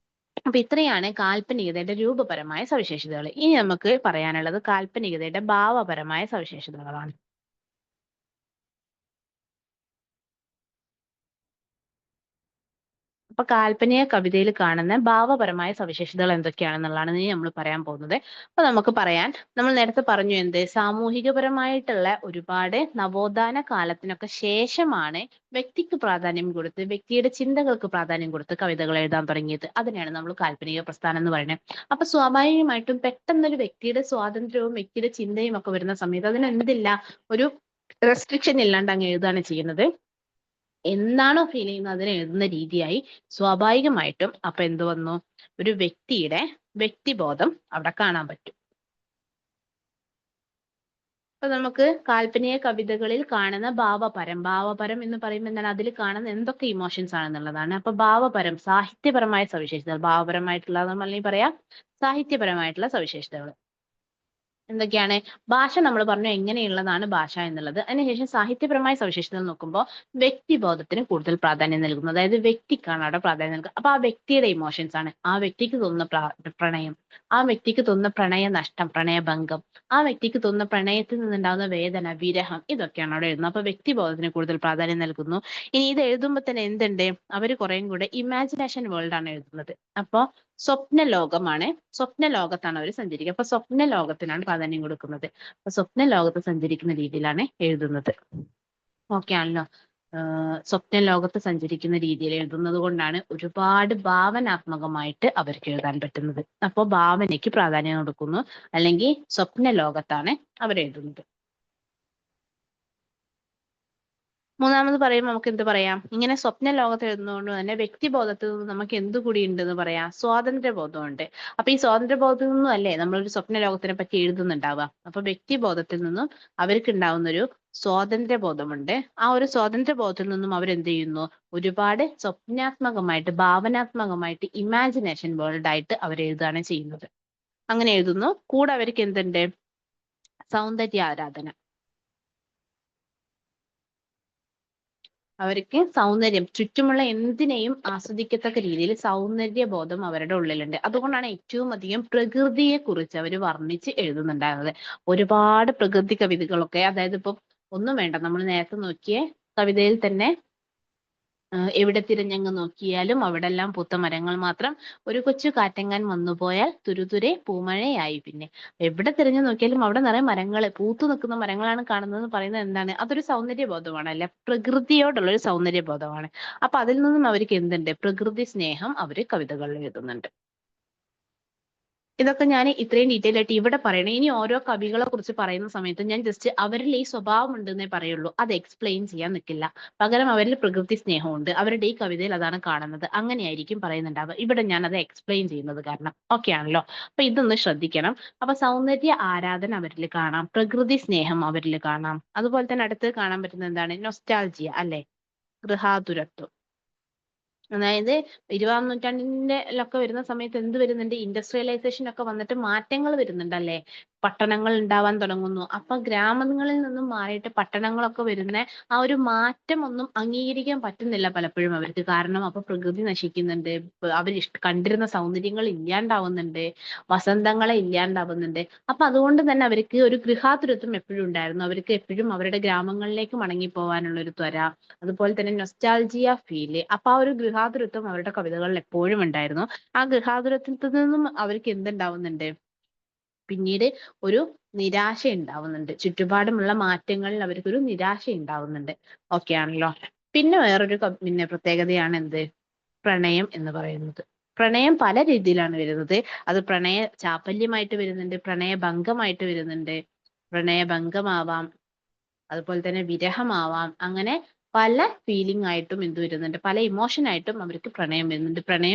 അപ്പൊ ഇത്രയാണ് കാൽപ്പനികതയുടെ രൂപപരമായ സവിശേഷതകൾ. ഇനി നമുക്ക് പറയാനുള്ളത് കാൽപ്പനികതയുടെ ഭാവപരമായ സവിശേഷതകളാണ്. അപ്പൊ കാൽപ്പനിക കവിതയിൽ കാണുന്ന ഭാവപരമായ സവിശേഷതകൾ എന്തൊക്കെയാണെന്നുള്ളതാണ് ഇനി നമ്മൾ പറയാൻ പോകുന്നത്. അപ്പൊ നമുക്ക് പറയാൻ, നമ്മൾ നേരത്തെ പറഞ്ഞു എന്ത്, സാമൂഹികപരമായിട്ടുള്ള ഒരുപാട് നവോത്ഥാന കാലത്തിനൊക്കെ ശേഷമാണ് വ്യക്തിക്ക് പ്രാധാന്യം കൊടുത്ത് വ്യക്തിയുടെ ചിന്തകൾക്ക് പ്രാധാന്യം കൊടുത്ത് കവിതകൾ എഴുതാൻ തുടങ്ങിയത്. അതിനെയാണ് നമ്മൾ കാൽപ്പനിക പ്രസ്ഥാനം എന്ന് പറയുന്നത്. അപ്പൊ സ്വാഭാവികമായിട്ടും പെട്ടെന്നൊരു വ്യക്തിയുടെ സ്വാതന്ത്ര്യവും വ്യക്തിയുടെ ചിന്തയും ഒക്കെ വരുന്ന സമയത്ത് അതിനെന്തില്ല, ഒരു റെസ്ട്രിക്ഷൻ ഇല്ലാണ്ട് അങ്ങ് എഴുതാണ് ചെയ്യുന്നത്. എന്താണോ ഫീൽ ചെയ്യുന്നത് അതിനെ എഴുതുന്ന രീതിയായി സ്വാഭാവികമായിട്ടും അപ്പൊ എന്ത് വന്നു, ഒരു വ്യക്തിയുടെ വ്യക്തിബോധം അവിടെ കാണാൻ പറ്റും. അപ്പൊ നമുക്ക് കാൽപ്പനിക കവിതകളിൽ കാണുന്ന ഭാവപരം എന്ന് പറയുമ്പോൾ എന്താണ്, അതിൽ കാണുന്ന എന്തൊക്കെ ഇമോഷൻസ് ആണെന്നുള്ളതാണ്. അപ്പൊ ഭാവപരം, സാഹിത്യപരമായ സവിശേഷതകൾ, ഭാവപരമായിട്ടുള്ള അല്ലെങ്കിൽ പറയാം സാഹിത്യപരമായിട്ടുള്ള സവിശേഷതകൾ എന്തൊക്കെയാണ്? ഭാഷ നമ്മൾ പറഞ്ഞു എങ്ങനെയുള്ളതാണ് ഭാഷ എന്നുള്ളത്. അതിനുശേഷം സാഹിത്യപരമായ സവിശേഷതകൾ നോക്കുമ്പോൾ വ്യക്തിബോധത്തിന് കൂടുതൽ പ്രാധാന്യം നൽകുന്നു. അതായത് വ്യക്തിക്കാണ് അവിടെ പ്രാധാന്യം നൽകുക. അപ്പൊ ആ വ്യക്തിയുടെ ഇമോഷൻസ് ആണ്, ആ വ്യക്തിക്ക് തോന്നുന്ന പ്രണയം, ആ വ്യക്തിക്ക് തോന്നുന്ന പ്രണയ നഷ്ടം, പ്രണയഭംഗം, ആ വ്യക്തിക്ക് തോന്നുന്ന പ്രണയത്തിൽ നിന്നുണ്ടാകുന്ന വേദന, വിരഹം, ഇതൊക്കെയാണ് അവിടെ എഴുതുന്നത്. അപ്പൊ വ്യക്തിബോധത്തിന് കൂടുതൽ പ്രാധാന്യം നൽകുന്നു. ഇനി ഇത് എഴുതുമ്പോൾ തന്നെ എന്തുണ്ട്, അവർ കുറേയും കൂടെ ഇമാജിനേഷൻ വേൾഡ് ആണ് എഴുതുന്നത്. അപ്പോ സ്വപ്ന ലോകമാണ്, സ്വപ്ന ലോകത്താണ് അവർ സഞ്ചരിക്കുക. അപ്പൊ സ്വപ്ന ലോകത്തിനാണ് പ്രാധാന്യം കൊടുക്കുന്നത്. അപ്പൊ സ്വപ്ന ലോകത്ത് സഞ്ചരിക്കുന്ന രീതിയിലാണ് എഴുതുന്നത്. ഓക്കെ ആണല്ലോ. സ്വപ്ന ലോകത്ത് സഞ്ചരിക്കുന്ന രീതിയിൽ എഴുതുന്നത് കൊണ്ടാണ് ഒരുപാട് ഭാവനാത്മകമായിട്ട് അവർക്ക് എഴുതാൻ പറ്റുന്നത്. അപ്പൊ ഭാവനയ്ക്ക് പ്രാധാന്യം കൊടുക്കുന്നു, അല്ലെങ്കിൽ സ്വപ്ന ലോകത്താണ് അവർ എഴുതുന്നത്. മൂന്നാമത് പറയുമ്പോൾ നമുക്ക് എന്ത് പറയാം, ഇങ്ങനെ സ്വപ്ന ലോകത്ത് എഴുതുന്നതുകൊണ്ട് തന്നെ വ്യക്തിബോധത്തിൽ നിന്ന് നമുക്ക് എന്ത് കൂടി ഉണ്ടെന്ന് പറയാം, സ്വാതന്ത്ര്യബോധമുണ്ട്. അപ്പൊ ഈ സ്വാതന്ത്ര്യബോധത്തിൽ നിന്നും അല്ലേ നമ്മളൊരു സ്വപ്ന ലോകത്തിനെ പറ്റി എഴുതുന്നുണ്ടാവുക. അപ്പൊ വ്യക്തിബോധത്തിൽ നിന്നും അവർക്ക് ഉണ്ടാവുന്ന ഒരു സ്വാതന്ത്ര്യബോധമുണ്ട്. ആ ഒരു സ്വാതന്ത്ര്യബോധത്തിൽ നിന്നും അവരെന്ത് ചെയ്യുന്നു, ഒരുപാട് സ്വപ്നാത്മകമായിട്ട് ഭാവനാത്മകമായിട്ട് ഇമാജിനേഷൻ വേൾഡ് ആയിട്ട് അവർ എഴുതുകയാണ് ചെയ്യുന്നത്. അങ്ങനെ എഴുതുന്നു. കൂടെ അവർക്ക് എന്തുണ്ട്, സൗന്ദര്യ ആരാധന. അവർക്ക് സൗന്ദര്യം, ചുറ്റുമുള്ള എന്തിനേയും ആസ്വദിക്കത്തക്ക രീതിയിൽ സൗന്ദര്യബോധം അവരുടെ ഉള്ളിലുണ്ട്. അതുകൊണ്ടാണ് ഏറ്റവും അധികം പ്രകൃതിയെ കുറിച്ച് അവർ വർണ്ണിച്ച് എഴുതുന്നുണ്ടായിരുന്നത്. ഒരുപാട് പ്രകൃതി കവിതകളൊക്കെ, അതായത് ഇപ്പൊ ഒന്നും വേണ്ട, നമ്മൾ നേരത്തെ നോക്കിയ കവിതയിൽ തന്നെ എവിടെ തിരഞ്ഞങ്ങ് നോക്കിയാലും അവിടെല്ലാം പൂത്ത മരങ്ങൾ മാത്രം, ഒരു കൊച്ചു കാറ്റെങ്ങാൻ വന്നുപോയാൽ തുരുതുരെ പൂമഴയായി. പിന്നെ എവിടെ തിരഞ്ഞു നോക്കിയാലും അവിടെ നിറയെ മരങ്ങൾ, പൂത്തു നിൽക്കുന്ന മരങ്ങളാണ് കാണുന്നത് പറയുന്നത് എന്താണ്, അതൊരു സൗന്ദര്യബോധമാണ്, അല്ലെ, പ്രകൃതിയോടുള്ള ഒരു സൗന്ദര്യബോധമാണ്. അപ്പൊ അതിൽ നിന്നും അവർക്ക് എന്തുണ്ട്, പ്രകൃതി സ്നേഹം അവര് കവിതകളിൽ എഴുതുന്നുണ്ട്. ഇതൊക്കെ ഞാൻ ഇത്രയും ഡീറ്റെയിൽ ആയിട്ട് ഇവിടെ പറയണേ. ഇനി ഓരോ കവികളെ കുറിച്ച് പറയുന്ന സമയത്ത് ഞാൻ ജസ്റ്റ് അവരിൽ ഈ സ്വഭാവം ഉണ്ടെന്നേ പറയുള്ളൂ, അത് എക്സ്പ്ലെയിൻ ചെയ്യാൻ നിൽക്കില്ല. പകരം അവരിൽ പ്രകൃതി സ്നേഹമുണ്ട്, അവരുടെ ഈ കവിതയിൽ അതാണ് കാണുന്നത്, അങ്ങനെയായിരിക്കും പറയുന്നുണ്ടാവുക. ഇവിടെ ഞാൻ അത് എക്സ്പ്ലെയിൻ ചെയ്യുന്നത് കാരണം. ഓക്കെ ആണല്ലോ. അപ്പൊ ഇതൊന്ന് ശ്രദ്ധിക്കണം. അപ്പൊ സൗന്ദര്യ ആരാധന അവരിൽ കാണാം, പ്രകൃതി സ്നേഹം അവരിൽ കാണാം. അതുപോലെ തന്നെ അടുത്ത് കാണാൻ പറ്റുന്നത് എന്താണ്, നൊസ്റ്റാൾജിയ, അല്ലെ, ഗൃഹാതുരത്വം. അതായത് 20-ാം നൂറ്റാണ്ടിലൊക്കെ വരുന്ന സമയത്ത് എന്ത് വരുന്നുണ്ട്, ഇൻഡസ്ട്രിയലൈസേഷൻ ഒക്കെ വന്നിട്ട് മാറ്റങ്ങൾ വരുന്നുണ്ട്, അല്ലെ, പട്ടണങ്ങൾ ഉണ്ടാവാൻ തുടങ്ങുന്നു. അപ്പൊ ഗ്രാമങ്ങളിൽ നിന്നും മാറിയിട്ട് പട്ടണങ്ങളൊക്കെ വരുന്ന ആ ഒരു മാറ്റം ഒന്നും അംഗീകരിക്കാൻ പറ്റുന്നില്ല പലപ്പോഴും അവർക്ക്. കാരണം അപ്പൊ പ്രകൃതി നശിക്കുന്നുണ്ട്, അവർ കണ്ടിരുന്ന സൗന്ദര്യങ്ങൾ ഇല്ലാണ്ടാവുന്നുണ്ട്, വസന്തങ്ങളെ ഇല്ലാണ്ടാവുന്നുണ്ട്. അപ്പൊ അതുകൊണ്ട് തന്നെ അവർക്ക് ഒരു ഗൃഹാതുരത്വം എപ്പോഴും ഉണ്ടായിരുന്നു. അവർക്ക് എപ്പോഴും അവരുടെ ഗ്രാമങ്ങളിലേക്ക് മടങ്ങി പോകാനുള്ള ഒരു ത്വര, അതുപോലെ തന്നെ നൊസ്റ്റാൾജിയ ഫീല്. അപ്പൊ ആ ഒരു ഗൃഹാതുരത്വം അവരുടെ കവിതകളിൽ എപ്പോഴും ഉണ്ടായിരുന്നു. ആ ഗൃഹാതുരത്വത്തിൽ നിന്നും അവർക്ക് എന്തുണ്ടാവുന്നുണ്ട്, പിന്നീട് ഒരു നിരാശ ഉണ്ടാവുന്നുണ്ട്. ചുറ്റുപാടുമുള്ള മാറ്റങ്ങളിൽ അവർക്കൊരു നിരാശ ഉണ്ടാവുന്നുണ്ട്. ഓക്കെ ആണല്ലോ. പിന്നെ വേറൊരു പിന്നെ പ്രത്യേകതയാണ് എന്ത്, പ്രണയം എന്ന് പറയുന്നത്. പ്രണയം പല രീതിയിലാണ് വരുന്നത്. അത് പ്രണയ ചാപല്യമായിട്ട് വരുന്നുണ്ട്, പ്രണയഭംഗമായിട്ട് വരുന്നുണ്ട്, പ്രണയഭംഗമാവാം, അതുപോലെ തന്നെ വിരഹമാവാം. അങ്ങനെ പല ഫീലിംഗ് ആയിട്ടും എന്ത് വരുന്നുണ്ട്, പല ഇമോഷൻ ആയിട്ടും അവർക്ക് പ്രണയം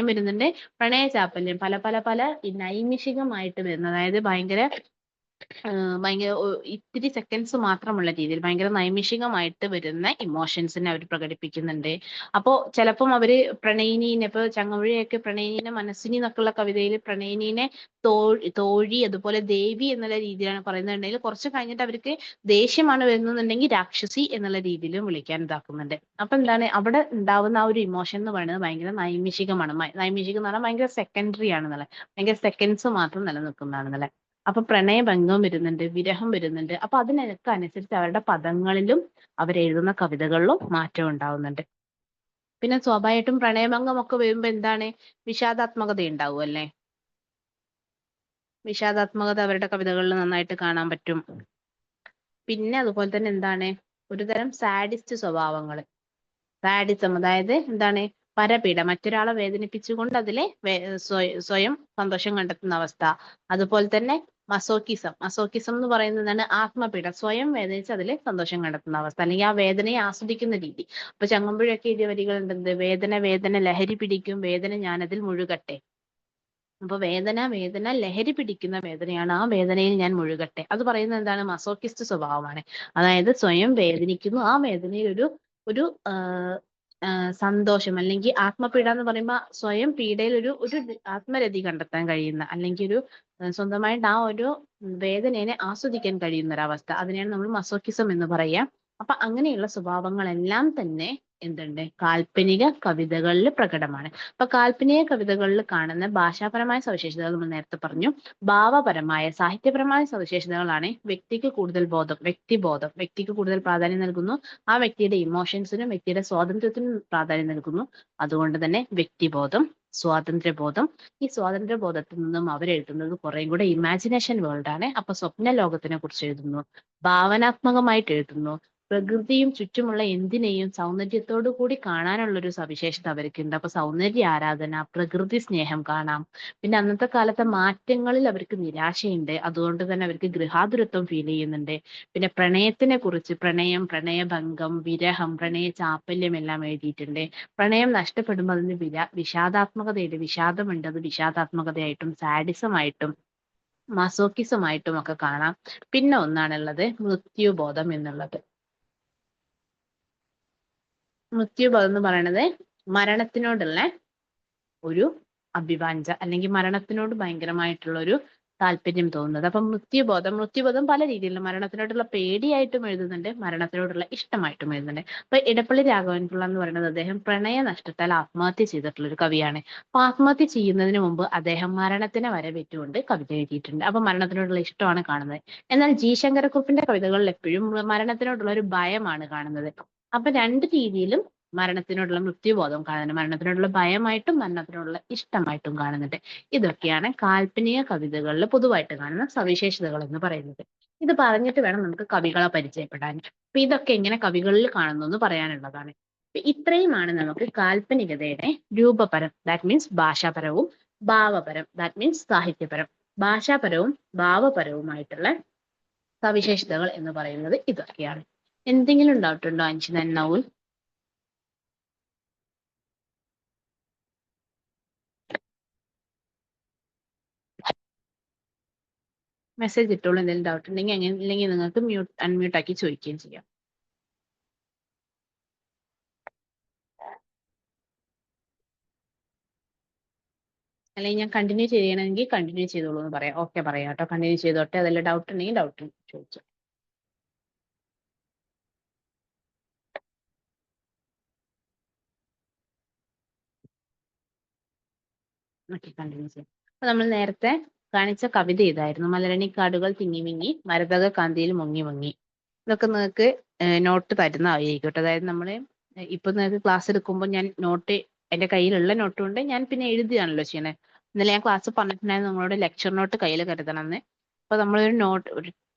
വരുന്നുണ്ട്. പ്രണയ ചാപ്പല്യം, പല പല പല നൈമിഷികമായിട്ട് വരുന്നത്, അതായത് ഭയങ്കര ഇത്തിരി സെക്കൻഡ്സ് മാത്രമുള്ള രീതിയിൽ ഭയങ്കര നൈമിഷികമായിട്ട് വരുന്ന ഇമോഷൻസിനെ അവർ പ്രകടിപ്പിക്കുന്നുണ്ട്. അപ്പോ ചിലപ്പം അവര് പ്രണയിനീനെ, ഇപ്പൊ ചങ്ങമ്പുഴയൊക്കെ പ്രണയിനീനെ മനസ്സിനി എന്നൊക്കെയുള്ള കവിതയിൽ പ്രണയിനീനെ തോഴി അതുപോലെ ദേവി എന്നുള്ള രീതിയിലാണ് പറയുന്നുണ്ടെങ്കിൽ കുറച്ച് കഴിഞ്ഞിട്ട് അവർക്ക് ദേഷ്യമാണ് വരുന്നുണ്ടെങ്കിൽ രാക്ഷസി എന്നുള്ള രീതിയിലും വിളിക്കാൻ ഇതാക്കുന്നുണ്ട്. അപ്പൊ എന്താണ് അവിടെ ഉണ്ടാവുന്ന ആ ഒരു ഇമോഷൻ എന്ന് പറയുന്നത് ഭയങ്കര നൈമിഷികമാണ്. നൈമിഷികം എന്ന് പറഞ്ഞാൽ ഭയങ്കര സെക്കൻഡറി ആണെന്നല്ലേ, ഭയങ്കര സെക്കൻഡ്സ് മാത്രം നിലനിൽക്കുന്നതാണെന്നല്ലേ. അപ്പൊ പ്രണയഭംഗം വരുന്നുണ്ട്, വിരഹം വരുന്നുണ്ട്. അപ്പൊ അതിനൊക്കെ അനുസരിച്ച് അവരുടെ പദങ്ങളിലും അവരെഴുതുന്ന കവിതകളിലും മാറ്റം ഉണ്ടാവുന്നുണ്ട്. പിന്നെ സ്വാഭാവികമായിട്ടും പ്രണയഭംഗം ഒക്കെ വരുമ്പോ എന്താണ്, വിഷാദാത്മകത ഉണ്ടാവും അല്ലേ. വിഷാദാത്മകത അവരുടെ കവിതകളിൽ നന്നായിട്ട് കാണാൻ പറ്റും. പിന്നെ അതുപോലെ തന്നെ എന്താണ്, ഒരു തരം സാഡിസ്റ്റ് സ്വഭാവങ്ങൾ. സാഡിസം അതായത് എന്താണ്, പരപീഡ, മറ്റൊരാളെ വേദനിപ്പിച്ചുകൊണ്ട് അതിലെ സ്വയം സന്തോഷം കണ്ടെത്തുന്ന അവസ്ഥ. അതുപോലെ തന്നെ മസോക്കിസം. മസോക്കിസം എന്ന് പറയുന്നത് എന്താണ്, ആത്മപീഡ, സ്വയം വേദനിച്ച് അതിൽ സന്തോഷം കണ്ടെത്തുന്ന അവസ്ഥ, അല്ലെങ്കിൽ ആ വേദനയെ ആസ്വദിക്കുന്ന രീതി. അപ്പൊ ചങ്ങമ്പുഴയൊക്കെ എഴുതിയ വരികളുണ്ട്, എന്ത്, വേദന വേദന ലഹരി പിടിക്കും വേദന ഞാനതിൽ മുഴുകട്ടെ. അപ്പൊ വേദന വേദന ലഹരി പിടിക്കുന്ന വേദനയാണ്, ആ വേദനയിൽ ഞാൻ മുഴുകട്ടെ. അത് പറയുന്നത് എന്താണ്, മസോക്കിസ്റ്റ് സ്വഭാവമാണ്. അതായത് സ്വയം വേദനിക്കുന്നു, ആ വേദനയിൽ ഒരു ഒരു സന്തോഷം, അല്ലെങ്കിൽ ആത്മപീഡ എന്ന് പറയുമ്പോൾ സ്വയം പീഡയിൽ ഒരു ഒരു ആത്മരതി കണ്ടെത്താൻ കഴിയുന്ന, അല്ലെങ്കിൽ ഒരു സ്വന്തമായിട്ട് ആ ഒരു വേദനയെ ആസ്വദിക്കാൻ കഴിയുന്ന ഒരവസ്ഥ, അതിനെയാണ് നമ്മൾ മസോക്കിസം എന്ന് പറയാം. അപ്പൊ അങ്ങനെയുള്ള സ്വഭാവങ്ങളെല്ലാം തന്നെ എന്തുണ്ട്, കാൽപ്പനിക കവിതകളിൽ പ്രകടമാണ്. അപ്പൊ കാൽപ്പനിക കവിതകളിൽ കാണുന്ന ഭാഷാപരമായ സവിശേഷതകൾ നമ്മൾ നേരത്തെ പറഞ്ഞു. ഭാവപരമായ സാഹിത്യപരമായ സവിശേഷതകളാണ് വ്യക്തിക്ക് കൂടുതൽ ബോധം, വ്യക്തിബോധം, വ്യക്തിക്ക് കൂടുതൽ പ്രാധാന്യം നൽകുന്നു. ആ വ്യക്തിയുടെ ഇമോഷൻസിനും വ്യക്തിയുടെ സ്വാതന്ത്ര്യത്തിനും പ്രാധാന്യം നൽകുന്നു. അതുകൊണ്ട് തന്നെ വ്യക്തിബോധം, സ്വാതന്ത്ര്യബോധം. ഈ സ്വാതന്ത്ര്യബോധത്തിൽ നിന്നും അവരെഴുതുന്നത് കുറേ കൂടെ ഇമാജിനേഷൻ വേൾഡ് ആണ്. അപ്പൊ സ്വപ്ന ലോകത്തിനെ കുറിച്ച് എഴുതുന്നു, ഭാവനാത്മകമായിട്ട് എഴുതുന്നു. പ്രകൃതിയും ചുറ്റുമുള്ള എന്തിനേയും സൗന്ദര്യത്തോടു കൂടി കാണാനുള്ള ഒരു സവിശേഷത അവർക്കുണ്ട്. അപ്പൊ സൗന്ദര്യ ആരാധന, പ്രകൃതി സ്നേഹം കാണാം. പിന്നെ അന്നത്തെ കാലത്തെ മാറ്റങ്ങളിൽ അവർക്ക് നിരാശയുണ്ട്, അതുകൊണ്ട് തന്നെ അവർക്ക് ഗൃഹാതുരത്വം ഫീൽ ചെയ്യുന്നുണ്ട്. പിന്നെ പ്രണയത്തിനെ കുറിച്ച്, പ്രണയം, പ്രണയഭംഗം, വിരഹം, പ്രണയ ചാപ്പല്യം എല്ലാം എഴുതിയിട്ടുണ്ട്. പ്രണയം നഷ്ടപ്പെടുമ്പോൾ അതിന് വിഷാദാത്മകതയുണ്ട്, വിഷാദമുണ്ട്. അത് വിഷാദാത്മകതയായിട്ടും സാഡിസമായിട്ടും മസോക്കിസമായിട്ടും ഒക്കെ കാണാം. പിന്നെ ഒന്നാണുള്ളത് മൃത്യുബോധം എന്നുള്ളത്. മൃത്യുബോധം എന്ന് പറയുന്നത് മരണത്തിനോടുള്ള ഒരു അഭിവാഞ്ച, അല്ലെങ്കിൽ മരണത്തിനോട് ഭയങ്കരമായിട്ടുള്ള ഒരു താല്പര്യം തോന്നുന്നത്. അപ്പം മൃത്യുബോധം പല രീതിയിലും, മരണത്തിനോടുള്ള പേടിയായിട്ടും എഴുതുന്നുണ്ട്, മരണത്തിനോടുള്ള ഇഷ്ടമായിട്ടും എഴുതുന്നുണ്ട്. അപ്പൊ ഇടപ്പള്ളി രാഘവൻപിള്ള എന്ന് പറയുന്നത് അദ്ദേഹം പ്രണയ നഷ്ടത്താൽ ആത്മഹത്യ ചെയ്തിട്ടുള്ള ഒരു കവിയാണ്. അപ്പൊ ആത്മഹത്യ ചെയ്യുന്നതിന് മുമ്പ് അദ്ദേഹം മരണത്തിനെ വരവേറ്റുകൊണ്ട് കവിത എഴുതിയിട്ടുണ്ട്. അപ്പൊ മരണത്തിനോടുള്ള ഇഷ്ടമാണ് കാണുന്നത്. എന്നാൽ ജി ശങ്കരക്കുറുപ്പിന്റെ കവിതകളിൽ എപ്പോഴും മരണത്തിനോടുള്ള ഒരു ഭയമാണ് കാണുന്നത്. അപ്പൊ രണ്ട് രീതിയിലും മരണത്തിനോടുള്ള മൃത്യുബോധം കാണുന്നുണ്ട്, മരണത്തിനോടുള്ള ഭയമായിട്ടും മരണത്തിനോടുള്ള ഇഷ്ടമായിട്ടും കാണുന്നുണ്ട്. ഇതൊക്കെയാണ് കാൽപ്പനിക കവിതകളിൽ പൊതുവായിട്ട് കാണുന്ന സവിശേഷതകൾ എന്ന് പറയുന്നത്. ഇത് പറഞ്ഞിട്ട് വേണം നമുക്ക് കവികളെ പരിചയപ്പെടാൻ. അപ്പൊ ഇതൊക്കെ എങ്ങനെ കവികളിൽ കാണുന്നു എന്ന് പറയാനുള്ളതാണ്. ഇത്രയുമാണ് നമുക്ക് കാൽപ്പനികതയുടെ രൂപപരം, ദാറ്റ് മീൻസ് ഭാഷാപരവും, ഭാവപരം, ദാറ്റ് മീൻസ് സാഹിത്യപരം. ഭാഷാപരവും ഭാവപരവുമായിട്ടുള്ള സവിശേഷതകൾ എന്ന് പറയുന്നത് ഇതൊക്കെയാണ്. എന്തെങ്കിലും ഡൗട്ട് ഉണ്ടോ അഞ്ജിത, നൗൽ? മെസ്സേജ് ഇട്ടോളൂ എന്തെങ്കിലും ഡൗട്ട് ഉണ്ടെങ്കിൽ. അങ്ങനെ ഇല്ലെങ്കിൽ നിങ്ങൾക്ക് അൺമ്യൂട്ട് ആക്കി ചോദിക്കുകയും ചെയ്യാം. അല്ലെങ്കിൽ ഞാൻ കണ്ടിന്യൂ ചെയ്യണമെങ്കിൽ കണ്ടിന്യൂ ചെയ്തോളൂ എന്ന് പറയാം. ഓക്കെ പറയാം കേട്ടോ, കണ്ടിന്യൂ ചെയ്തോട്ടെ. അതിൽ ഡൗട്ട് ഉണ്ടെങ്കിൽ ഡൗട്ട് ചോദിച്ചു. ഓക്കെ, കണ്ടിന്യൂ ചെയ്യാം. അപ്പൊ നമ്മൾ നേരത്തെ കാണിച്ച കവിത ഇതായിരുന്നു, മലരണിക്കാടുകൾ തിങ്ങി മിങ്ങി മരതക കാന്തിയിൽ മുങ്ങി മുങ്ങി. ഇതൊക്കെ നിങ്ങൾക്ക് നോട്ട് തരുന്നതായിരിക്കും കേട്ടോ. അതായത് നമ്മള് ഇപ്പൊ നിങ്ങൾക്ക് ക്ലാസ് എടുക്കുമ്പോൾ ഞാൻ നോട്ട്, എന്റെ കയ്യിലുള്ള നോട്ട് കൊണ്ട് ഞാൻ പിന്നെ എഴുതുകയാണല്ലോ ചെയ്യണേ. ഇന്നലെ ഞാൻ ക്ലാസ് പറഞ്ഞിട്ടുണ്ടായിരുന്നു നിങ്ങളോട് ലെക്ചർ നോട്ട് കയ്യിൽ കരുതണം എന്ന്. അപ്പൊ നമ്മളൊരു നോട്ട്, ഒരു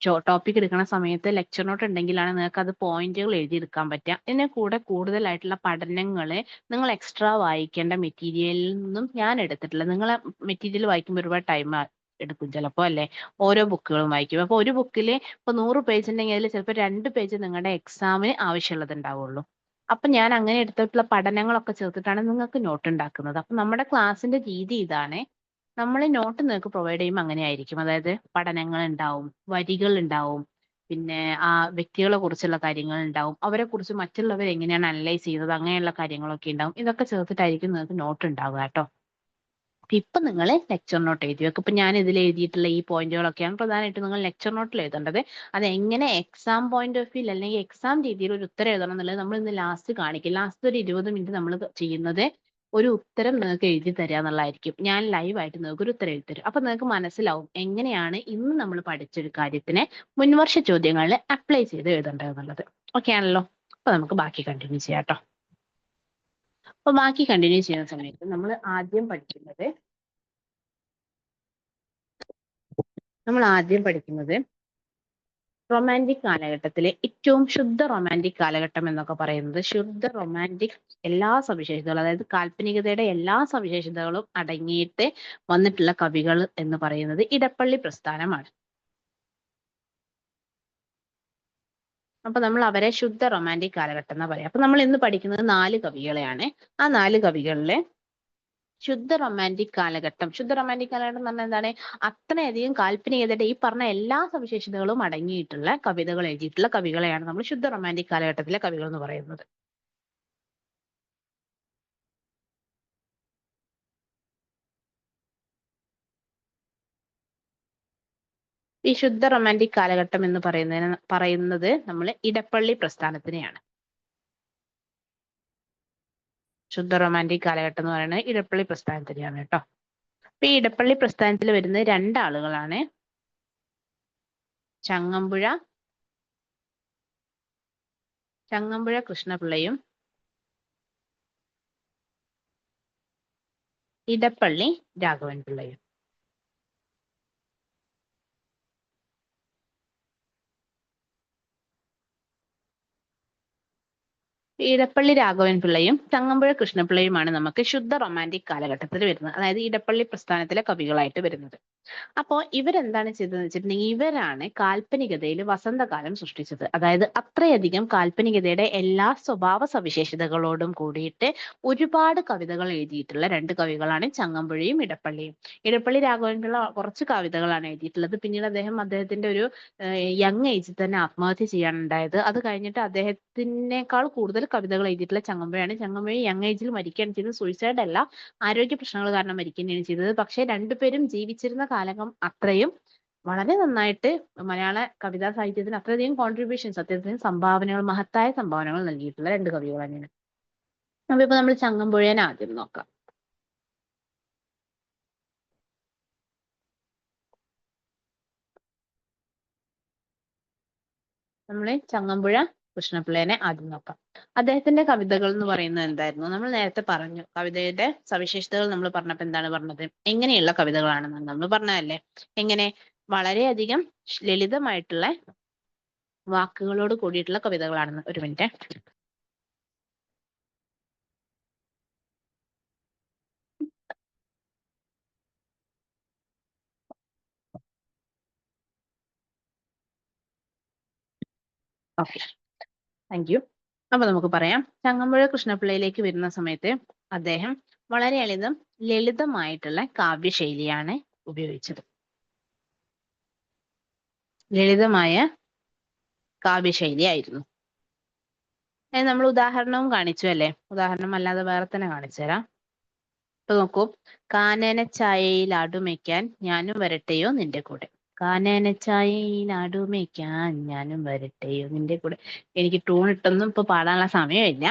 ടോപ്പിക് എടുക്കുന്ന സമയത്ത് ലെക്ചർ നോട്ട് ഉണ്ടെങ്കിലാണ് നിങ്ങൾക്ക് അത് പോയിന്റുകൾ എഴുതിയെടുക്കാൻ പറ്റുക. ഇതിന് കൂടെ കൂടുതലായിട്ടുള്ള പഠനങ്ങള് നിങ്ങൾ എക്സ്ട്രാ വായിക്കേണ്ട മെറ്റീരിയലിൽ നിന്നും ഞാൻ എടുത്തിട്ടില്ല. നിങ്ങളെ മെറ്റീരിയൽ വായിക്കുമ്പോൾ ഒരുപാട് ടൈം എടുക്കും ചിലപ്പോ അല്ലെ, ഓരോ ബുക്കുകളും വായിക്കും. അപ്പൊ ഒരു ബുക്കിൽ ഇപ്പൊ 100 പേജ് ഉണ്ടെങ്കിൽ അതിൽ ചിലപ്പോൾ 2 പേജ് നിങ്ങളുടെ എക്സാമിന് ആവശ്യമുള്ളത് ഉണ്ടാവുള്ളൂ. അപ്പൊ ഞാൻ അങ്ങനെ എടുത്തിട്ടുള്ള പഠനങ്ങളൊക്കെ ചേർത്തിട്ടാണ് നിങ്ങൾക്ക് നോട്ട് ഉണ്ടാക്കുന്നത്. അപ്പൊ നമ്മുടെ ക്ലാസ്സിന്റെ രീതി ഇതാണ്. നമ്മൾ നോട്ട് നിങ്ങൾക്ക് പ്രൊവൈഡ് ചെയ്യുമ്പോൾ അങ്ങനെ ആയിരിക്കും. അതായത് പഠനങ്ങൾ ഉണ്ടാവും, വരികൾ ഉണ്ടാവും, പിന്നെ ആ വ്യക്തികളെ കുറിച്ചുള്ള കാര്യങ്ങൾ ഉണ്ടാവും, അവരെ കുറിച്ച് മറ്റുള്ളവർ എങ്ങനെയാണ് അനലൈസ് ചെയ്യുന്നത്, അങ്ങനെയുള്ള കാര്യങ്ങളൊക്കെ ഉണ്ടാവും. ഇതൊക്കെ ചേർത്തിട്ടായിരിക്കും നിങ്ങൾക്ക് നോട്ട് ഉണ്ടാവുക കേട്ടോ. ഇപ്പൊ നിങ്ങൾ ലെക്ചർ നോട്ട് എഴുതി വെക്കും. ഇപ്പൊ ഞാൻ ഇതിൽ എഴുതിയിട്ടുള്ള ഈ പോയിന്റുകളൊക്കെയാണ് പ്രധാനമായിട്ടും നിങ്ങൾ ലെക്ചർ നോട്ടിൽ എഴുതേണ്ടത്. അത് എങ്ങനെ എക്സാം പോയിന്റ് ഓഫ് വ്യൂ അല്ലെങ്കിൽ എക്സാം രീതിയിൽ ഒരു ഉത്തരം എഴുതണം എന്നുള്ളത് നമ്മൾ ഇന്ന് ലാസ്റ്റ് കാണിക്കും. ലാസ്റ്റ് ഒരു 20 മിനിറ്റ് നമ്മൾ ചെയ്യുന്നത് ഒരു ഉത്തരം നിങ്ങൾക്ക് എഴുതി തരിക എന്നുള്ളതായിരിക്കും. ഞാൻ ലൈവായിട്ട് നിങ്ങൾക്ക് ഒരു ഉത്തരം എഴുതി തരും. അപ്പൊ നിങ്ങൾക്ക് മനസ്സിലാവും എങ്ങനെയാണ് ഇന്ന് നമ്മൾ പഠിച്ചൊരു കാര്യത്തിനെ മുൻവർഷ ചോദ്യങ്ങളിൽ അപ്ലൈ ചെയ്ത് എഴുതേണ്ടത് എന്നുള്ളത്. ഓക്കെ ആണല്ലോ. അപ്പൊ നമുക്ക് ബാക്കി കണ്ടിന്യൂ ചെയ്യാം കേട്ടോ. അപ്പൊ ബാക്കി കണ്ടിന്യൂ ചെയ്യുന്ന സമയത്ത് നമ്മൾ ആദ്യം പഠിക്കുന്നത് റൊമാൻറ്റിക് കാലഘട്ടത്തിലെ ഏറ്റവും ശുദ്ധ റൊമാൻറ്റിക് കാലഘട്ടം എന്നൊക്കെ പറയുന്നത് ശുദ്ധ റൊമാൻറ്റിക് എല്ലാ സവിശേഷതകളും, അതായത് കാൽപ്പനികതയുടെ എല്ലാ സവിശേഷതകളും അടങ്ങിയിട്ട് വന്നിട്ടുള്ള കവികൾ എന്ന് പറയുന്നത് ഇടപ്പള്ളി പ്രസ്ഥാനമാണ്. അപ്പൊ നമ്മൾ അവരെ ശുദ്ധ റൊമാൻറ്റിക് കാലഘട്ടം എന്നാ പറയാം. അപ്പൊ നമ്മൾ ഇന്ന് പഠിക്കുന്നത് 4 കവികളെയാണ്. ആ 4 കവികളിലെ ശുദ്ധ റൊമാൻറ്റിക് കാലഘട്ടം എന്ന് പറഞ്ഞാൽ എന്താണ്? അത്രയധികം കാൽപ്പനികതയുടെ ഈ പറഞ്ഞ എല്ലാ സവിശേഷതകളും അടങ്ങിയിട്ടുള്ള കവിതകൾ എഴുതിയിട്ടുള്ള കവികളെയാണ് നമ്മൾ ശുദ്ധ റൊമാൻറ്റിക് കാലഘട്ടത്തിലെ കവികൾ എന്ന് പറയുന്നത്. ഈ ശുദ്ധ റൊമാൻറ്റിക് കാലഘട്ടം എന്ന് പറയുന്നത് നമ്മൾ ഇടപ്പള്ളി പ്രസ്ഥാനത്തിനെയാണ്. ശുദ്ധ റൊമാൻറ്റിക് കാലഘട്ടം എന്ന് പറയുന്നത് ഇടപ്പള്ളി പ്രസ്ഥാനത്തിനെയാണ് കേട്ടോ. അപ്പൊ ഈ ഇടപ്പള്ളി പ്രസ്ഥാനത്തിൽ വരുന്ന 2 ആളുകളാണ് ചങ്ങമ്പുഴ കൃഷ്ണപിള്ളയും ഇടപ്പള്ളി രാഘവൻ പിള്ളയും. ഇടപ്പള്ളി രാഘവൻ പിള്ളയും ചങ്ങമ്പുഴ കൃഷ്ണപിള്ളയുമാണ് നമുക്ക് ശുദ്ധ റൊമാൻറ്റിക് കാലഘട്ടത്തിൽ വരുന്നത്, അതായത് ഇടപ്പള്ളി പ്രസ്ഥാനത്തിലെ കവികളായിട്ട് വരുന്നത്. അപ്പോൾ ഇവരെന്താണ് ചെയ്തതെന്ന് വെച്ചിട്ടുണ്ടെങ്കിൽ ഇവരാണ് കാൽപ്പനികതയിൽ വസന്തകാലം സൃഷ്ടിച്ചത്. അതായത് അത്രയധികം കാൽപ്പനികതയുടെ എല്ലാ സ്വഭാവ സവിശേഷതകളോടും കൂടിയിട്ട് ഒരുപാട് കവിതകൾ എഴുതിയിട്ടുള്ള 2 കവികളാണ് ചങ്ങമ്പുഴയും ഇടപ്പള്ളിയും. ഇടപ്പള്ളി രാഘവൻ പിള്ള കുറച്ച് കവിതകളാണ് എഴുതിയിട്ടുള്ളത്. പിന്നീട് അദ്ദേഹത്തിന്റെ ഒരു യങ് ഏജിൽ തന്നെ ആത്മഹത്യ ചെയ്യാനുണ്ടായത്. അത് കഴിഞ്ഞിട്ട് അദ്ദേഹത്തിനേക്കാൾ കൂടുതൽ കവിതകൾ എഴുതിയിട്ടുള്ള ചങ്ങമ്പുഴയാണ്. ചങ്ങമ്പുഴ യങ് ഏജിൽ മരിക്കുകയാണ് ചെയ്തത്. സൂയിസൈഡ് അല്ല, ആരോഗ്യ പ്രശ്നങ്ങൾ കാരണം മരിക്കുകയാണ് ചെയ്തത്. പക്ഷെ രണ്ടുപേരും ജീവിച്ചിരുന്ന കാലം അത്രയും വളരെ നന്നായിട്ട് മലയാള കവിതാ സാഹിത്യത്തിന് അത്രയധികം കോൺട്രിബ്യൂഷൻസ്, അത്രയധികം സംഭാവനകൾ, മഹത്തായ സംഭാവനകൾ നൽകിയിട്ടുള്ള 2 കവികൾ തന്നെയാണ്. അപ്പൊ ഇപ്പൊ നമ്മൾ ചങ്ങമ്പുഴേനെ ആദ്യം നോക്കാം. ചങ്ങമ്പുഴ കൃഷ്ണപിള്ളേനെ ആദ്യം നോക്കാം. അദ്ദേഹത്തിന്റെ കവിതകൾ എന്ന് പറയുന്നത് എന്തായിരുന്നു? നമ്മൾ നേരത്തെ പറഞ്ഞു, കവിതയുടെ സവിശേഷതകൾ നമ്മൾ പറഞ്ഞപ്പോൾ എന്താണ് പറഞ്ഞത്? എങ്ങനെയുള്ള കവിതകളാണെന്നാണ് നമ്മൾ പറഞ്ഞതല്ലേ? എങ്ങനെ? വളരെയധികം ലളിതമായിട്ടുള്ള വാക്കുകളോട് കൂടിയിട്ടുള്ള കവിതകളാണെന്ന്. ഒരു മിനിറ്റ്. Okay, thank U. അപ്പൊ നമുക്ക് പറയാം, ചങ്ങമ്പുഴ കൃഷ്ണപിള്ളയിലേക്ക് വരുന്ന സമയത്ത് അദ്ദേഹം വളരെ ലളിതമായിട്ടുള്ള കാവ്യശൈലിയാണ് ഉപയോഗിച്ചത്. ലളിതമായ കാവ്യശൈലിയായിരുന്നു. നമ്മൾ ഉദാഹരണവും കാണിച്ചു അല്ലേ? ഉദാഹരണം അല്ലാതെ വേറെ തന്നെ കാണിച്ചു തരാം. ഇപ്പൊ നോക്കൂ, കാനനച്ചായയിൽ ആടുമേയ്ക്കാൻ ഞാനും വരട്ടെയോ നിന്റെ കൂടെ. കാനനച്ചായയിൽ ആടുമേയ്ക്കാൻ ഞാനും വരട്ടെയോ നിന്റെ കൂടെ. എനിക്ക് ട്യൂൺ ഇട്ടൊന്നും ഇപ്പൊ പാടാനുള്ള സമയമില്ല.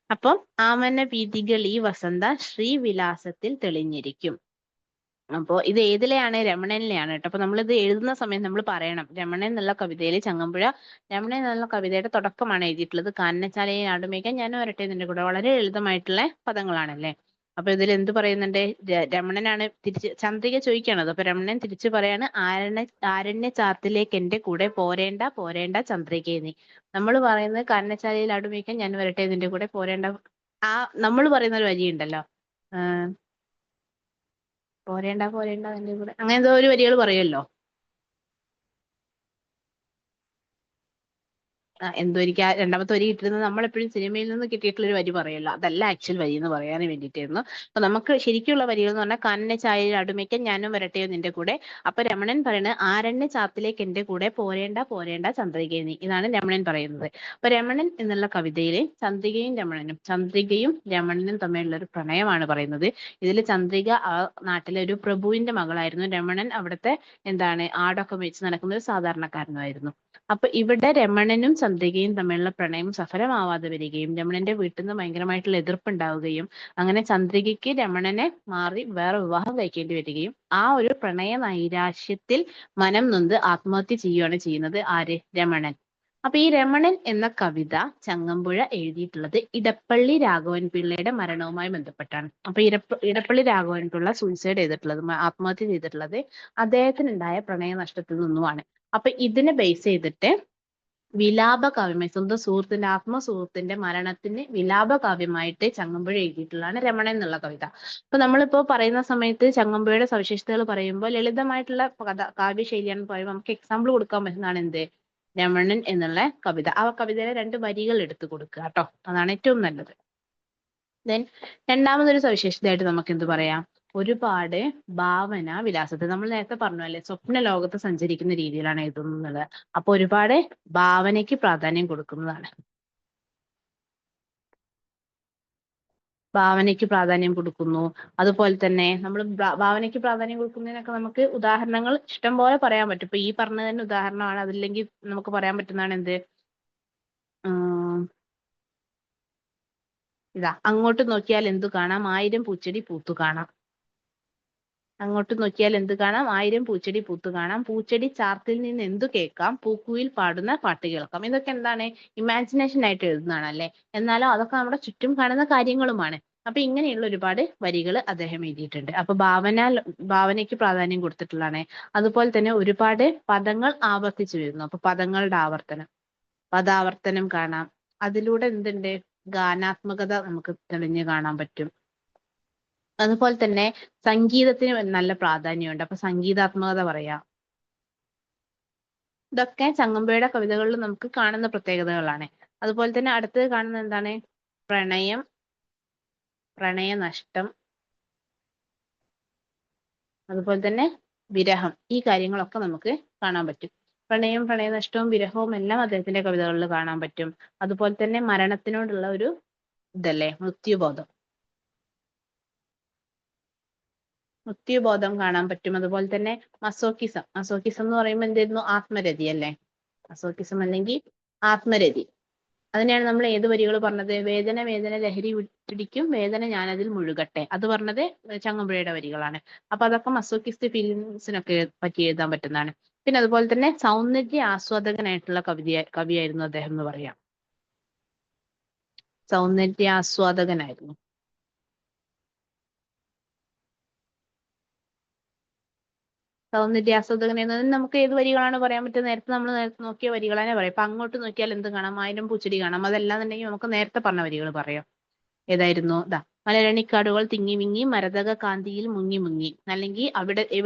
അപ്പം ആമന വീഥികൾ ഈ വസന്ത ശ്രീവിലാസത്തിൽ തെളിഞ്ഞിരിക്കും. അപ്പോ ഇത് ഏതിലെയാണ്? രമണനിലെയാണ് കേട്ടോ. അപ്പൊ നമ്മളിത് എഴുതുന്ന സമയം നമ്മൾ പറയണം, രമണൻ എന്നുള്ള കവിതയിൽ ചങ്ങമ്പുഴ രമണൻ എന്നുള്ള കവിതയുടെ തുടക്കമാണ് എഴുതിയിട്ടുള്ളത്. കാനനച്ചാലയിൽ ആടുമേയ്ക്കാൻ ഞാനും വരട്ടെ നിന്റെ കൂടെ. വളരെ ലളിതമായിട്ടുള്ള പദങ്ങളാണല്ലേ? അപ്പൊ ഇതിൽ എന്ത് പറയുന്നുണ്ട്? രമണനാണ് തിരിച്ച് ചന്ദ്രിക ചോദിക്കുകയാണത്. അപ്പൊ രമണൻ തിരിച്ചു പറയാണ്, ആരണ്യ ചാർത്തിലേക്ക് എന്റെ കൂടെ പോരേണ്ട ചന്ദ്രികയെ നീ. നമ്മൾ പറയുന്നത് കാനനച്ചാലയിൽ ആടുമേയ്ക്കാൻ ഞാൻ വരട്ടെ നിന്റെ കൂടെ പോരേണ്ട. നമ്മൾ പറയുന്ന ഒരു വരിയുണ്ടല്ലോ, പോരേണ്ട നിന്റെ കൂടെ, അങ്ങനെ എന്തോ ഒരു വരികൾ പറയുമല്ലോ. എന്തോ എനിക്ക് ആ രണ്ടാമത്തെ വരി കിട്ടുന്നത് നമ്മളെപ്പോഴും സിനിമയിൽ നിന്ന് കിട്ടിയിട്ടുള്ള ഒരു വരി പറയല്ലോ, അതല്ല ആക്ച്വൽ വരി എന്ന് പറയാൻ വേണ്ടിയിട്ടായിരുന്നു. അപ്പൊ നമുക്ക് ശരിക്കുള്ള വരികൾ എന്ന് പറഞ്ഞാൽ, കാനന ചായയിൽ അടുമയ്ക്കാൻ ഞാനും വരട്ടെയോ നിന്റെ കൂടെ. അപ്പൊ രമണൻ പറയുന്നത്, ആരണ്യ ചാത്തിലേക്ക് എന്റെ കൂടെ പോരേണ്ട ചന്ദ്രികയെ നീ. ഇതാണ് രമണൻ പറയുന്നത്. അപ്പൊ രമണൻ എന്നുള്ള കവിതയിലെ ചന്ദ്രികയും രമണനും തമ്മിലുള്ള ഒരു പ്രണയമാണ് പറയുന്നത്. ഇതിൽ ചന്ദ്രിക ആ നാട്ടിലെ ഒരു പ്രഭുവിന്റെ മകളായിരുന്നു. രമണൻ അവിടുത്തെ ആടൊക്കെ വെച്ച് നടക്കുന്ന ഒരു സാധാരണക്കാരനായിരുന്നു. അപ്പൊ ഇവിടെ രമണനും ചന്ദ്രികയും തമ്മിലുള്ള പ്രണയം സഫലമാവാതെ വരികയും രമണന്റെ വീട്ടിൽ നിന്ന് ഭയങ്കരമായിട്ടുള്ള എതിർപ്പുണ്ടാവുകയും അങ്ങനെ ചന്ദ്രികയ്ക്ക് രമണനെ മാറി വേറെ വിവാഹം കഴിക്കേണ്ടി വരികയും ആ ഒരു പ്രണയ നൈരാശ്യത്തിൽ മനം നൊന്ത് ആത്മഹത്യ ചെയ്യുകയാണ് ചെയ്യുന്നത്. ആര്? രമണൻ. അപ്പൊ ഈ രമണൻ എന്ന കവിത ചങ്ങമ്പുഴ എഴുതിയിട്ടുള്ളത് ഇടപ്പള്ളി രാഘവൻ പിള്ളയുടെ മരണവുമായി ബന്ധപ്പെട്ടാണ്. അപ്പൊ ഇടപ്പള്ളി രാഘവൻ പിള്ള സൂയിസൈഡ് ചെയ്തിട്ടുള്ളത്, ആത്മഹത്യ ചെയ്തിട്ടുള്ളത് അദ്ദേഹത്തിനുണ്ടായ പ്രണയ നഷ്ടത്തിൽ നിന്നുമാണ്. അപ്പൊ ഇതിനെ ബേസ് ചെയ്തിട്ട് വിലാപ കാവ്യമായി സ്വന്തം സുഹൃത്തിന്റെ ആത്മസുഹൃത്തിന്റെ മരണത്തിന് വിലാപ കാവ്യമായിട്ട് ചങ്ങമ്പുഴ എഴുതിയിട്ടുള്ളതാണ് രമണൻ എന്നുള്ള കവിത. അപ്പൊ നമ്മളിപ്പോ പറയുന്ന സമയത്ത് ചങ്ങമ്പുഴയുടെ സവിശേഷതകൾ പറയുമ്പോൾ ലളിതമായിട്ടുള്ള കാവ്യശൈലിയാണെന്ന് പറയുമ്പോൾ നമുക്ക് എക്സാമ്പിൾ കൊടുക്കാൻ പറ്റുന്നതാണ് എന്ത്, രമണൻ എന്നുള്ള കവിത. ആ കവിതയിലെ 2 വരികൾ എടുത്തു കൊടുക്കുക കേട്ടോ, അതാണ് ഏറ്റവും നല്ലത്. ദെൻ രണ്ടാമതൊരു സവിശേഷതയായിട്ട് നമുക്ക് എന്ത് പറയാം, ഒരുപാട് ഭാവന വിലാസത്തിൽ, നമ്മൾ നേരത്തെ പറഞ്ഞു അല്ലെ, സ്വപ്ന ലോകത്ത് സഞ്ചരിക്കുന്ന രീതിയിലാണ് എഴുതുന്നത്. അപ്പൊ ഒരുപാട് ഭാവനയ്ക്ക് പ്രാധാന്യം കൊടുക്കുന്നതാണ്. ഭാവനയ്ക്ക് പ്രാധാന്യം കൊടുക്കുന്നു. അതുപോലെ തന്നെ നമ്മൾ ഭാവനയ്ക്ക് പ്രാധാന്യം കൊടുക്കുന്നതിനൊക്കെ നമുക്ക് ഉദാഹരണങ്ങൾ ഇഷ്ടം പോലെ പറയാൻ പറ്റും. ഇപ്പൊ ഈ പറഞ്ഞത് തന്നെ ഉദാഹരണമാണ്. അതില്ലെങ്കിൽ നമുക്ക് പറയാൻ പറ്റുന്നതാണ് എന്ത്, ഇതാ, അങ്ങോട്ട് നോക്കിയാൽ എന്തു കാണാം, 1000 പൂച്ചെടി പൂത്തു കാണാം. അങ്ങോട്ട് നോക്കിയാൽ എന്ത് കാണാം, 1000 പൂച്ചെടി പൂത്തു കാണാം. പൂച്ചെടി ചാർത്തിൽ നിന്ന് എന്തു കേൾക്കാം, പൂക്കുയിൽ പാടുന്ന പാട്ട് കേൾക്കാം. ഇതൊക്കെ എന്താണ്, ഇമാജിനേഷൻ ആയിട്ട് എഴുതുന്നതാണ് അല്ലെ. എന്നാലും അതൊക്കെ നമ്മുടെ ചുറ്റും കാണുന്ന കാര്യങ്ങളുമാണ്. അപ്പൊ ഇങ്ങനെയുള്ള ഒരുപാട് വരികൾ അദ്ദേഹം എഴുതിയിട്ടുണ്ട്. അപ്പൊ ഭാവനയ്ക്ക് പ്രാധാന്യം കൊടുത്തിട്ടുള്ളതാണ്. അതുപോലെ തന്നെ ഒരുപാട് പദങ്ങൾ ആവർത്തിച്ചു വരുന്നു. അപ്പൊ പദങ്ങളുടെ ആവർത്തനം, പദാവർത്തനം കാണാം. അതിലൂടെ എന്തുണ്ട്, ഗാനാത്മകത നമുക്ക് തെളിഞ്ഞു കാണാൻ പറ്റും. അതുപോലെ തന്നെ സംഗീതത്തിന് നല്ല പ്രാധാന്യമുണ്ട്. അപ്പൊ സംഗീതാത്മകത പറയാം. ഇതൊക്കെ ചങ്ങമ്പുഴയുടെ കവിതകളിൽ നമുക്ക് കാണുന്ന പ്രത്യേകതകളാണ്. അതുപോലെ തന്നെ അടുത്തത് കാണുന്നത് എന്താണ്, പ്രണയം, പ്രണയനഷ്ടം, അതുപോലെ തന്നെ വിരഹം. ഈ കാര്യങ്ങളൊക്കെ നമുക്ക് കാണാൻ പറ്റും. പ്രണയം, പ്രണയനഷ്ടവും വിരഹവും എല്ലാം അദ്ദേഹത്തിന്റെ കവിതകളിൽ കാണാൻ പറ്റും. അതുപോലെ തന്നെ മരണത്തിനോടുള്ള ഒരു ഇതല്ലേ, മൃത്യുബോധം കാണാൻ പറ്റും. അതുപോലെ തന്നെ മസോക്കിസം എന്ന് പറയുമ്പോൾ എന്തായിരുന്നു, ആത്മരതി അല്ലേ. മസോക്കിസം അല്ലെങ്കിൽ ആത്മരതി. അതിനെയാണ് നമ്മൾ ഏത് വരികൾ പറഞ്ഞത്, വേദന വേദന ലഹരി പിടിക്കും വേദന ഞാനതിൽ മുഴുകട്ടെ. അത് പറഞ്ഞത് ചങ്ങമ്പുഴയുടെ വരികളാണ്. അപ്പൊ അതൊക്കെ മസോക്കിസ്റ്റ് ഫീലിങ്സിനൊക്കെ പറ്റി എഴുതാൻ പറ്റുന്നതാണ്. പിന്നെ അതുപോലെ തന്നെ സൗന്ദര്യ ആസ്വാദകനായിട്ടുള്ള കവിയായിരുന്നു അദ്ദേഹം എന്ന് പറയാം. സൗന്ദര്യ ആസ്വാദകനായിരുന്നു. സൗന്ദര്യാസ്വാദകൻ എന്നതിന് നമുക്ക് ഏത് വരികളാണ് പറയാൻ പറ്റുക, നേരത്തെ നമ്മൾ നോക്കിയ വരികൾ തന്നെ പറയാം. ഇപ്പൊ അങ്ങോട്ട് നോക്കിയാൽ എന്ത് കാണാം, 1000 പൂച്ചെടി കാണാം. അതല്ലാന്നുണ്ടെങ്കിൽ നമുക്ക് നേരത്തെ പറഞ്ഞ വരികൾ പറയാം. ഏതായിരുന്നു, ദാ, മലരണിക്കാടുകൾ തിങ്ങി വിങ്ങി മരതക കാന്തിയിൽ മുങ്ങി മുങ്ങി. അല്ലെങ്കിൽ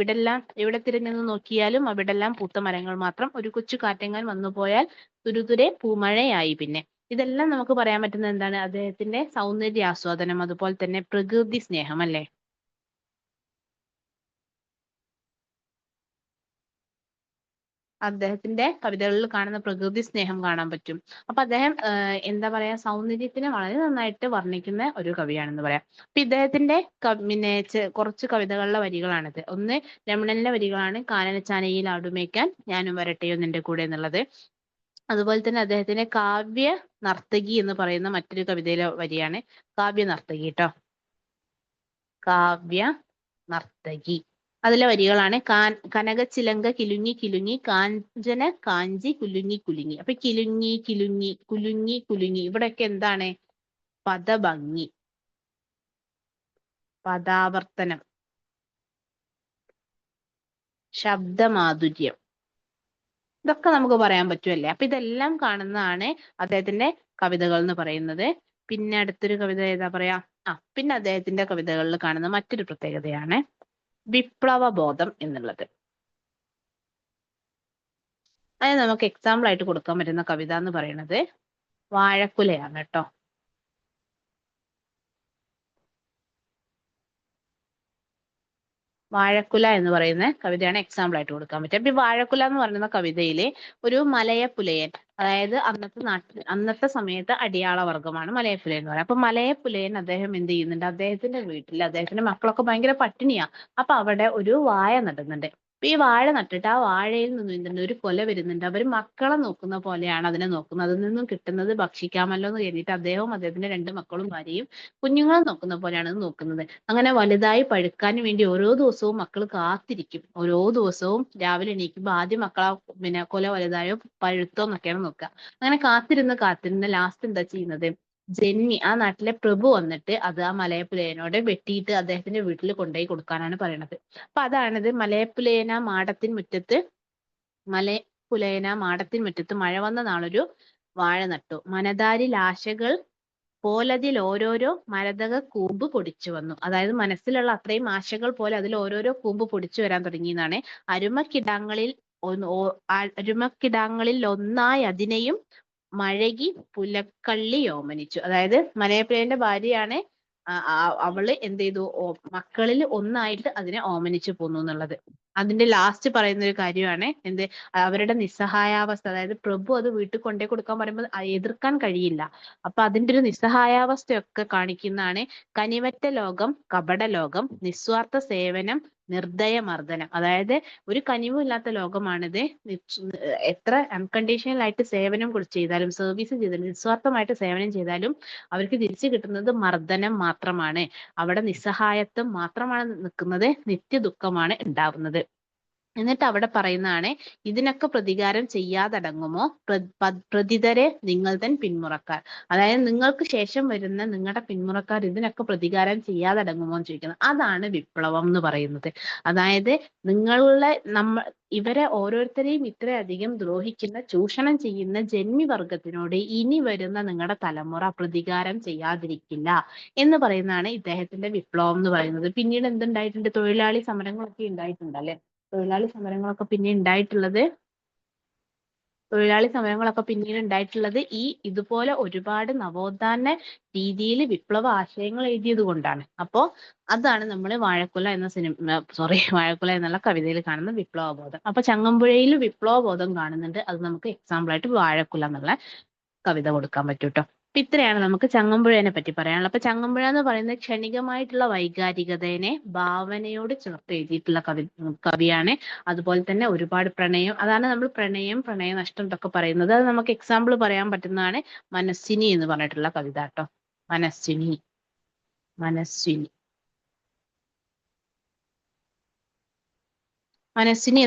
എവിടെ തിരഞ്ഞെന്ന് നോക്കിയാലും അവിടെല്ലാം പൂത്ത മരങ്ങൾ മാത്രം, ഒരു കൊച്ചു കാറ്റെങ്ങാൻ വന്നുപോയാൽ തുരുതുരെ പൂമഴയായി. പിന്നെ ഇതെല്ലാം നമുക്ക് പറയാൻ പറ്റുന്നത് എന്താണ്, അദ്ദേഹത്തിന്റെ സൗന്ദര്യ ആസ്വാദനം, അതുപോലെ തന്നെ പ്രകൃതി സ്നേഹം അല്ലേ. അദ്ദേഹത്തിന്റെ കവിതകളിൽ കാണുന്ന പ്രകൃതി സ്നേഹം കാണാൻ പറ്റും. അപ്പൊ അദ്ദേഹം എന്താ പറയാ, സൗന്ദര്യത്തിനെ വളരെ നന്നായിട്ട് വർണ്ണിക്കുന്ന ഒരു കവിയാണെന്ന് പറയാം. അപ്പൊ ഇദ്ദേഹത്തിന്റെ പിന്നെ കുറച്ച് കവിതകളിലെ വരികളാണിത്. ഒന്ന് രമണനിലെ വരികളാണ്, കാനനച്ചാനയിൽ ആടുമേക്കാൻ ഞാനും വരട്ടെയോ നിന്റെ കൂടെ എന്നുള്ളത്. അതുപോലെ തന്നെ അദ്ദേഹത്തിന്റെ കാവ്യ നർത്തകി എന്ന് പറയുന്ന മറ്റൊരു കവിതയിലെ വരിയാണ് കാവ്യ നർത്തകി കേട്ടോ. കാവ്യ നർത്തകി. അതിലെ വരികളാണ്, കനകച്ചിലങ്ക കിലുങ്ങി കിലുങ്ങി കാഞ്ചന കാഞ്ചി കുലുങ്ങി കുലുങ്ങി. അപ്പൊ കിലുങ്ങി കിലുങ്ങി കുലുങ്ങി കുലുങ്ങി, ഇവിടെയൊക്കെ എന്താണ്, പദഭംഗി, പദാവർത്തനം, ശബ്ദമാധുര്യം, ഇതൊക്കെ നമുക്ക് പറയാൻ പറ്റുമല്ലേ. അപ്പൊ ഇതെല്ലാം കാണുന്നതാണ് അദ്ദേഹത്തിന്റെ കവിതകൾ എന്ന് പറയുന്നത്. പിന്നെ അടുത്തൊരു കവിത ഏതാ പറയാ, പിന്നെ അദ്ദേഹത്തിന്റെ കവിതകളിൽ കാണുന്ന മറ്റൊരു പ്രത്യേകതയാണ് വിപ്ലവ ബോധം എന്നുള്ളത്. അത് നമുക്ക് എക്സാമ്പിൾ ആയിട്ട് കൊടുക്കാൻ പറ്റുന്ന കവിത എന്ന് പറയുന്നത് വാഴക്കുലയാണ് കേട്ടോ. വാഴക്കുല എന്ന് പറയുന്ന കവിതയാണ് എക്സാമ്പിൾ ആയിട്ട് കൊടുക്കാൻ പറ്റുക. അപ്പൊ ഈ വാഴക്കുല എന്ന് പറയുന്ന കവിതയിലെ ഒരു മലയപ്പുലയൻ, അതായത് അന്നത്തെ സമയത്ത് അടിയാള വർഗമാണ് മലയപ്പുലയൻ എന്ന് പറയുന്നത്. അപ്പൊ മലയപ്പുലയൻ അദ്ദേഹം എന്ത് ചെയ്യുന്നുണ്ട്, അദ്ദേഹത്തിന്റെ വീട്ടിൽ അദ്ദേഹത്തിന്റെ മക്കളൊക്കെ ഭയങ്കര പട്ടിണിയാ. അപ്പൊ അവിടെ ഒരു വാഴ നടുന്നുണ്ട്. അപ്പൊ ഈ വാഴ നട്ടിട്ട് ആ വാഴയിൽ നിന്നും എന്തുണ്ട് ഒരു കൊല വരുന്നുണ്ട്. അവർ മക്കളെ നോക്കുന്ന പോലെയാണ് അതിനെ നോക്കുന്നത്. അതിൽ നിന്നും കിട്ടുന്നത് ഭക്ഷിക്കാമല്ലോ എന്ന് കരുതിയിട്ട് അദ്ദേഹവും അദ്ദേഹത്തിന്റെ 2 മക്കളും ഭാര്യയും കുഞ്ഞുങ്ങളെ നോക്കുന്ന പോലെയാണ് ഇത് നോക്കുന്നത്. അങ്ങനെ വലുതായി പഴുക്കാൻ വേണ്ടി ഓരോ ദിവസവും മക്കൾ കാത്തിരിക്കും. ഓരോ ദിവസവും രാവിലെ എണീക്കുമ്പോൾ ആദ്യം മക്കളെ കൊല വലുതായോ പഴുത്തോ എന്നൊക്കെയാണ് നോക്കുക. അങ്ങനെ കാത്തിരുന്ന് ലാസ്റ്റ് എന്താ ചെയ്യുന്നത്, ജന്മി ആ നാട്ടിലെ പ്രഭു വന്നിട്ട് അത് ആ മലയപ്പുലയനോട് വെട്ടിയിട്ട് അദ്ദേഹത്തിന്റെ വീട്ടിൽ കൊണ്ടുപോയി കൊടുക്കാനാണ് പറയുന്നത്. അപ്പൊ അതാണിത്. മലയപ്പുലയന മുറ്റത്ത് മഴ വന്ന നാളൊരു വാഴ നട്ടു. മനതാരിൽ ആശകൾ പോലതിൽ ഓരോരോ മരതക കൂമ്പ് പൊടിച്ചു വന്നു. അതായത് മനസ്സിലുള്ള അത്രയും ആശകൾ പോലെ അതിൽ ഓരോരോ കൂമ്പ് പൊടിച്ചു വരാൻ തുടങ്ങിയെന്നാണ്. അരുമക്കിടാങ്ങളിൽ ഒന്നായി അതിനെയും മഴകി പുലക്കള്ളി ഓമനിച്ചു. അതായത് മലയപ്പുലയന്റെ ഭാര്യയാണ് അവള് എന്ത് ചെയ്തു, മക്കളിൽ ഒന്നായിട്ട് അതിനെ ഓമനിച്ചു പോന്നു എന്നുള്ളത്. അതിന്റെ ലാസ്റ്റ് പറയുന്ന ഒരു കാര്യമാണ് എന്ത്, അവരുടെ നിസ്സഹായാവസ്ഥ. അതായത് പ്രഭു അത് വീട്ടിൽ കൊണ്ടേ കൊടുക്കാൻ പറയുമ്പോൾ എതിർക്കാൻ കഴിയില്ല. അപ്പൊ അതിന്റെ ഒരു നിസ്സഹായാവസ്ഥയൊക്കെ കാണിക്കുന്നതാണ്. കനിവറ്റ ലോകം, കപട ലോകം, നിസ്വാർത്ഥ സേവനം, നിർദ്ദയമർദ്ദനം. അതായത് ഒരു കനിവും ഇല്ലാത്ത ലോകമാണിത്. എത്ര അൺകണ്ടീഷണൽ ആയിട്ട് സേവനം ചെയ്താലും, സർവീസ് ചെയ്താലും, നിസ്വാർത്ഥമായിട്ട് സേവനം ചെയ്താലും അവർക്ക് തിരിച്ചു കിട്ടുന്നത് മർദ്ദനം മാത്രമാണ്. അവിടെ നിസ്സഹായത്വം മാത്രമാണ് നിൽക്കുന്നത്, നിത്യദുഃഖമാണ് ഉണ്ടാവുന്നത്. എന്നിട്ട് അവിടെ പറയുന്നതാണ്, ഇതിനൊക്കെ പ്രതികാരം ചെയ്യാതടങ്ങുമോ പ്രതിതരെ നിങ്ങൾ തൻ പിന്മുറക്കാർ. അതായത് നിങ്ങൾക്ക് ശേഷം വരുന്ന നിങ്ങളുടെ പിന്മുറക്കാർ ഇതിനൊക്കെ പ്രതികാരം ചെയ്യാതടങ്ങുമോ എന്ന് ചോദിക്കുന്നത്. അതാണ് വിപ്ലവം എന്ന് പറയുന്നത്. അതായത് ഇവരെ ഓരോരുത്തരെയും ഇത്രയധികം ദ്രോഹിക്കുന്ന, ചൂഷണം ചെയ്യുന്ന ജന്മിവർഗത്തിനോട് ഇനി വരുന്ന നിങ്ങളുടെ തലമുറ പ്രതികാരം ചെയ്യാതിരിക്കില്ല എന്ന് പറയുന്നതാണ് ഇദ്ദേഹത്തിന്റെ വിപ്ലവം എന്ന് പറയുന്നത്. പിന്നീട് എന്തുണ്ടായിട്ടുണ്ട്, തൊഴിലാളി സമരങ്ങളൊക്കെ ഉണ്ടായിട്ടുണ്ട് അല്ലെ. തൊഴിലാളി സമരങ്ങളൊക്കെ പിന്നീട് ഉണ്ടായിട്ടുള്ളത് ഈ ഇതുപോലെ ഒരുപാട് നവോത്ഥാന രീതിയിൽ വിപ്ലവ ആശയങ്ങൾ എഴുതിയത് കൊണ്ടാണ്. അപ്പോ അതാണ് നമ്മൾ വാഴക്കുല എന്നുള്ള കവിതയിൽ കാണുന്ന വിപ്ലവബോധം. അപ്പൊ ചങ്ങമ്പുഴയിൽ വിപ്ലവബോധം കാണുന്നുണ്ട്. അത് നമുക്ക് എക്സാമ്പിൾ ആയിട്ട് വാഴക്കുല എന്നുള്ള കവിത കൊടുക്കാൻ പറ്റും ട്ടോ. അപ്പൊ ഇത്രയാണ് നമുക്ക് ചങ്ങമ്പുഴേനെ പറ്റി പറയാനുള്ളത്. അപ്പൊ ചങ്ങമ്പുഴ എന്ന് പറയുന്നത് ക്ഷണികമായിട്ടുള്ള വൈകാരികതയെ ഭാവനയോട് ചേർത്ത് എഴുതിയിട്ടുള്ള കവിയാണ്. അതുപോലെ തന്നെ ഒരുപാട് പ്രണയം, അതാണ് നമ്മൾ പ്രണയനഷ്ടം എന്നൊക്കെ പറയുന്നത്. അത് നമുക്ക് എക്സാമ്പിൾ പറയാൻ പറ്റുന്നതാണ് മനസ്സിനി എന്ന് പറഞ്ഞിട്ടുള്ള കവിത ട്ടോ. മനസ്സിനി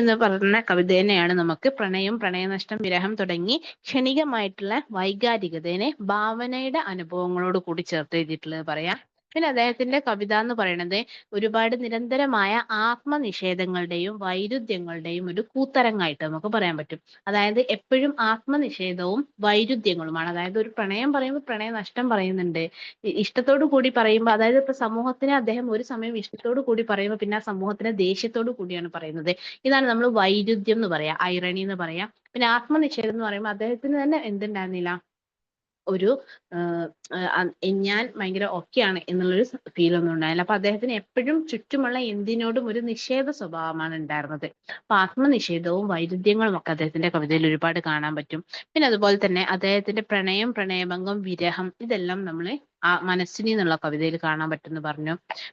എന്ന് പറയുന്ന കവിത തന്നെയാണ് നമുക്ക് പ്രണയം, പ്രണയനഷ്ടം, വിരഹം തുടങ്ങി ക്ഷണികമായിട്ടുള്ള വൈകാരികതയെ ഭാവനയുടെ അനുഭവങ്ങളോട് കൂടി ചേർത്ത് എഴുതിയിട്ടുള്ളത് പറയാം. പിന്നെ അദ്ദേഹത്തിന്റെ കവിത എന്ന് പറയുന്നത് ഒരുപാട് നിരന്തരമായ ആത്മനിഷേധങ്ങളുടെയും വൈരുദ്ധ്യങ്ങളുടെയും ഒരു കൂത്തരങ്ങായിട്ട് നമുക്ക് പറയാൻ പറ്റും. അതായത് എപ്പോഴും ആത്മനിഷേധവും വൈരുദ്ധ്യങ്ങളുമാണ്. അതായത് ഒരു പ്രണയം പറയുമ്പോൾ പ്രണയ നഷ്ടം പറയുന്നുണ്ട്, ഇഷ്ടത്തോടു കൂടി പറയുമ്പോൾ, അതായത് ഇപ്പൊ സമൂഹത്തിനെ അദ്ദേഹം ഒരു സമയം ഇഷ്ടത്തോടു കൂടി പറയുമ്പോൾ പിന്നെ ആ സമൂഹത്തിനെ ദേഷ്യത്തോടു കൂടിയാണ് പറയുന്നത്. ഇതാണ് നമ്മൾ വൈരുദ്ധ്യം എന്ന് പറയാം, ഐറണി എന്ന് പറയാം. പിന്നെ ആത്മനിഷേധം എന്ന് പറയുമ്പോൾ അദ്ദേഹത്തിന് തന്നെ എന്തുണ്ടായിരുന്നില്ല, ഒരു ഞാൻ ഭയങ്കര ഓക്കെയാണ് എന്നുള്ളൊരു ഫീൽ ഒന്നും ഉണ്ടായില്ല. അപ്പൊ അദ്ദേഹത്തിന് എപ്പോഴും ചുറ്റുമുള്ള എന്തിനോടും ഒരു നിഷേധ സ്വഭാവമാണ് ഉണ്ടായിരുന്നത്. അപ്പൊ ആത്മനിഷേധവും വൈരുദ്ധ്യങ്ങളും ഒക്കെ അദ്ദേഹത്തിന്റെ കവിതയിൽ ഒരുപാട് കാണാൻ പറ്റും. പിന്നെ അതുപോലെ തന്നെ അദ്ദേഹത്തിന്റെ പ്രണയം, പ്രണയഭംഗം, വിരഹം, ഇതെല്ലാം നമ്മൾ ആ മനസ്സിനി എന്നുള്ള കവിതയിൽ കാണാൻ പറ്റുമെന്ന് പറഞ്ഞു.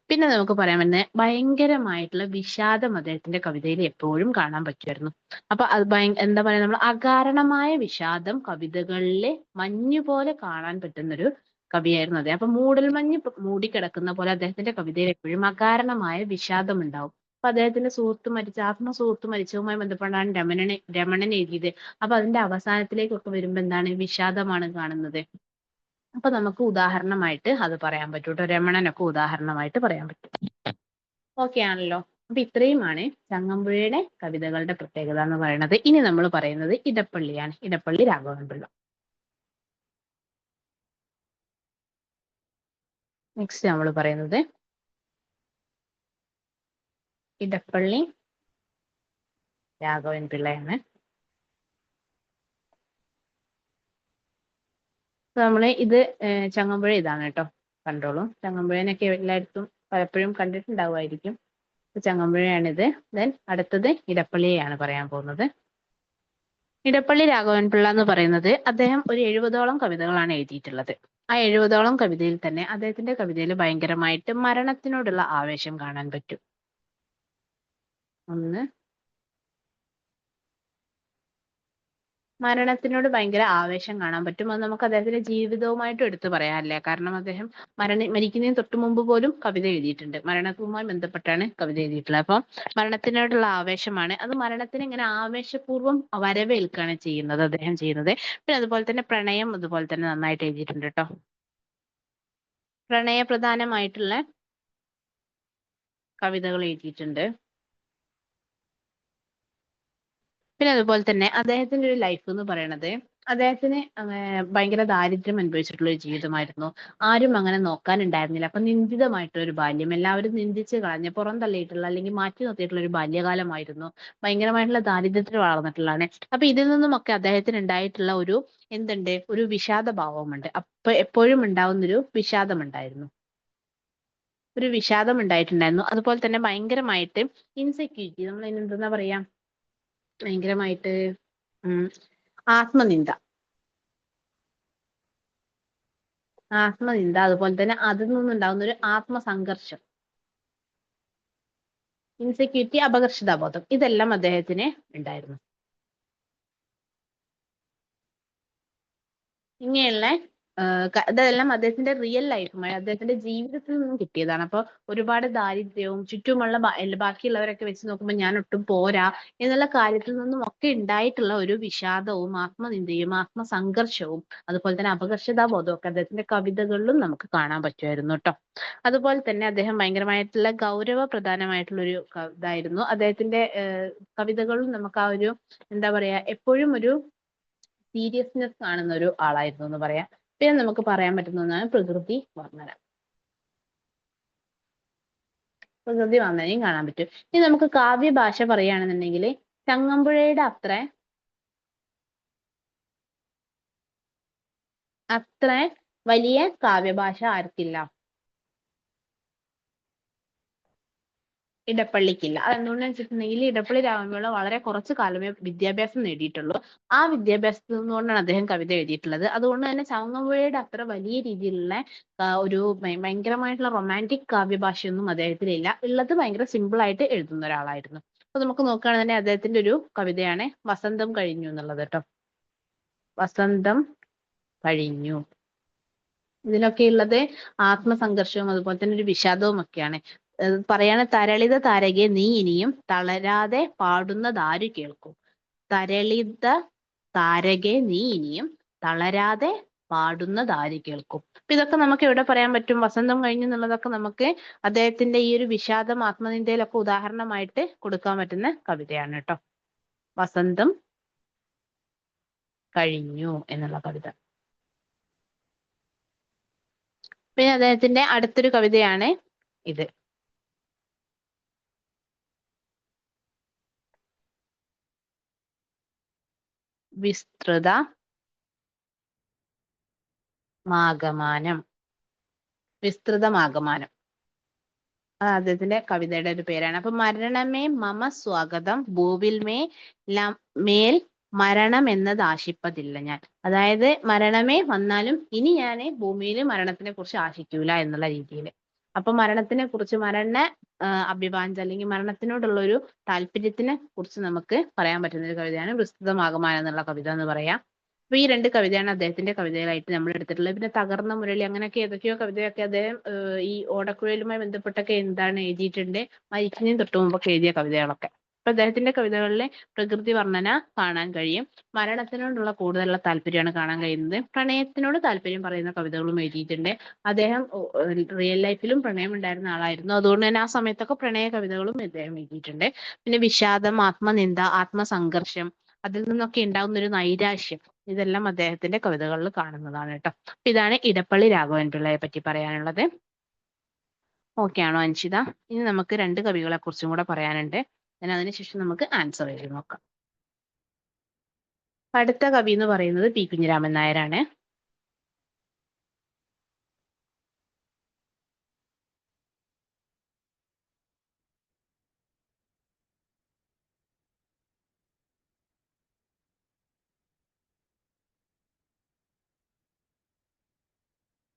പിന്നെ നമുക്ക് പറയാൻ പറ്റുന്നത് ഭയങ്കരമായിട്ടുള്ള വിഷാദം അദ്ദേഹത്തിന്റെ കവിതയിൽ എപ്പോഴും കാണാൻ പറ്റുമായിരുന്നു. അപ്പൊ അത് എന്താ പറയാ, നമ്മൾ അകാരണമായ വിഷാദം കവിതകളിൽ മഞ്ഞു പോലെ കാണാൻ പറ്റുന്നൊരു കവിയായിരുന്നു അദ്ദേഹം. അപ്പൊ മൂടൽമഞ്ഞ് മൂടിക്കിടക്കുന്ന പോലെ അദ്ദേഹത്തിന്റെ കവിതയിൽ എപ്പോഴും അകാരണമായ വിഷാദം ഉണ്ടാവും. അപ്പൊ അദ്ദേഹത്തിന്റെ ആത്മസുഹൃത്ത് മരിച്ചതുമായി ബന്ധപ്പെട്ടാണ് രമണൻ എഴുതിയത്. അപ്പൊ അതിന്റെ അവസാനത്തിലേക്കൊക്കെ വരുമ്പോ എന്താണ്, വിഷാദമാണ് കാണുന്നത്. അപ്പൊ നമുക്ക് ഉദാഹരണമായിട്ട് അത് പറയാൻ പറ്റും കേട്ടോ. രമണനൊക്കെ ഉദാഹരണമായിട്ട് പറയാൻ പറ്റും. ഓക്കെ ആണല്ലോ. അപ്പൊ ഇത്രയുമാണ് ചങ്ങമ്പുഴയുടെ കവിതകളുടെ പ്രത്യേകത എന്ന് പറയുന്നത്. ഇനി നമ്മൾ പറയുന്നത് ഇടപ്പള്ളിയാണ്, ഇടപ്പള്ളി രാഘവൻപിള്ള. നെക്സ്റ്റ് നമ്മൾ പറയുന്നത് ഇടപ്പള്ളി രാഘവൻപിള്ളയാണ്. നമ്മൾ ഇത് ചങ്ങമ്പുഴ ഇതാണ് കേട്ടോ, കണ്ടോളൂ. ചങ്ങമ്പുഴനൊക്കെ എല്ലായിടത്തും പലപ്പോഴും കണ്ടിട്ടുണ്ടാവുമായിരിക്കും. ചങ്ങമ്പുഴയാണിത്. ദെൻ അടുത്തത് ഇടപ്പള്ളിയെയാണ് പറയാൻ പോകുന്നത്. ഇടപ്പള്ളി രാഘവൻപിള്ള എന്ന് പറയുന്നത് അദ്ദേഹം ഒരു 70ഓളം കവിതകളാണ് എഴുതിയിട്ടുള്ളത്. ആ 70ഓളം കവിതയിൽ തന്നെ അദ്ദേഹത്തിന്റെ കവിതയിൽ ഭയങ്കരമായിട്ട് മരണത്തിനോടുള്ള ആവേശം കാണാൻ പറ്റും. 1 മരണത്തിനോട് ഭയങ്കര ആവേശം കാണാൻ പറ്റും. അത് നമുക്ക് അദ്ദേഹത്തിന്റെ ജീവിതവുമായിട്ടും എടുത്തു പറയാം അല്ലേ? കാരണം അദ്ദേഹം മരിക്കുന്നതിന് തൊട്ട് മുമ്പ് പോലും കവിത എഴുതിയിട്ടുണ്ട്. മരണവുമായി ബന്ധപ്പെട്ടാണ് കവിത എഴുതിയിട്ടുള്ളത്. അപ്പം മരണത്തിനോടുള്ള ആവേശമാണ്. അത് മരണത്തിനെ ഇങ്ങനെ ആവേശപൂർവ്വം വരവേൽക്കുകയാണ് ചെയ്യുന്നത് അദ്ദേഹം ചെയ്യുന്നത്. പിന്നെ അതുപോലെ തന്നെ പ്രണയം അതുപോലെ തന്നെ നന്നായിട്ട് എഴുതിയിട്ടുണ്ട് കേട്ടോ. പ്രണയപ്രധാനമായിട്ടുള്ള കവിതകൾ എഴുതിയിട്ടുണ്ട്. പിന്നെ അതുപോലെ തന്നെ അദ്ദേഹത്തിന്റെ ഒരു ലൈഫ് എന്ന് പറയുന്നത് അദ്ദേഹത്തിന് ഭയങ്കര ദാരിദ്ര്യം അനുഭവിച്ചിട്ടുള്ള ഒരു ജീവിതമായിരുന്നു. ആരും അങ്ങനെ നോക്കാനുണ്ടായിരുന്നില്ല. അപ്പൊ നിന്ദിതമായിട്ടുള്ള ഒരു ബാല്യം, എല്ലാവരും നിന്ദിച്ച് കളഞ്ഞ് പുറം തള്ളിയിട്ടുള്ള അല്ലെങ്കിൽ മാറ്റി നിർത്തിയിട്ടുള്ള ഒരു ബാല്യകാലമായിരുന്നു. ഭയങ്കരമായിട്ടുള്ള ദാരിദ്ര്യത്തിൽ വളർന്നിട്ടുള്ളതാണ്. അപ്പൊ ഇതിൽ നിന്നുമൊക്കെ അദ്ദേഹത്തിന് ഉണ്ടായിട്ടുള്ള ഒരു എന്തുണ്ട്, ഒരു വിഷാദ ഭാവമുണ്ട്. അപ്പൊ എപ്പോഴും ഉണ്ടാവുന്നൊരു വിഷാദം ഉണ്ടായിരുന്നു. ഒരു വിഷാദം ഉണ്ടായിട്ടുണ്ടായിരുന്നു. അതുപോലെ തന്നെ ഭയങ്കരമായിട്ട് ഇൻസെക്യൂരിറ്റി, നമ്മൾ അതിന് എന്താ പറയാ, ഭയങ്കരമായിട്ട് ആത്മനിന്ദ, അതുപോലെ തന്നെ അതിൽ നിന്നുണ്ടാകുന്ന ഒരു ആത്മസംഘർഷം, ഇൻസെക്യൂരിറ്റി, അപകർഷതാബോധം, ഇതെല്ലാം അദ്ദേഹത്തിന് ഉണ്ടായിരുന്നു. ഇങ്ങനെയുള്ള ഇതെല്ലാം അദ്ദേഹത്തിന്റെ റിയൽ ലൈഫുമായി, അദ്ദേഹത്തിന്റെ ജീവിതത്തിൽ നിന്നും കിട്ടിയതാണ്. അപ്പൊ ഒരുപാട് ദാരിദ്ര്യവും ചുറ്റുമുള്ള ബാക്കിയുള്ളവരൊക്കെ വെച്ച് നോക്കുമ്പോൾ ഞാൻ ഒട്ടും പോരാ എന്നുള്ള കാര്യത്തിൽ നിന്നും ഒക്കെ ഉണ്ടായിട്ടുള്ള ഒരു വിഷാദവും ആത്മനിന്ദയും ആത്മസംഘർഷവും അതുപോലെ തന്നെ അപകർഷതാബോധവും ഒക്കെ അദ്ദേഹത്തിന്റെ കവിതകളിലും നമുക്ക് കാണാൻ പറ്റുമായിരുന്നു കേട്ടോ. അതുപോലെ തന്നെ അദ്ദേഹം ഭയങ്കരമായിട്ടുള്ള ഗൗരവ പ്രധാനമായിട്ടുള്ള ഒരു ഇതായിരുന്നു അദ്ദേഹത്തിന്റെ കവിതകളിൽ. നമുക്ക് ആ ഒരു എന്താ പറയാ, എപ്പോഴും ഒരു സീരിയസ്നെസ് കാണുന്ന ഒരു ആളായിരുന്നു എന്ന് പറയാം. പിന്നെ നമുക്ക് പറയാൻ പറ്റുന്ന ഒന്നാണ് പ്രകൃതി വർണ്ണന. പ്രകൃതി വർണ്ണനയും കാണാൻ പറ്റും. ഇനി നമുക്ക് കാവ്യഭാഷ പറയുകയാണെന്നുണ്ടെങ്കിൽ ചങ്ങമ്പുഴയുടെ അത്ര വലിയ കാവ്യഭാഷ ആർക്കില്ല? ഇടപ്പള്ളിക്കില്ല. അതെന്തുകൊണ്ടാന്ന് വെച്ചിട്ടുണ്ടെങ്കിൽ ഇടപ്പള്ളി രാമപിള്ള വളരെ കുറച്ചു കാലമേ വിദ്യാഭ്യാസം നേടിയിട്ടുള്ളൂ. ആ വിദ്യാഭ്യാസത്തിൽ നിന്നുകൊണ്ടാണ് അദ്ദേഹം കവിത എഴുതിയിട്ടുള്ളത്. അതുകൊണ്ട് തന്നെ ചങ്ങമ്പുഴയുടെ അത്ര വലിയ രീതിയിലുള്ള ഒരു ഭയങ്കരമായിട്ടുള്ള റൊമാൻറ്റിക് കാവ്യഭാഷയൊന്നും അദ്ദേഹത്തിനില്ല. ഉള്ളത് ഭയങ്കര സിമ്പിൾ ആയിട്ട് എഴുതുന്ന ഒരാളായിരുന്നു. അപ്പൊ നമുക്ക് നോക്കുകയാണെന്നുണ്ടെങ്കിൽ അദ്ദേഹത്തിന്റെ ഒരു കവിതയാണ് വസന്തം കഴിഞ്ഞു എന്നുള്ളത് കേട്ടോ. വസന്തം കഴിഞ്ഞു. ഇതിലൊക്കെ ഉള്ളത് ആത്മസംഘർഷവും അതുപോലെ തന്നെ ഒരു വിഷാദവും ഒക്കെയാണ്. പറയാണ്, തരളിത താരകെ നീ ഇനിയും തളരാതെ പാടുന്നതാരു കേൾക്കും. തരളിത താരകെ നീ ഇനിയും തളരാതെ പാടുന്നതാര് കേൾക്കും. അപ്പൊ ഇതൊക്കെ നമുക്ക് എവിടെ പറയാൻ പറ്റും? വസന്തം കഴിഞ്ഞു എന്നുള്ളതൊക്കെ നമുക്ക് അദ്ദേഹത്തിന്റെ ഈ ഒരു വിഷാദം ആത്മനിന്ദയിലൊക്കെ ഉദാഹരണമായിട്ട് കൊടുക്കാൻ പറ്റുന്ന കവിതയാണ് കേട്ടോ. വസന്തം കഴിഞ്ഞു എന്നുള്ള കവിത. പിന്നെ അദ്ദേഹത്തിന്റെ അടുത്തൊരു കവിതയാണ് ഇത്. വിസ്തൃതമാകമാനം. വിസ്തൃതമാകമാനം അദ്ദേഹത്തിന്റെ കവിതയുടെ ഒരു പേരാണ്. അപ്പൊ മരണമേ മമ സ്വാഗതം ഭൂവിൽ മേൽ മരണം എന്നത് ആശിപ്പതില്ല ഞാൻ. അതായത് മരണമേ വന്നാലും ഇനി ഞാൻ ഭൂമിയിൽ മരണത്തിനെ കുറിച്ച് ആശിക്കൂല എന്നുള്ള രീതിയിൽ. അപ്പൊ മരണത്തിനെ കുറിച്ച്, അഭിവാഞ്ച അല്ലെങ്കിൽ മരണത്തിനോടുള്ള ഒരു താല്പര്യത്തിനെ കുറിച്ച് നമുക്ക് പറയാൻ പറ്റുന്ന ഒരു കവിതയാണ് വിസ്തൃതമാകമാനം എന്നുള്ള കവിത എന്ന് പറയാം. അപ്പൊ ഈ രണ്ട് കവിതയാണ് അദ്ദേഹത്തിന്റെ കവിതകളായിട്ട് നമ്മൾ എടുത്തിട്ടുള്ളത്. പിന്നെ തകർന്ന മുരളി, അങ്ങനെയൊക്കെ ഏതൊക്കെയോ കവിതയൊക്കെ അദ്ദേഹം ഈ ഓടക്കുഴലുമായി ബന്ധപ്പെട്ടൊക്കെ എന്താണ് എഴുതിയിട്ടുണ്ട്, മരിക്കുന്നതിന് തൊട്ട് മുമ്പൊക്കെ എഴുതിയ കവിതകളൊക്കെ. അപ്പൊ അദ്ദേഹത്തിന്റെ കവിതകളിലെ പ്രകൃതി വർണ്ണന കാണാൻ കഴിയും. മരണത്തിനോടുള്ള കൂടുതലുള്ള താല്പര്യമാണ് കാണാൻ കഴിയുന്നത്. പ്രണയത്തിനോട് താല്പര്യം പറയുന്ന കവിതകളും എഴുതിയിട്ടുണ്ട്. അദ്ദേഹം റിയൽ ലൈഫിലും പ്രണയം ഉണ്ടായിരുന്ന ആളായിരുന്നു. അതുകൊണ്ട് തന്നെ ആ സമയത്തൊക്കെ പ്രണയ കവിതകളും അദ്ദേഹം എഴുതിയിട്ടുണ്ട്. പിന്നെ വിഷാദം, ആത്മനിന്ദ, ആത്മസംഘർഷം, അതിൽ നിന്നൊക്കെ ഉണ്ടാകുന്ന ഒരു നൈരാശ്യം, ഇതെല്ലാം അദ്ദേഹത്തിന്റെ കവിതകളിൽ കാണുന്നതാണ് കേട്ടോ. അപ്പൊ ഇതാണ് ഇടപ്പള്ളി രാഘവൻ പിള്ളയെ പറ്റി പറയാനുള്ളത്. ഓക്കെ ആണോ അൻഷിത? ഇനി നമുക്ക് രണ്ട് കവികളെ കുറിച്ചും കൂടെ പറയാനുണ്ട്. അതിനുശേഷം നമുക്ക് ആൻസർ എഴുതി നോക്കാം. അടുത്ത കവി എന്ന് പറയുന്നത് പി കുഞ്ഞിരാമൻ നായരാണ്.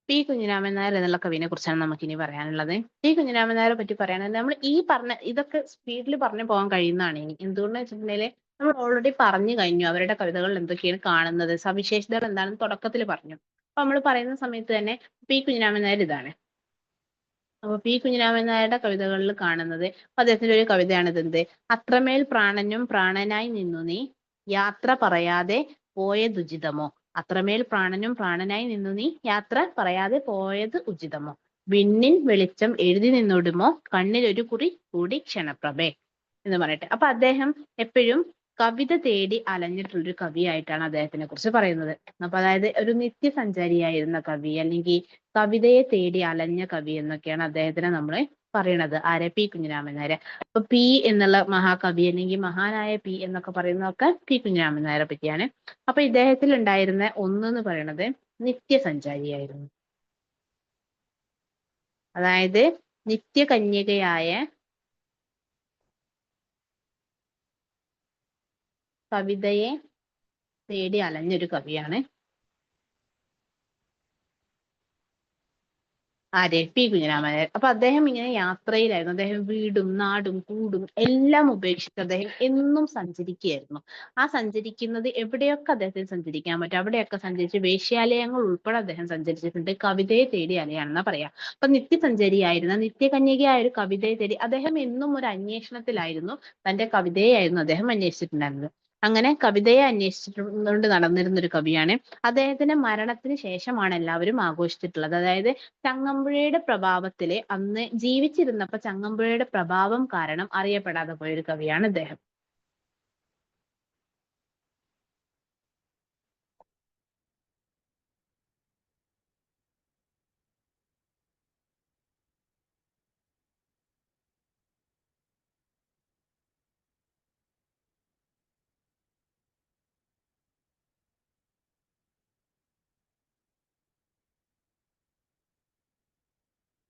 പി കുഞ്ഞിരാമൻ നായർ എന്നുള്ള കവിനെ കുറിച്ചാണ് നമുക്ക് ഇനി പറയാനുള്ളത്. പി കുഞ്ഞിരാമൻ നായരെ പറ്റി പറയുന്നത്, നമ്മൾ ഈ പറഞ്ഞ ഇതൊക്കെ സ്പീഡിൽ പറഞ്ഞു പോകാൻ കഴിയുന്നതാണ്. ഇനി എന്തുകൊണ്ടെന്ന് വെച്ചിട്ടുണ്ടെങ്കിൽ നമ്മൾ ഓൾറെഡി പറഞ്ഞു കഴിഞ്ഞു അവരുടെ കവിതകളിൽ എന്തൊക്കെയാണ് കാണുന്നത്, സവിശേഷതകൾ എന്താണെന്ന് തുടക്കത്തിൽ പറഞ്ഞു. അപ്പൊ നമ്മൾ പറയുന്ന സമയത്ത് തന്നെ പി കുഞ്ഞിരാമൻ നായർ ഇതാണ്. അപ്പൊ പി കുഞ്ഞിരാമൻ നായരുടെ കവിതകളിൽ കാണുന്നത് അദ്ദേഹത്തിന്റെ ഒരു കവിതയാണിത്. എന്ത്? അത്രമേൽ പ്രാണനും പ്രാണനായി നിന്നു നീ യാത്ര പറയാതെ പോയത് ഉചിതമോ. അത്രമേൽ പ്രാണനും പ്രാണനായി നിന്നു നീ യാത്ര പറയാതെ പോയത് ഉചിതമോ. വിണ്ണിൻ വെളിച്ചം എഴുതി നിന്നോടുമോ കണ്ണിലൊരു കുറി കൂടി ക്ഷണപ്രഭേ എന്ന് പറയട്ടെ. അപ്പൊ അദ്ദേഹം എപ്പോഴും കവിത തേടി അലഞ്ഞിട്ടുള്ളൊരു കവിയായിട്ടാണ് അദ്ദേഹത്തിനെ കുറിച്ച് പറയുന്നത്. അപ്പൊ അതായത് ഒരു നിത്യസഞ്ചാരിയായിരുന്ന കവി, അല്ലെങ്കിൽ കവിതയെ തേടി അലഞ്ഞ കവി എന്നൊക്കെയാണ് അദ്ദേഹത്തിനെ നമ്മൾ പറയണത്. ആരെ? പി കുഞ്ഞിരാമൻ നായർ. അപ്പൊ പി എന്നുള്ള മഹാകവി അല്ലെങ്കിൽ മഹാനായ പി എന്നൊക്കെ പറയുന്നതൊക്കെ പി കുഞ്ഞിരാമൻ നായരെ പറ്റിയാണ്. അപ്പൊ ഇദ്ദേഹത്തിൽ ഉണ്ടായിരുന്ന ഒന്നെന്ന് പറയുന്നത് നിത്യസഞ്ചാരിയായിരുന്നു. അതായത് നിത്യകന്യകയായ കവിതയെ തേടി അലഞ്ഞൊരു കവിയാണ് ആരെ? പി കുഞ്ഞിരാമൻ നായർ. അപ്പൊ അദ്ദേഹം ഇങ്ങനെ യാത്രയിലായിരുന്നു. അദ്ദേഹം വീടും നാടും കൂടും എല്ലാം ഉപേക്ഷിച്ച് അദ്ദേഹം എന്നും സഞ്ചരിക്കുകയായിരുന്നു. ആ സഞ്ചരിക്കുന്നത് എവിടെയൊക്കെ അദ്ദേഹത്തിന് സഞ്ചരിക്കാൻ പറ്റും അവിടെയൊക്കെ സഞ്ചരിച്ച് വേശ്യാലയങ്ങൾ ഉൾപ്പെടെ അദ്ദേഹം സഞ്ചരിച്ചിട്ടുണ്ട്. കവിതയെ തേടി അലയാണെന്നാ പറയാ. അപ്പൊ നിത്യസഞ്ചാരിയായിരുന്ന നിത്യകന്യകയായ ഒരു കവിതയെ തേടി അദ്ദേഹം എന്നും ഒരു അന്വേഷണത്തിലായിരുന്നു. തന്റെ കവിതയായിരുന്നു അദ്ദേഹം അന്വേഷിച്ചിട്ടുണ്ടായിരുന്നത്. അങ്ങനെ കവിതയെ അന്വേഷിച്ചുകൊണ്ട് നടന്നിരുന്ന ഒരു കവിയാണ്. അദ്ദേഹത്തിന്റെ മരണത്തിന് ശേഷമാണ് എല്ലാവരും ആഘോഷിച്ചിട്ടുള്ളത്. അതായത് ചങ്ങമ്പുഴയുടെ പ്രഭാവത്തില് അന്ന് ജീവിച്ചിരുന്നപ്പോ ചങ്ങമ്പുഴയുടെ പ്രഭാവം കാരണം അറിയപ്പെടാതെ പോയൊരു കവിയാണ് ഇദ്ദേഹം.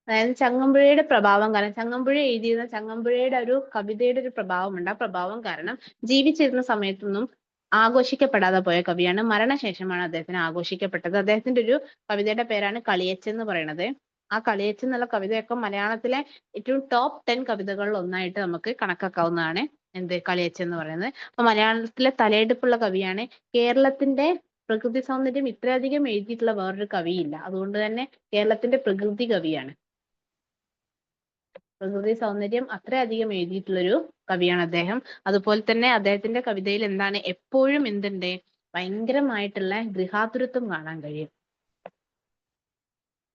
അതായത് ചങ്ങമ്പുഴയുടെ പ്രഭാവം കാരണം ചങ്ങമ്പുഴ എഴുതിയിരുന്ന ചങ്ങമ്പുഴയുടെ ഒരു കവിതയുടെ ഒരു പ്രഭാവമുണ്ട്. ആ പ്രഭാവം കാരണം ജീവിച്ചിരുന്ന സമയത്തൊന്നും ആഘോഷിക്കപ്പെടാതെ പോയ കവിയാണ്. മരണശേഷമാണ് അദ്ദേഹത്തിന് ആഘോഷിക്കപ്പെട്ടത്. അദ്ദേഹത്തിന്റെ ഒരു കവിതയുടെ പേരാണ് കളിയച്ച് എന്ന് പറയുന്നത്. ആ കളിയച്ച് എന്നുള്ള കവിതയൊക്കെ മലയാളത്തിലെ ഏറ്റവും ടോപ്പ് 10 കവിതകളിൽ ഒന്നായിട്ട് നമുക്ക് കണക്കാക്കാവുന്നതാണ്. എന്ത്? കളിയച്ച് എന്ന് പറയുന്നത്. അപ്പൊ മലയാളത്തിലെ തലയെടുപ്പുള്ള കവിയാണ്. കേരളത്തിന്റെ പ്രകൃതി സൗന്ദര്യം ഇത്രയധികം എഴുതിയിട്ടുള്ള വേറൊരു കവിയില്ല. അതുകൊണ്ട് തന്നെ കേരളത്തിന്റെ പ്രകൃതി കവിയാണ്. പ്രകൃതി സൗന്ദര്യം അത്രയധികം എഴുതിയിട്ടുള്ളൊരു കവിയാണ് അദ്ദേഹം. അതുപോലെ തന്നെ അദ്ദേഹത്തിന്റെ കവിതയിൽ എന്താണ് എപ്പോഴും എന്തുണ്ട്? ഭയങ്കരമായിട്ടുള്ള ഗൃഹാതുരത്വം കാണാൻ കഴിയും.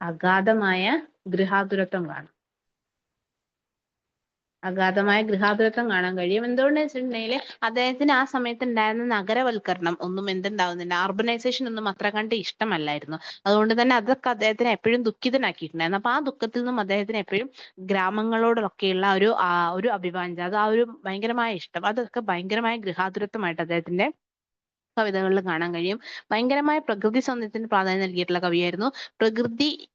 അഗാധമായ ഗൃഹാതുരത്വം കാണും. അഗാധമായ ഗൃഹാതുരത്വം കാണാൻ കഴിയും. എന്തുകൊണ്ട് വെച്ചിട്ടുണ്ടെങ്കിൽ അദ്ദേഹത്തിന് ആ സമയത്ത് ഉണ്ടായിരുന്ന നഗരവൽക്കരണം ഒന്നും എന്തുണ്ടാവുന്നില്ല, അർബനൈസേഷൻ ഒന്നും അത്ര കണ്ട് ഇഷ്ടമല്ലായിരുന്നു. അതുകൊണ്ട് തന്നെ അതൊക്കെ അദ്ദേഹത്തിനെ എപ്പോഴും ദുഃഖിതനാക്കിയിട്ടുണ്ടായിരുന്നു. അപ്പൊ ആ ദുഃഖത്തിൽ നിന്നും അദ്ദേഹത്തിന് എപ്പോഴും ഗ്രാമങ്ങളോടൊക്കെയുള്ള ഒരു അഭിവാഞ്ച, അത് ആ ഒരു ഭയങ്കരമായ ഇഷ്ടം, അതൊക്കെ ഭയങ്കരമായ ഗൃഹാതുരത്വമായിട്ട് അദ്ദേഹത്തിന്റെ കവിതകളിൽ കാണാൻ കഴിയും. ഭയങ്കരമായ പ്രകൃതി സൗന്ദര്യത്തിന് പ്രാധാന്യം നൽകിയിട്ടുള്ള കവിയായിരുന്നു. പ്രകൃതിനെ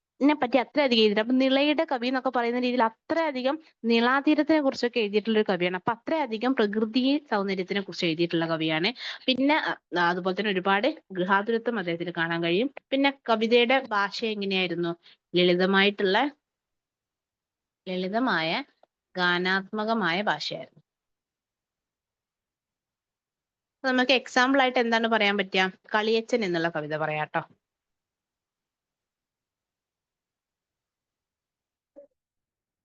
പറ്റി അത്രയധികം എഴുതിയിട്ടുണ്ട്. അപ്പൊ നിളയുടെ കവി എന്നൊക്കെ പറയുന്ന രീതിയിൽ അത്രയധികം നിളാതീരത്തിനെ കുറിച്ചൊക്കെ എഴുതിയിട്ടുള്ള ഒരു കവിയാണ്. അപ്പൊ അത്രയധികം പ്രകൃതി സൗന്ദര്യത്തിനെ കുറിച്ച് എഴുതിയിട്ടുള്ള കവിയാണ്. പിന്നെ അതുപോലെ തന്നെ ഒരുപാട് ഗൃഹാതുരത്വം അദ്ദേഹത്തിന് കാണാൻ കഴിയും. പിന്നെ കവിതയുടെ ഭാഷ എങ്ങനെയായിരുന്നു? ലളിതമായ ഗാനാത്മകമായ ഭാഷയായിരുന്നു. നമുക്ക് എക്സാമ്പിൾ ആയിട്ട് എന്താണ് പറയാൻ പറ്റുക? കളിയച്ചൻ എന്നുള്ള കവിത പറയാട്ടോ.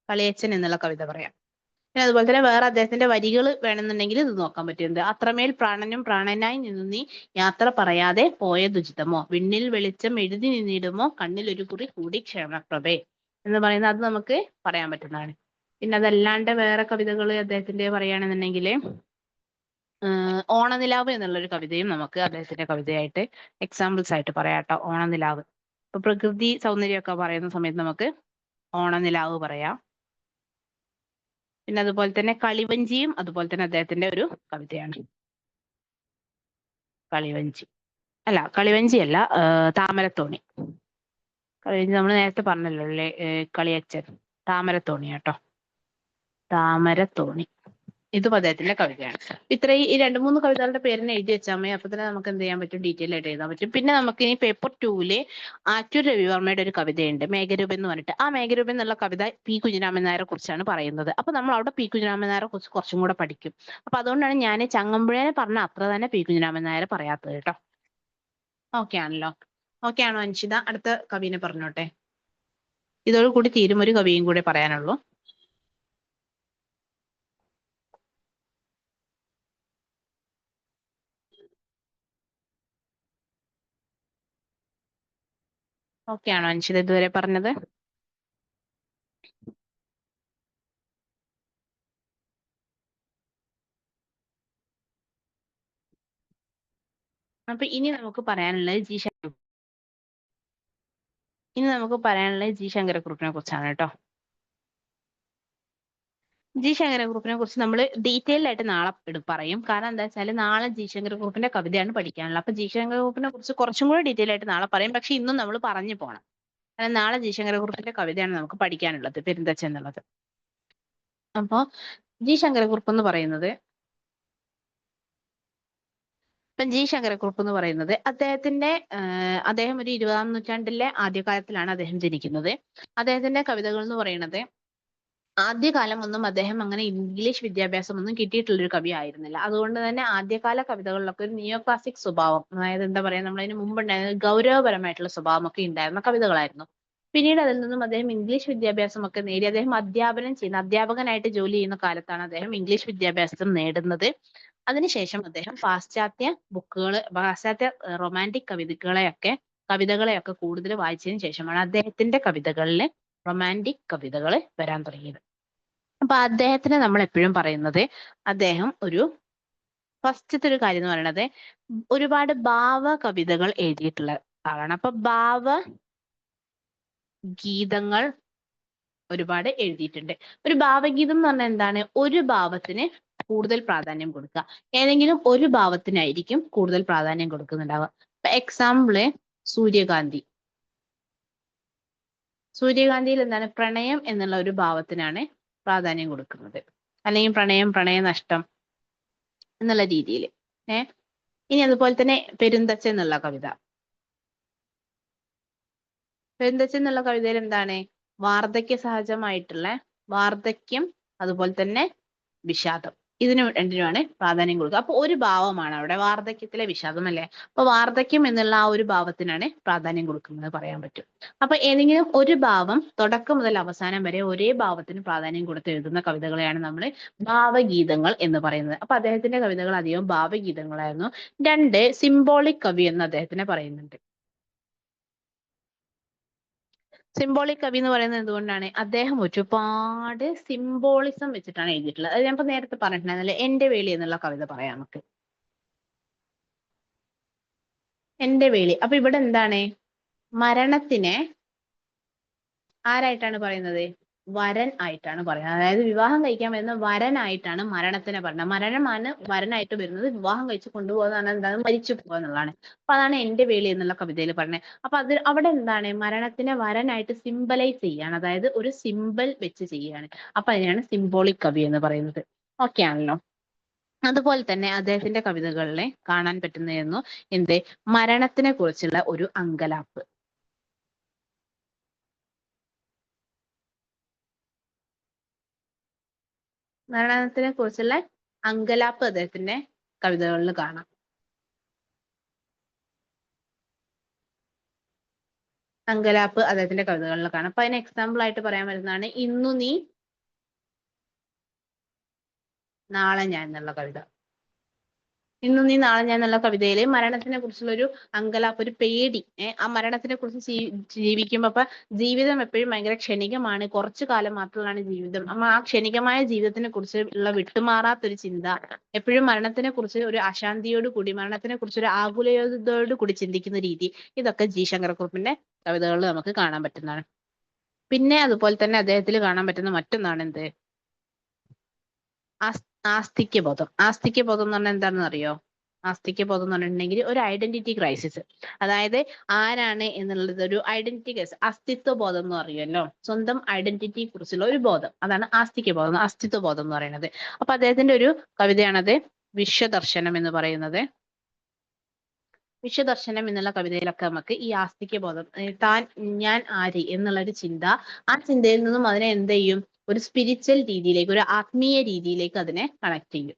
കളിയച്ചൻ എന്നുള്ള കവിത പറയാം. പിന്നെ അതുപോലെ തന്നെ വേറെ അദ്ദേഹത്തിന്റെ വരികൾ വേണമെന്നുണ്ടെങ്കിൽ ഇത് നോക്കാൻ പറ്റുന്നത്. അത്രമേൽ പ്രാണനും പ്രാണനായി നിന്നു നീ യാത്ര പറയാതെ പോയതുചിതമോ. വിണ്ണിൽ വെളിച്ചം എഴുതി നിന്നിടുമോ കണ്ണിൽ ഒരു കുറി കൂടി ക്ഷണപ്രഭേ എന്ന് പറയുന്നത് അത് നമുക്ക് പറയാൻ പറ്റുന്നതാണ്. പിന്നെ അതല്ലാണ്ട് വേറെ കവിതകൾ അദ്ദേഹത്തിന്റെ പറയുകയാണെന്നുണ്ടെങ്കിൽ ഓണനിലാവ് എന്നുള്ളൊരു കവിതയും നമുക്ക് അദ്ദേഹത്തിന്റെ കവിതയായിട്ട് എക്സാമ്പിൾസ് ആയിട്ട് പറയാട്ടോ. ഓണനിലാവ് ഇപ്പൊ പ്രകൃതി സൗന്ദര്യമൊക്കെ പറയുന്ന സമയത്ത് നമുക്ക് ഓണനിലാവ് പറയാം. പിന്നെ അതുപോലെ തന്നെ കളിവഞ്ചിയും അതുപോലെ തന്നെ അദ്ദേഹത്തിന്റെ ഒരു കവിതയാണ്. കളിവഞ്ചി അല്ല, താമരത്തോണി. കളിവഞ്ചി നമ്മൾ നേരത്തെ പറഞ്ഞല്ലോ അല്ലേ, കളിയച്ചൻ. താമരത്തോണി കേട്ടോ, താമരത്തോണി. ഇതും അദ്ദേഹത്തിന്റെ കവിതയാണ്. ഇത്രയും ഈ 2-3 കവിതകളുടെ പേരിനെ എഴുതി വെച്ചാൽ മതി. അപ്പൊ തന്നെ നമുക്ക് എന്ത് ചെയ്യാൻ പറ്റും, ഡീറ്റെയിൽ ആയിട്ട് എഴുതാൻ പറ്റും. പിന്നെ നമുക്ക് ഇനി പേപ്പർ 2-ല് ആറ്റൂർ രവിവർമ്മയുടെ ഒരു കവിതയുണ്ട്, മേഘരൂപം എന്ന് പറഞ്ഞിട്ട്. ആ മേഘരൂപം എന്നുള്ള കവിത പി കുഞ്ഞിരാമൻ നായരെ കുറിച്ചാണ് പറയുന്നത്. അപ്പൊ നമ്മൾ അവിടെ പി കുഞ്ഞിരാമൻ നായരെ കുറിച്ച് കുറച്ചും കൂടെ പഠിക്കും. അപ്പൊ അതുകൊണ്ടാണ് ഞാൻ ചങ്ങമ്പുഴേനെ പറഞ്ഞ അത്ര തന്നെ പി കുഞ്ഞിരാമൻ നായരെ പറയാത്തത് കേട്ടോ. ഓക്കെ ആണല്ലോ? ഓക്കെ ആണോ അൻഷിത? അടുത്ത കവിനെ പറഞ്ഞോട്ടെ. ഇതോടുകൂടി തീരും, ഒരു കവിയും കൂടെ പറയാനുള്ളൂ. ഓക്കെ ആണോ അൻഷിത ഇതുവരെ പറഞ്ഞത്? അപ്പൊ ഇനി നമുക്ക് പറയാനുള്ളത് ജി ശങ്കരക്കുറുപ്പിനെ കുറിച്ചാണ് കേട്ടോ. ജി ശങ്കരക്കുറുപ്പിനെ കുറിച്ച് നമ്മൾ ഡീറ്റെയിൽ ആയിട്ട് നാളെ പറയും. കാരണം എന്താ വെച്ചാൽ നാളെ ജി ശങ്കരക്കുറുപ്പിന്റെ കവിതയാണ് പഠിക്കാനുള്ളത്. അപ്പൊ ജി ശങ്കരക്കുറുപ്പിനെ കുറിച്ച് കുറച്ചും കൂടി ഡീറ്റെയിൽ ആയിട്ട് നാളെ പറയും. പക്ഷെ ഇന്നും നമ്മൾ പറഞ്ഞു പോകണം. കാരണം നാളെ ജി ശങ്കരക്കുറുപ്പിന്റെ കവിതയാണ് നമുക്ക് പഠിക്കാനുള്ളത്, പെരുന്തച്ഛൻ എന്നുള്ളത്. അപ്പോ ജി ശങ്കരക്കുറുപ്പ് എന്ന് പറയുന്നത് അദ്ദേഹം ഒരു 20-ാം നൂറ്റാണ്ടിലെ ആദ്യകാലത്തിലാണ് അദ്ദേഹം ജനിക്കുന്നത്. അദ്ദേഹത്തിന്റെ കവിതകൾ എന്ന് പറയുന്നത്, ആദ്യകാലം ഒന്നും അദ്ദേഹം അങ്ങനെ ഇംഗ്ലീഷ് വിദ്യാഭ്യാസം ഒന്നും കിട്ടിയിട്ടുള്ള ഒരു കവി ആയിരുന്നില്ല. അതുകൊണ്ട് തന്നെ ആദ്യകാല കവിതകളിലൊക്കെ ഒരു നിയോ ക്ലാസിക് സ്വഭാവം, അതായത് എന്താ പറയാ, നമ്മളതിന് മുമ്പ് ഉണ്ടായിരുന്ന ഗൗരവപരമായിട്ടുള്ള സ്വഭാവമൊക്കെ ഉണ്ടായിരുന്ന കവിതകളായിരുന്നു. പിന്നീട് അതിൽ നിന്നും അദ്ദേഹം ഇംഗ്ലീഷ് വിദ്യാഭ്യാസം ഒക്കെ നേടി അദ്ദേഹം അധ്യാപകനായിട്ട് ജോലി ചെയ്യുന്ന കാലത്താണ് അദ്ദേഹം ഇംഗ്ലീഷ് വിദ്യാഭ്യാസം നേടുന്നത്. അതിനുശേഷം അദ്ദേഹം പാശ്ചാത്യ റൊമാൻറ്റിക് കവിതകളെയൊക്കെ കൂടുതൽ വായിച്ചതിന് ശേഷമാണ് അദ്ദേഹത്തിന്റെ കവിതകളിൽ റൊമാൻറ്റിക് കവിതകൾ വരാൻ തുടങ്ങിയത്. അപ്പൊ അദ്ദേഹത്തിന് നമ്മൾ എപ്പോഴും പറയുന്നത്, അദ്ദേഹം ഫസ്റ്റത്തെ ഒരു കാര്യം എന്ന് പറയുന്നത് ഒരുപാട് ഭാവ കവിതകൾ എഴുതിയിട്ടുള്ള ആളാണ്. അപ്പൊ ഭാവ ഗീതങ്ങൾ ഒരുപാട് എഴുതിയിട്ടുണ്ട്. ഒരു ഭാവഗീതം എന്ന് പറഞ്ഞാൽ എന്താണ്? ഒരു ഭാവത്തിന് കൂടുതൽ പ്രാധാന്യം കൊടുക്കുക. ഏതെങ്കിലും ഒരു ഭാവത്തിനായിരിക്കും കൂടുതൽ പ്രാധാന്യം കൊടുക്കുന്നുണ്ടാവുക. ഇപ്പൊ എക്സാമ്പിള് സൂര്യകാന്തിയിൽ എന്താണ്? പ്രണയം എന്നുള്ള ഒരു ഭാവത്തിനാണ് പ്രാധാന്യം കൊടുക്കുന്നത്, അല്ലെങ്കിൽ പ്രണയനഷ്ടം എന്നുള്ള രീതിയിൽ. ഇനി അതുപോലെ തന്നെ പെരുന്തച്ഛൻ എന്നുള്ള കവിതയിൽ എന്താണ്? വാർദ്ധക്യം, അതുപോലെ തന്നെ വിഷാദം, ഇതിന് രണ്ടിനുമാണ് പ്രാധാന്യം കൊടുക്കുക. അപ്പൊ ഒരു ഭാവമാണ് അവിടെ, വാർദ്ധക്യത്തിലെ വിഷാദം അല്ലേ. അപ്പൊ വാർദ്ധക്യം എന്നുള്ള ആ ഒരു ഭാവത്തിനാണ് പ്രാധാന്യം കൊടുക്കുന്നത് പറയാൻ പറ്റും. അപ്പൊ ഏതെങ്കിലും ഒരു ഭാവം തുടക്കം മുതൽ അവസാനം വരെ ഒരേ ഭാവത്തിന് പ്രാധാന്യം കൊടുത്ത് എഴുതുന്ന കവിതകളെയാണ് നമ്മൾ ഭാവഗീതങ്ങൾ എന്ന് പറയുന്നത്. അപ്പൊ അദ്ദേഹത്തിന്റെ കവിതകൾ അധികം ഭാവഗീതങ്ങളായിരുന്നു. 2, സിംബോളിക് കവി എന്ന് അദ്ദേഹത്തിനെ പറയുന്നുണ്ട്. സിംബോളിക് കവി എന്ന് പറയുന്നത് എന്തുകൊണ്ടാണ്? അദ്ദേഹം ഒരുപാട് സിംബോളിസം വെച്ചിട്ടാണ് എഴുതിയിട്ടുള്ളത്. അത് ഞാൻ ഇപ്പൊ നേരത്തെ പറഞ്ഞിട്ടുണ്ടായിരുന്നല്ലേ, എന്റെ വേളി എന്നുള്ള കവിത പറയാം നമുക്ക്. എന്റെ വേളി. അപ്പൊ ഇവിടെ എന്താണ്? മരണത്തിനെ ആരായിട്ടാണ് പറയുന്നത്? വരൻ ആയിട്ടാണ് പറയുന്നത്. അതായത് വിവാഹം കഴിക്കാൻ വരുന്ന വരനായിട്ടാണ് മരണത്തിനെ പറയുന്നത്. മരണമാണ് വരനായിട്ട് വരുന്നത്. വിവാഹം കഴിച്ച് കൊണ്ടുപോകുന്നതാണ് എന്താണ്? മരിച്ചു പോകുക എന്നുള്ളതാണ്. അപ്പൊ അതാണ് എന്റെ വേളി എന്നുള്ള കവിതയിൽ പറഞ്ഞത്. അപ്പൊ അവിടെ എന്താണ്? മരണത്തിനെ വരനായിട്ട് സിംബലൈസ് ചെയ്യാണ്, അതായത് ഒരു സിമ്പൽ വെച്ച് ചെയ്യാണ്. അപ്പൊ അതിനാണ് സിംബോളിക് കവി എന്ന് പറയുന്നത്. ഓക്കെ ആണല്ലോ? അതുപോലെ തന്നെ അദ്ദേഹത്തിന്റെ കവിതകളിൽ കാണാൻ പറ്റുന്നതായിരുന്നു മരണത്തിനെ കുറിച്ചുള്ള ഒരു അങ്കലാപ്പ്. മരണത്തിനെ കുറിച്ചുള്ള അങ്കലാപ്പ് അദ്ദേഹത്തിന്റെ കവിതകളിൽ കാണാം. അങ്കലാപ്പ് അദ്ദേഹത്തിന്റെ കവിതകളിൽ കാണാം. അപ്പൊ അതിന് എക്സാമ്പിൾ ആയിട്ട് പറയാൻ പറ്റുന്നതാണ് ഇന്നു നീ നാളെ ഞാൻ എന്നുള്ള കവിത. ഇന്നു നീ നാളെ ഞാൻ എന്നുള്ള കവിതയില് മരണത്തിനെ കുറിച്ചുള്ള ഒരു അങ്കലാപ്പ്, ഒരു പേടി, ആ മരണത്തിനെ കുറിച്ച് ജീവിക്കുമ്പോ അപ്പൊ ജീവിതം എപ്പോഴും ഭയങ്കര ക്ഷണികമാണ്, കുറച്ചു കാലം മാത്രമാണ് ജീവിതം. ആ ക്ഷണികമായ ജീവിതത്തിനെ കുറിച്ച് ഉള്ള വിട്ടുമാറാത്തൊരു ചിന്ത, എപ്പോഴും മരണത്തിനെ കുറിച്ച് ഒരു അശാന്തിയോട് കൂടി, മരണത്തിനെ കുറിച്ച് ഒരു ആകുലതയോട് കൂടി ചിന്തിക്കുന്ന രീതി, ഇതൊക്കെ ജി ശങ്കരക്കുറുപ്പിന്റെ കവിതകളിൽ നമുക്ക് കാണാൻ പറ്റുന്നതാണ്. പിന്നെ അതുപോലെ തന്നെ അദ്ദേഹത്തിൽ കാണാൻ പറ്റുന്ന മറ്റൊന്നാണ് ആസ്തിക്യബോധം. ആസ്തിക്യബോധം എന്ന് പറഞ്ഞാൽ എന്താണെന്ന് അറിയോ? ആസ്തിക്യബോധം എന്ന് പറഞ്ഞിട്ടുണ്ടെങ്കിൽ ഒരു ഐഡന്റിറ്റി ക്രൈസിസ്. അതായത് ആരാണ് എന്നുള്ളത് ഒരു ഐഡന്റിറ്റി ക്രൈസിസ്, അസ്തിത്വ ബോധം എന്ന് പറയുമല്ലോ, സ്വന്തം ഐഡന്റിറ്റിയെ കുറിച്ചുള്ള ഒരു ബോധം, അതാണ് ആസ്തിക്യബോധം, അസ്തിത്വ ബോധം എന്ന് പറയുന്നത്. അപ്പൊ അദ്ദേഹത്തിന്റെ ഒരു കവിതയാണത് വിശ്വദർശനം എന്ന് പറയുന്നത്. വിശ്വദർശനം എന്നുള്ള കവിതയിലൊക്കെ നമുക്ക് ഈ ആസ്തിക്യബോധം, താൻ ഞാൻ ആര് എന്നുള്ള ഒരു ചിന്ത, ആ ചിന്തയിൽ നിന്നും അതിനെ എന്ത് ചെയ്യും, ഒരു സ്പിരിച്വൽ രീതിയിലേക്ക്, ഒരു ആത്മീയ രീതിയിലേക്ക് അതിനെ കണക്ട് ചെയ്യും.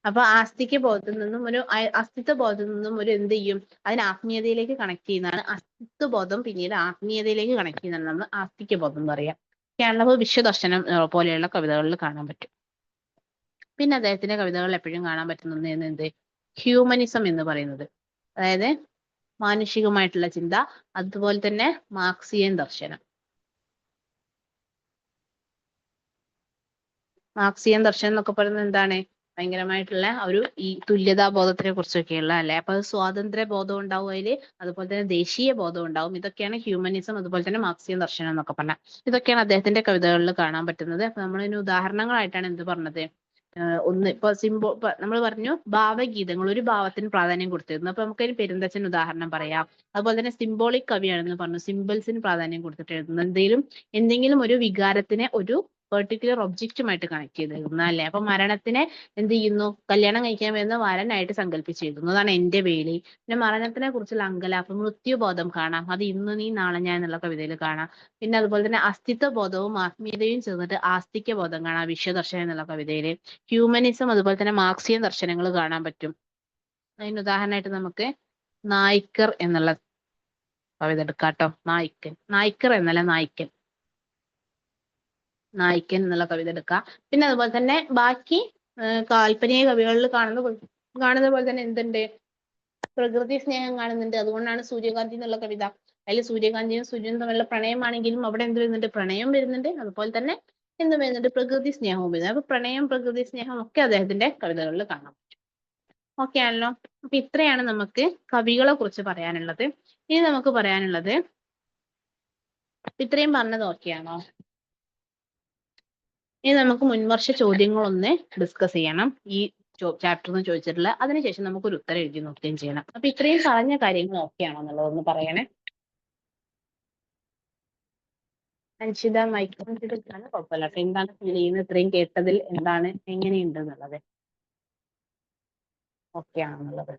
അപ്പൊ ആസ്തിക്യ ബോധത്തിൽ നിന്നും ഒരു അസ്തിത്വ ബോധത്തിൽ നിന്നും ഒരു എന്ത് ചെയ്യും, അതിന് ആത്മീയതയിലേക്ക് കണക്ട് ചെയ്യുന്നതാണ് അസ്തിത്വ ബോധം, പിന്നീട് ആത്മീയതയിലേക്ക് കണക്ട് ചെയ്യുന്നതാണ് നമ്മൾ ആസ്തിക്യ ബോധം എന്ന് പറയാം. കേരള വിശ്വദർശനം പോലെയുള്ള കവിതകളിൽ കാണാൻ പറ്റും. പിന്നെ അദ്ദേഹത്തിന്റെ കവിതകളിൽ എപ്പോഴും കാണാൻ പറ്റുന്ന എന്ത്, ഹ്യൂമനിസം എന്ന് പറയുന്നത്, അതായത് മാനുഷികമായിട്ടുള്ള ചിന്ത, അതുപോലെ തന്നെ മാർക്സിയൻ ദർശനം. മാർക്സിയൻ ദർശനം എന്നൊക്കെ പറയുന്നത് എന്താണ്, ഭയങ്കരമായിട്ടുള്ള ഒരു ഈ തുല്യതാ ബോധത്തിനെ കുറിച്ചൊക്കെയുള്ള അല്ലെ. അപ്പൊ അത് സ്വാതന്ത്ര്യ ബോധം ഉണ്ടാവും അതില്, അതുപോലെ തന്നെ ദേശീയ ബോധം ഉണ്ടാവും. ഇതൊക്കെയാണ് ഹ്യൂമനിസം, അതുപോലെ തന്നെ മാർക്സിയൻ ദർശനം എന്നൊക്കെ പറഞ്ഞാൽ. ഇതൊക്കെയാണ് അദ്ദേഹത്തിന്റെ കവിതകളിൽ കാണാൻ പറ്റുന്നത്. അപ്പൊ നമ്മളിതിന് ഉദാഹരണങ്ങളായിട്ടാണ് എന്ത് പറഞ്ഞത്, ഒന്ന് ഇപ്പൊ നമ്മൾ പറഞ്ഞു ഭാവഗീതങ്ങൾ, ഒരു ഭാവത്തിന് പ്രാധാന്യം കൊടുത്തിരുന്നു. അപ്പൊ നമുക്കതിന് പെരുന്തച്ഛൻ ഉദാഹരണം പറയാം. അതുപോലെ തന്നെ സിംബോളിക് കവിയാണെന്ന് പറഞ്ഞു, സിമ്പിൾസിന് പ്രാധാന്യം കൊടുത്തിട്ട് എഴുതുന്നു. എന്തെങ്കിലും ഒരു വികാരത്തിനെ ഒരു പെർട്ടിക്കുലർ ഒബ്ജക്റ്റുമായിട്ട് കണക്ട് ചെയ്തിരുന്നു അല്ലെ. അപ്പൊ മരണത്തിനെ എന്ത് ചെയ്യുന്നു, കല്യാണം കഴിക്കാൻ വരുന്ന വരനായിട്ട് സങ്കല്പിച്ച് എഴുതുന്നു. അതാണ് എന്റെ വേലി. പിന്നെ മരണത്തിനെ കുറിച്ചുള്ള അങ്കലാപ്പ്, മൃത്യുബോധം കാണാം, അത് ഇന്ന് നീ നാളെ ഞാൻ എന്നുള്ള കവിതയിൽ കാണാം. പിന്നെ അതുപോലെ തന്നെ അസ്തിത്വ ബോധവും ആത്മീയതയും ചേർന്നിട്ട് ആസ്തിക്യ ബോധം കാണാം വിശ്വദർശനം എന്നുള്ള കവിതയില്. ഹ്യൂമനിസം അതുപോലെ തന്നെ മാർക്സിയൻ ദർശനങ്ങൾ കാണാൻ പറ്റും. അതിന് ഉദാഹരണമായിട്ട് നമുക്ക് നായ്ക്കർ എന്നുള്ള കവിത എടുക്കാട്ടോ. നായ്ക്കർ എന്നല്ല നായ്ക്കൻ എന്നുള്ള കവിത എടുക്കാം. പിന്നെ അതുപോലെ തന്നെ ബാക്കി കാൽപ്പനിക കവികളിൽ കാണുന്ന പോലെ തന്നെ എന്തുണ്ട്, പ്രകൃതി സ്നേഹം കാണുന്നുണ്ട്. അതുകൊണ്ടാണ് സൂര്യകാന്തി എന്നുള്ള കവിത. അതിൽ സൂര്യകാന്തിയും സൂര്യനും തമ്മിലുള്ള പ്രണയമാണെങ്കിലും അവിടെ എന്ത് വരുന്നുണ്ട്, പ്രണയം വരുന്നുണ്ട്. അതുപോലെ തന്നെ എന്ത് വരുന്നുണ്ട്, പ്രകൃതി സ്നേഹവും വരുന്നത്. അപ്പൊ പ്രണയം, പ്രകൃതി സ്നേഹം ഒക്കെ അദ്ദേഹത്തിന്റെ കവിതകളിൽ കാണാം. ഓക്കെ ആണല്ലോ. അപ്പൊ ഇത്രയാണ് നമുക്ക് കവികളെ കുറിച്ച് പറയാനുള്ളത്. ഇനി നമുക്ക് പറയാനുള്ളത്, ഇത്രയും പറഞ്ഞത് ഓക്കെയാണോ? ഇനി നമുക്ക് മുൻവർഷ ചോദ്യങ്ങളൊന്ന് ഡിസ്കസ് ചെയ്യണം. ഈ ചാപ്റ്ററിൽ നിന്ന് ചോദിച്ചിട്ടുള്ള, അതിനുശേഷം നമുക്ക് ഒരു ഉത്തരം എഴുതി നോക്കുകയും ചെയ്യണം. അപ്പൊ ഇത്രയും പറഞ്ഞ കാര്യങ്ങൾ ഓക്കെയാണോ എന്നുള്ളതൊന്ന് പറയണേ. അൻഷിത മൈക്രോണ് കുഴപ്പമില്ല. അപ്പൊ എന്താണ് ഫീൽ ചെയ്യുന്നത്, ഇത്രയും കേട്ടതിൽ എന്താണ്, എങ്ങനെയുണ്ട് എന്നുള്ളത് ഓക്കെ ആണെന്നുള്ളത്.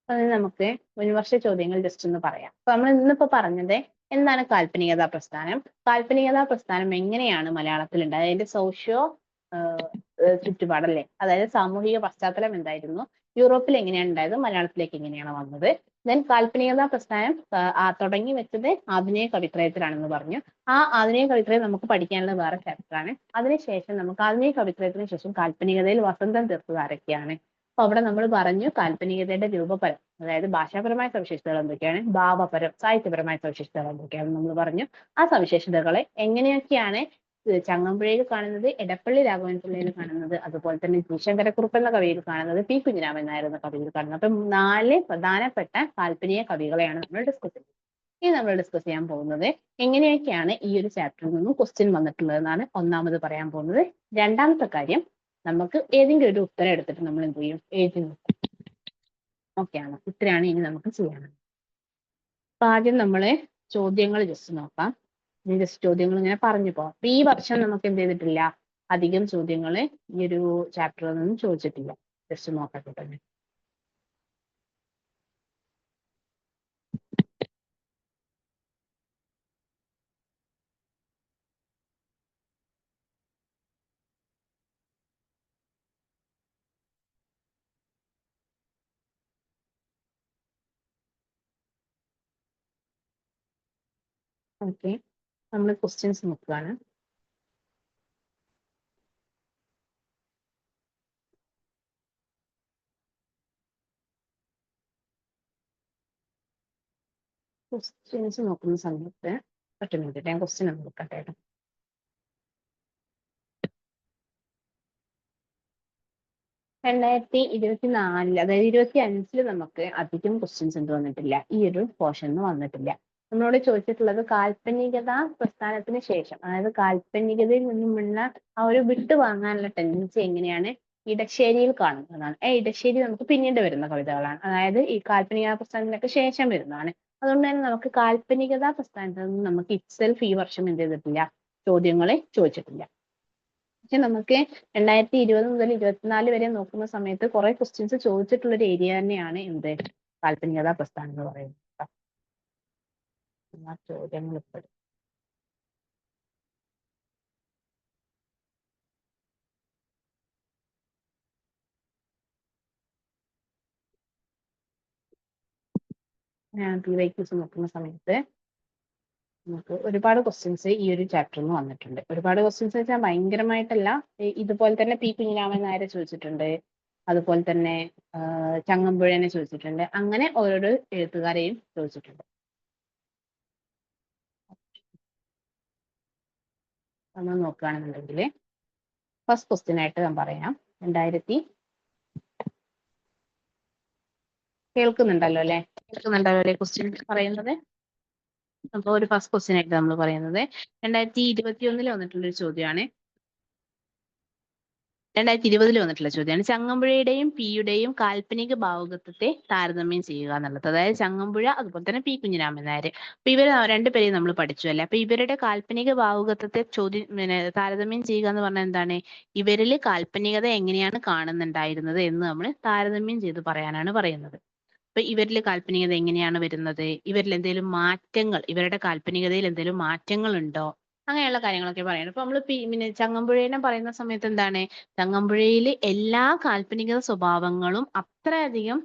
അത് നമുക്ക് മുൻവർഷ ചോദ്യങ്ങൾ ജസ്റ്റ് ഒന്ന് പറയാം. അപ്പൊ നമ്മൾ ഇന്നിപ്പോ പറഞ്ഞത് എന്താണ് കാൽപ്പനികതാ പ്രസ്ഥാനം, കാൽപ്പനികതാ പ്രസ്ഥാനം എങ്ങനെയാണ് മലയാളത്തിൽ ഉണ്ടായത്, അതിന്റെ സോഷ്യോ ചുറ്റുപാടല്ലേ, അതായത് സാമൂഹിക പശ്ചാത്തലം എന്തായിരുന്നു, യൂറോപ്പിൽ എങ്ങനെയാണ് ഉണ്ടായത്, മലയാളത്തിലേക്ക് എങ്ങനെയാണ് വന്നത്. ദെൻ കാൽപ്പനികതാ പ്രസ്ഥാനം തുടങ്ങി വെച്ചത് ആധുനിക കവിത്രയത്തിലാണെന്ന് പറഞ്ഞു. ആ ആധുനിക കവിത്രയം നമുക്ക് പഠിക്കാനുള്ള വേറെ ചാപ്റ്ററാണ്. അതിനുശേഷം നമുക്ക് ആധുനിക കവിത്രയത്തിന് ശേഷം കാൽപ്പനികതയിൽ വസന്തം തീർത്തത് ആരൊക്കെയാണ്. അപ്പൊ അവിടെ നമ്മൾ പറഞ്ഞു കാൽപ്പനികതയുടെ രൂപപരം, അതായത് ഭാഷാപരമായ സവിശേഷതകൾ എന്തൊക്കെയാണ്, ഭാവപരം സാഹിത്യപരമായ സവിശേഷതകൾ എന്തൊക്കെയാണെന്ന് നമ്മൾ പറഞ്ഞു. ആ സവിശേഷതകളെ എങ്ങനെയൊക്കെയാണ് ചങ്ങമ്പുഴയിൽ കാണുന്നത്, എടപ്പള്ളി രാഘവൻ പിള്ളയിൽ കാണുന്നത്, അതുപോലെ തന്നെ ജി ശങ്കരക്കുറുപ്പ് എന്ന കവിയിൽ കാണുന്നത്, പി കുഞ്ഞിരാമൻ നായർ എന്ന കവിയിൽ കാണുന്നത്. അപ്പം 4 പ്രധാനപ്പെട്ട കാൽപ്പനിക കവികളെയാണ് നമ്മൾ ഡിസ്കസ് ചെയ്യുന്നത്. ഇനി നമ്മൾ ഡിസ്കസ് ചെയ്യാൻ പോകുന്നത് എങ്ങനെയൊക്കെയാണ് ഈ ഒരു ചാപ്റ്ററിൽ നിന്നും ക്വസ്റ്റ്യൻ വന്നിട്ടുള്ളതെന്നാണ് ഒന്നാമത് പറയാൻ പോകുന്നത്. രണ്ടാമത്തെ കാര്യം, നമുക്ക് ഏതെങ്കിലും ഒരു ഉത്തരം എടുത്തിട്ട് നമ്മൾ എന്ത് ചെയ്യും, എഴുതി നോക്കും. ഓക്കെ ആണോ? ഇത്രയാണ് ഇനി നമുക്ക് ചെയ്യാനുള്ളത്. അപ്പൊ ആദ്യം നമ്മള് ചോദ്യങ്ങൾ ജസ്റ്റ് നോക്കാം. ജസ്റ്റ് ചോദ്യങ്ങൾ ഇങ്ങനെ പറഞ്ഞു പോവാം. അപ്പൊ ഈ വർഷം നമുക്ക് എന്ത് ചെയ്തിട്ടില്ല, അധികം ചോദ്യങ്ങൾ ഈ ഒരു ചാപ്റ്ററിൽ നിന്നും ചോദിച്ചിട്ടില്ല. ജസ്റ്റ് നോക്കട്ടെ തന്നെ. ഓക്കെ, നമ്മൾ ക്വസ്റ്റ്യൻസ് നോക്കുകയാണ്. ക്വസ്റ്റ്യൻസ് നോക്കുന്ന സമയത്ത് ഒറ്റ മിനിറ്റ് ഞാൻ ക്വസ്റ്റ്യൻ ഒന്ന് നോക്കട്ടെ. 2024 അതായത് 2025 നമുക്ക് അധികം ക്വസ്റ്റ്യൻസ് എന്ത് വന്നിട്ടില്ല, ഈ ഒരു പോർഷനിൽ വന്നിട്ടില്ല. നമ്മളോട് ചോദിച്ചിട്ടുള്ളത് കാൽപ്പനികത പ്രസ്ഥാനത്തിന് ശേഷം, അതായത് കാൽപ്പനികതയിൽ നിന്നുമുള്ള ആ ഒരു വിട്ടു വാങ്ങാനുള്ള ടെൻഡൻസി എങ്ങനെയാണ് ഇടശ്ശേരിയിൽ കാണുന്നതാണ്. ഇടശ്ശേരി നമുക്ക് പിന്നീട് വരുന്ന കവിതകളാണ്, അതായത് ഈ കാൽപ്പനിക പ്രസ്ഥാനത്തിനൊക്കെ ശേഷം വരുന്നതാണ്. അതുകൊണ്ട് തന്നെ നമുക്ക് കാൽപ്പനികത പ്രസ്ഥാനത്തിൽ നിന്ന് നമുക്ക് ഇറ്റ്സെൽഫ് ഈ വർഷം എന്ത് ചെയ്തിട്ടില്ല, ചോദ്യങ്ങളെ ചോദിച്ചിട്ടില്ല. പക്ഷെ നമുക്ക് 2020 മുതൽ 2024 വരെ നോക്കുന്ന സമയത്ത് കുറെ ക്വസ്റ്റ്യൻസ് ചോദിച്ചിട്ടുള്ള ഒരു ഏരിയ തന്നെയാണ് എന്ത്, കാൽപ്പനികത പ്രസ്ഥാനം എന്ന് പറയുന്നത്. ചോദ്യങ്ങൾ ഇപ്പോൾ PYQs നോക്കുന്ന സമയത്ത് നമുക്ക് ഒരുപാട് ക്വസ്റ്റ്യൻസ് ഈ ഒരു ചാപ്റ്ററിൽ നിന്ന് വന്നിട്ടുണ്ട്. ഒരുപാട് ക്വസ്റ്റ്യൻസ് വെച്ചാൽ ഭയങ്കരമായിട്ടല്ല, ഇതുപോലെ തന്നെ പി കുഞ്ഞിരാമൻ നായരെ ചോദിച്ചിട്ടുണ്ട്, അതുപോലെ തന്നെ ചങ്ങമ്പുഴനെ ചോദിച്ചിട്ടുണ്ട്, അങ്ങനെ ഓരോരോ എഴുത്തുകാരെയും ചോദിച്ചിട്ടുണ്ട്. നമ്മൾ നോക്കുകയാണെന്നുണ്ടെങ്കിൽ ഫസ്റ്റ് ക്വസ്റ്റ്യൻ ആയിട്ട് ഞാൻ പറയാം. കേൾക്കുന്നുണ്ടല്ലോ അല്ലേ ക്വസ്റ്റ്യൻ പറയുന്നത്? അപ്പോൾ ഒരു ഫസ്റ്റ് ക്വസ്റ്റ്യൻ ആയിട്ട് നമ്മൾ പറയുന്നത് 2021 വന്നിട്ടുള്ള ഒരു ചോദ്യമാണ്. 2020 വന്നിട്ടുള്ള ചോദ്യമാണ്. ചങ്ങമ്പുഴയുടെയും പിയുടെയും കാൽപ്പനിക ഭാവുകത്വത്തെ താരതമ്യം ചെയ്യുക എന്നുള്ളത്. അതായത് ചങ്ങമ്പുഴ അതുപോലെ തന്നെ പി കുഞ്ഞിരാമൻ നായർ, അപ്പൊ ഇവർ രണ്ടുപേരെയും നമ്മൾ പഠിച്ചു അല്ലേ. അപ്പൊ ഇവരുടെ കാൽപ്പനിക ഭാവുകത്വത്തെ താരതമ്യം ചെയ്യുക എന്ന് പറഞ്ഞാൽ എന്താണ്, ഇവരിൽ കാൽപ്പനികത എങ്ങനെയാണ് കാണുന്നുണ്ടായിരുന്നത് എന്ന് നമ്മൾ താരതമ്യം ചെയ്ത് പറയാനാണ് പറയുന്നത്. അപ്പൊ ഇവരിൽ കാൽപ്പനികത എങ്ങനെയാണ് വരുന്നത്, ഇവരിൽ എന്തെങ്കിലും മാറ്റങ്ങൾ, ഇവരുടെ കാൽപ്പനികതയിൽ എന്തെങ്കിലും മാറ്റങ്ങൾ ഉണ്ടോ, അങ്ങനെയുള്ള കാര്യങ്ങളൊക്കെ പറയണം. ഇപ്പൊ നമ്മൾ പിന്നെ ചങ്ങമ്പുഴേനെ പറയുന്ന സമയത്ത് എന്താണ്, ചങ്ങമ്പുഴയിൽ എല്ലാ കാൽപ്പനിക സ്വഭാവങ്ങളും അത്രയധികം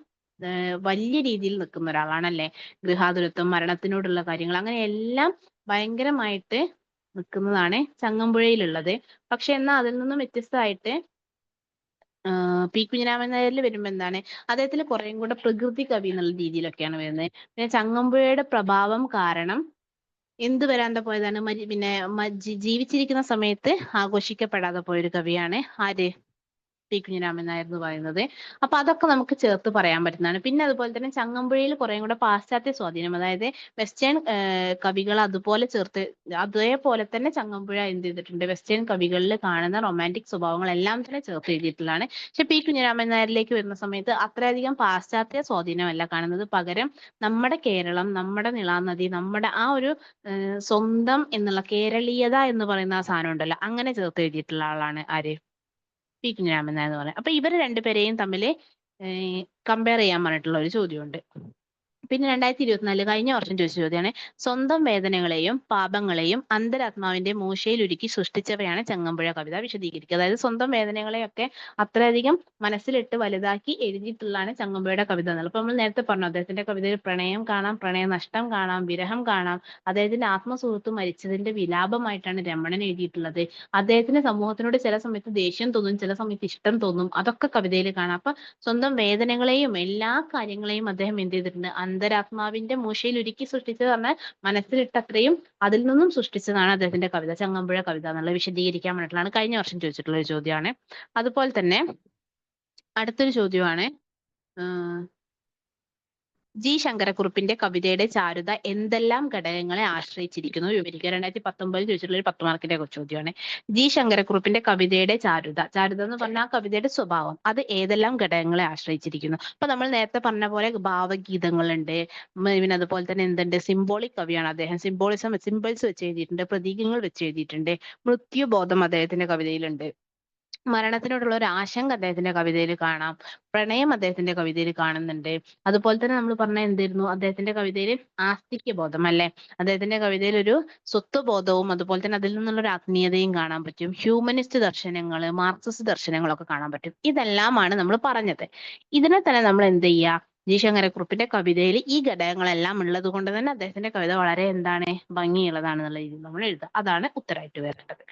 വലിയ രീതിയിൽ നിൽക്കുന്ന ഒരാളാണല്ലേ. ഗൃഹാതുരത്വം, മരണത്തിനോടുള്ള കാര്യങ്ങൾ, അങ്ങനെ എല്ലാം ഭയങ്കരമായിട്ട് നിൽക്കുന്നതാണ് ചങ്ങമ്പുഴയിലുള്ളത്. പക്ഷെ എന്നാൽ അതിൽ നിന്നും വ്യത്യസ്തമായിട്ട് പി കുഞ്ഞിരാമൻ നായരിൽ വരുമ്പോൾ എന്താണ്, അദ്ദേഹത്തിൽ കുറേയും കൂടെ പ്രകൃതി കവി എന്നുള്ള രീതിയിലൊക്കെയാണ് വരുന്നത്. പിന്നെ ചങ്ങമ്പുഴയുടെ പ്രഭാവം കാരണം എന്ത് വരാതെ പോയതാണ്, പിന്നെ ജീവിച്ചിരിക്കുന്ന സമയത്ത് ആഘോഷിക്കപ്പെടാതെ പോയൊരു കവിയാണ് ആര്, പി കുഞ്ഞിരാമൻ നായർ എന്ന് പറയുന്നത്. അപ്പൊ അതൊക്കെ നമുക്ക് ചേർത്ത് പറയാൻ പറ്റുന്നതാണ്. പിന്നെ അതുപോലെ തന്നെ ചങ്ങമ്പുഴയിൽ കുറേയും കൂടെ പാശ്ചാത്യ സ്വാധീനം, അതായത് വെസ്റ്റേൺ കവികൾ അതുപോലെ ചേർത്ത്, അതേപോലെ തന്നെ ചങ്ങമ്പുഴ എന്ത് ചെയ്തിട്ടുണ്ട്, വെസ്റ്റേൺ കവികളിൽ കാണുന്ന റൊമാൻറ്റിക് സ്വഭാവങ്ങളെല്ലാം തന്നെ ചേർത്ത് എഴുതിയിട്ടുള്ളതാണ്. പക്ഷെ പി കുഞ്ഞിരാമൻ നായരിലേക്ക് വരുന്ന സമയത്ത് അത്രയധികം പാശ്ചാത്യ സ്വാധീനമല്ല കാണുന്നത്, പകരം നമ്മുടെ കേരളം, നമ്മുടെ നിളാനദി, നമ്മുടെ ആ ഒരു സ്വന്തം എന്നുള്ള കേരളീയത എന്ന് പറയുന്ന ആ സാധനം ഉണ്ടല്ലോ, അങ്ങനെ ചേർത്ത് എഴുതിയിട്ടുള്ള ആളാണ് ആര്, പി കുഞ്ഞിരാമൻ നായർ എന്ന് പറയുന്നത്. അപ്പൊ ഇവർ രണ്ടുപേരെയും തമ്മിൽ കമ്പയർ ചെയ്യാൻ പറഞ്ഞിട്ടുള്ള ഒരു ചോദ്യമുണ്ട്. പിന്നെ 2024 കഴിഞ്ഞ വർഷം ചോദിച്ച ചോദ്യമാണ്, സ്വന്തം വേദനകളെയും പാപങ്ങളെയും അന്തരാത്മാവിന്റെ മൂശയിൽ ഒരുക്കി സൃഷ്ടിച്ചവയാണ് ചങ്ങമ്പുഴ കവിത, വിശദീകരിക്കുക. അതായത് സ്വന്തം വേദനകളെയൊക്കെ അത്രയധികം മനസ്സിലിട്ട് വലുതാക്കി എഴുതിയിട്ടുള്ളതാണ് ചങ്ങമ്പുഴയുടെ കവിത എന്നുള്ളത്. അപ്പൊ നമ്മൾ നേരത്തെ പറഞ്ഞു, അദ്ദേഹത്തിന്റെ കവിതയിൽ പ്രണയം കാണാം, പ്രണയ നഷ്ടം കാണാം, വിരഹം കാണാം, അദ്ദേഹത്തിന്റെ ആത്മസുഹൃത്ത് മരിച്ചതിന്റെ വിലാപമായിട്ടാണ് രമണൻ എഴുതിയിട്ടുള്ളത്. അദ്ദേഹത്തിന് സമൂഹത്തിനോട് ചില സമയത്ത് ദേഷ്യം തോന്നും, ചില സമയത്ത് ഇഷ്ടം തോന്നും, അതൊക്കെ കവിതയിൽ കാണാം. അപ്പൊ സ്വന്തം വേദനകളെയും എല്ലാ കാര്യങ്ങളെയും അദ്ദേഹം എന്ത് ചെയ്തിട്ടുണ്ട്, അന്തരാത്മാവിന്റെ മൂശയിൽ ഒരുക്കി സൃഷ്ടിച്ചത് പറഞ്ഞാൽ മനസ്സിലിട്ടത്രയും അതിൽ നിന്നും സൃഷ്ടിച്ചതാണ് അദ്ദേഹത്തിന്റെ കവിത, ചങ്ങമ്പുഴ കവിത എന്നുള്ളത് വിശദീകരിക്കാൻ വേണ്ടിയിട്ടാണ് കഴിഞ്ഞ വർഷം ചോദിച്ചിട്ടുള്ള ഒരു ചോദ്യമാണ്. അതുപോലെ തന്നെ അടുത്തൊരു ചോദ്യമാണ്, ജി ശങ്കരക്കുറുപ്പിന്റെ കവിതയുടെ ചാരുത എന്തെല്ലാം ഘടകങ്ങളെ ആശ്രയിച്ചിരിക്കുന്നു വിവരിക്കുക. 2019 ചോദിച്ചിട്ടുള്ള ഒരു 10 മാർക്കിന്റെ ചോദ്യമാണ്. ജി ശങ്കരക്കുറുപ്പിന്റെ കവിതയുടെ ചാരുത എന്ന് പറഞ്ഞാൽ ആ കവിതയുടെ സ്വഭാവം അത് ഏതെല്ലാം ഘടകങ്ങളെ ആശ്രയിച്ചിരിക്കുന്നു. അപ്പൊ നമ്മൾ നേരത്തെ പറഞ്ഞ പോലെ ഭാവഗീതങ്ങളുണ്ട്, പിന്നെ അതുപോലെ തന്നെ എന്തുണ്ട്, സിംബോളിക് കവിയാണ് അദ്ദേഹം, സിമ്പിൾസ് വെച്ച് എഴുതിയിട്ടുണ്ട്, പ്രതീകങ്ങൾ വെച്ച് എഴുതിയിട്ടുണ്ട്, മൃത്യുബോധം അദ്ദേഹത്തിന്റെ കവിതയിലുണ്ട്, മരണത്തിനോടുള്ള ഒരു ആശങ്ക അദ്ദേഹത്തിന്റെ കവിതയിൽ കാണാം, പ്രണയം അദ്ദേഹത്തിന്റെ കവിതയിൽ കാണുന്നുണ്ട്. അതുപോലെ തന്നെ നമ്മൾ പറഞ്ഞ എന്തായിരുന്നു, അദ്ദേഹത്തിന്റെ കവിതയിൽ ആസ്തിക്യ ബോധം അല്ലെ, അദ്ദേഹത്തിന്റെ കവിതയിൽ ഒരു സ്വത്വബോധവും അതുപോലെ തന്നെ അതിൽ നിന്നുള്ള ഒരു ആത്മീയതയും കാണാൻ പറ്റും, ഹ്യൂമനിസ്റ്റ് ദർശനങ്ങൾ, മാർക്സിസ്റ്റ് ദർശനങ്ങളൊക്കെ കാണാൻ പറ്റും. ഇതെല്ലാമാണ് നമ്മൾ പറഞ്ഞത്. ഇതിനെ തന്നെ നമ്മൾ എന്ത് ചെയ്യുക, ജി ശങ്കരക്കുറുപ്പിന്റെ കവിതയിൽ ഈ ഘടകങ്ങളെല്ലാം ഉള്ളത് കൊണ്ട് തന്നെ അദ്ദേഹത്തിന്റെ കവിത വളരെ എന്താണ്, ഭംഗിയുള്ളതാണെന്നുള്ള രീതിയിൽ നമ്മൾ എഴുതുക. അതാണ് ഉത്തരമായിട്ട് വരേണ്ടത്.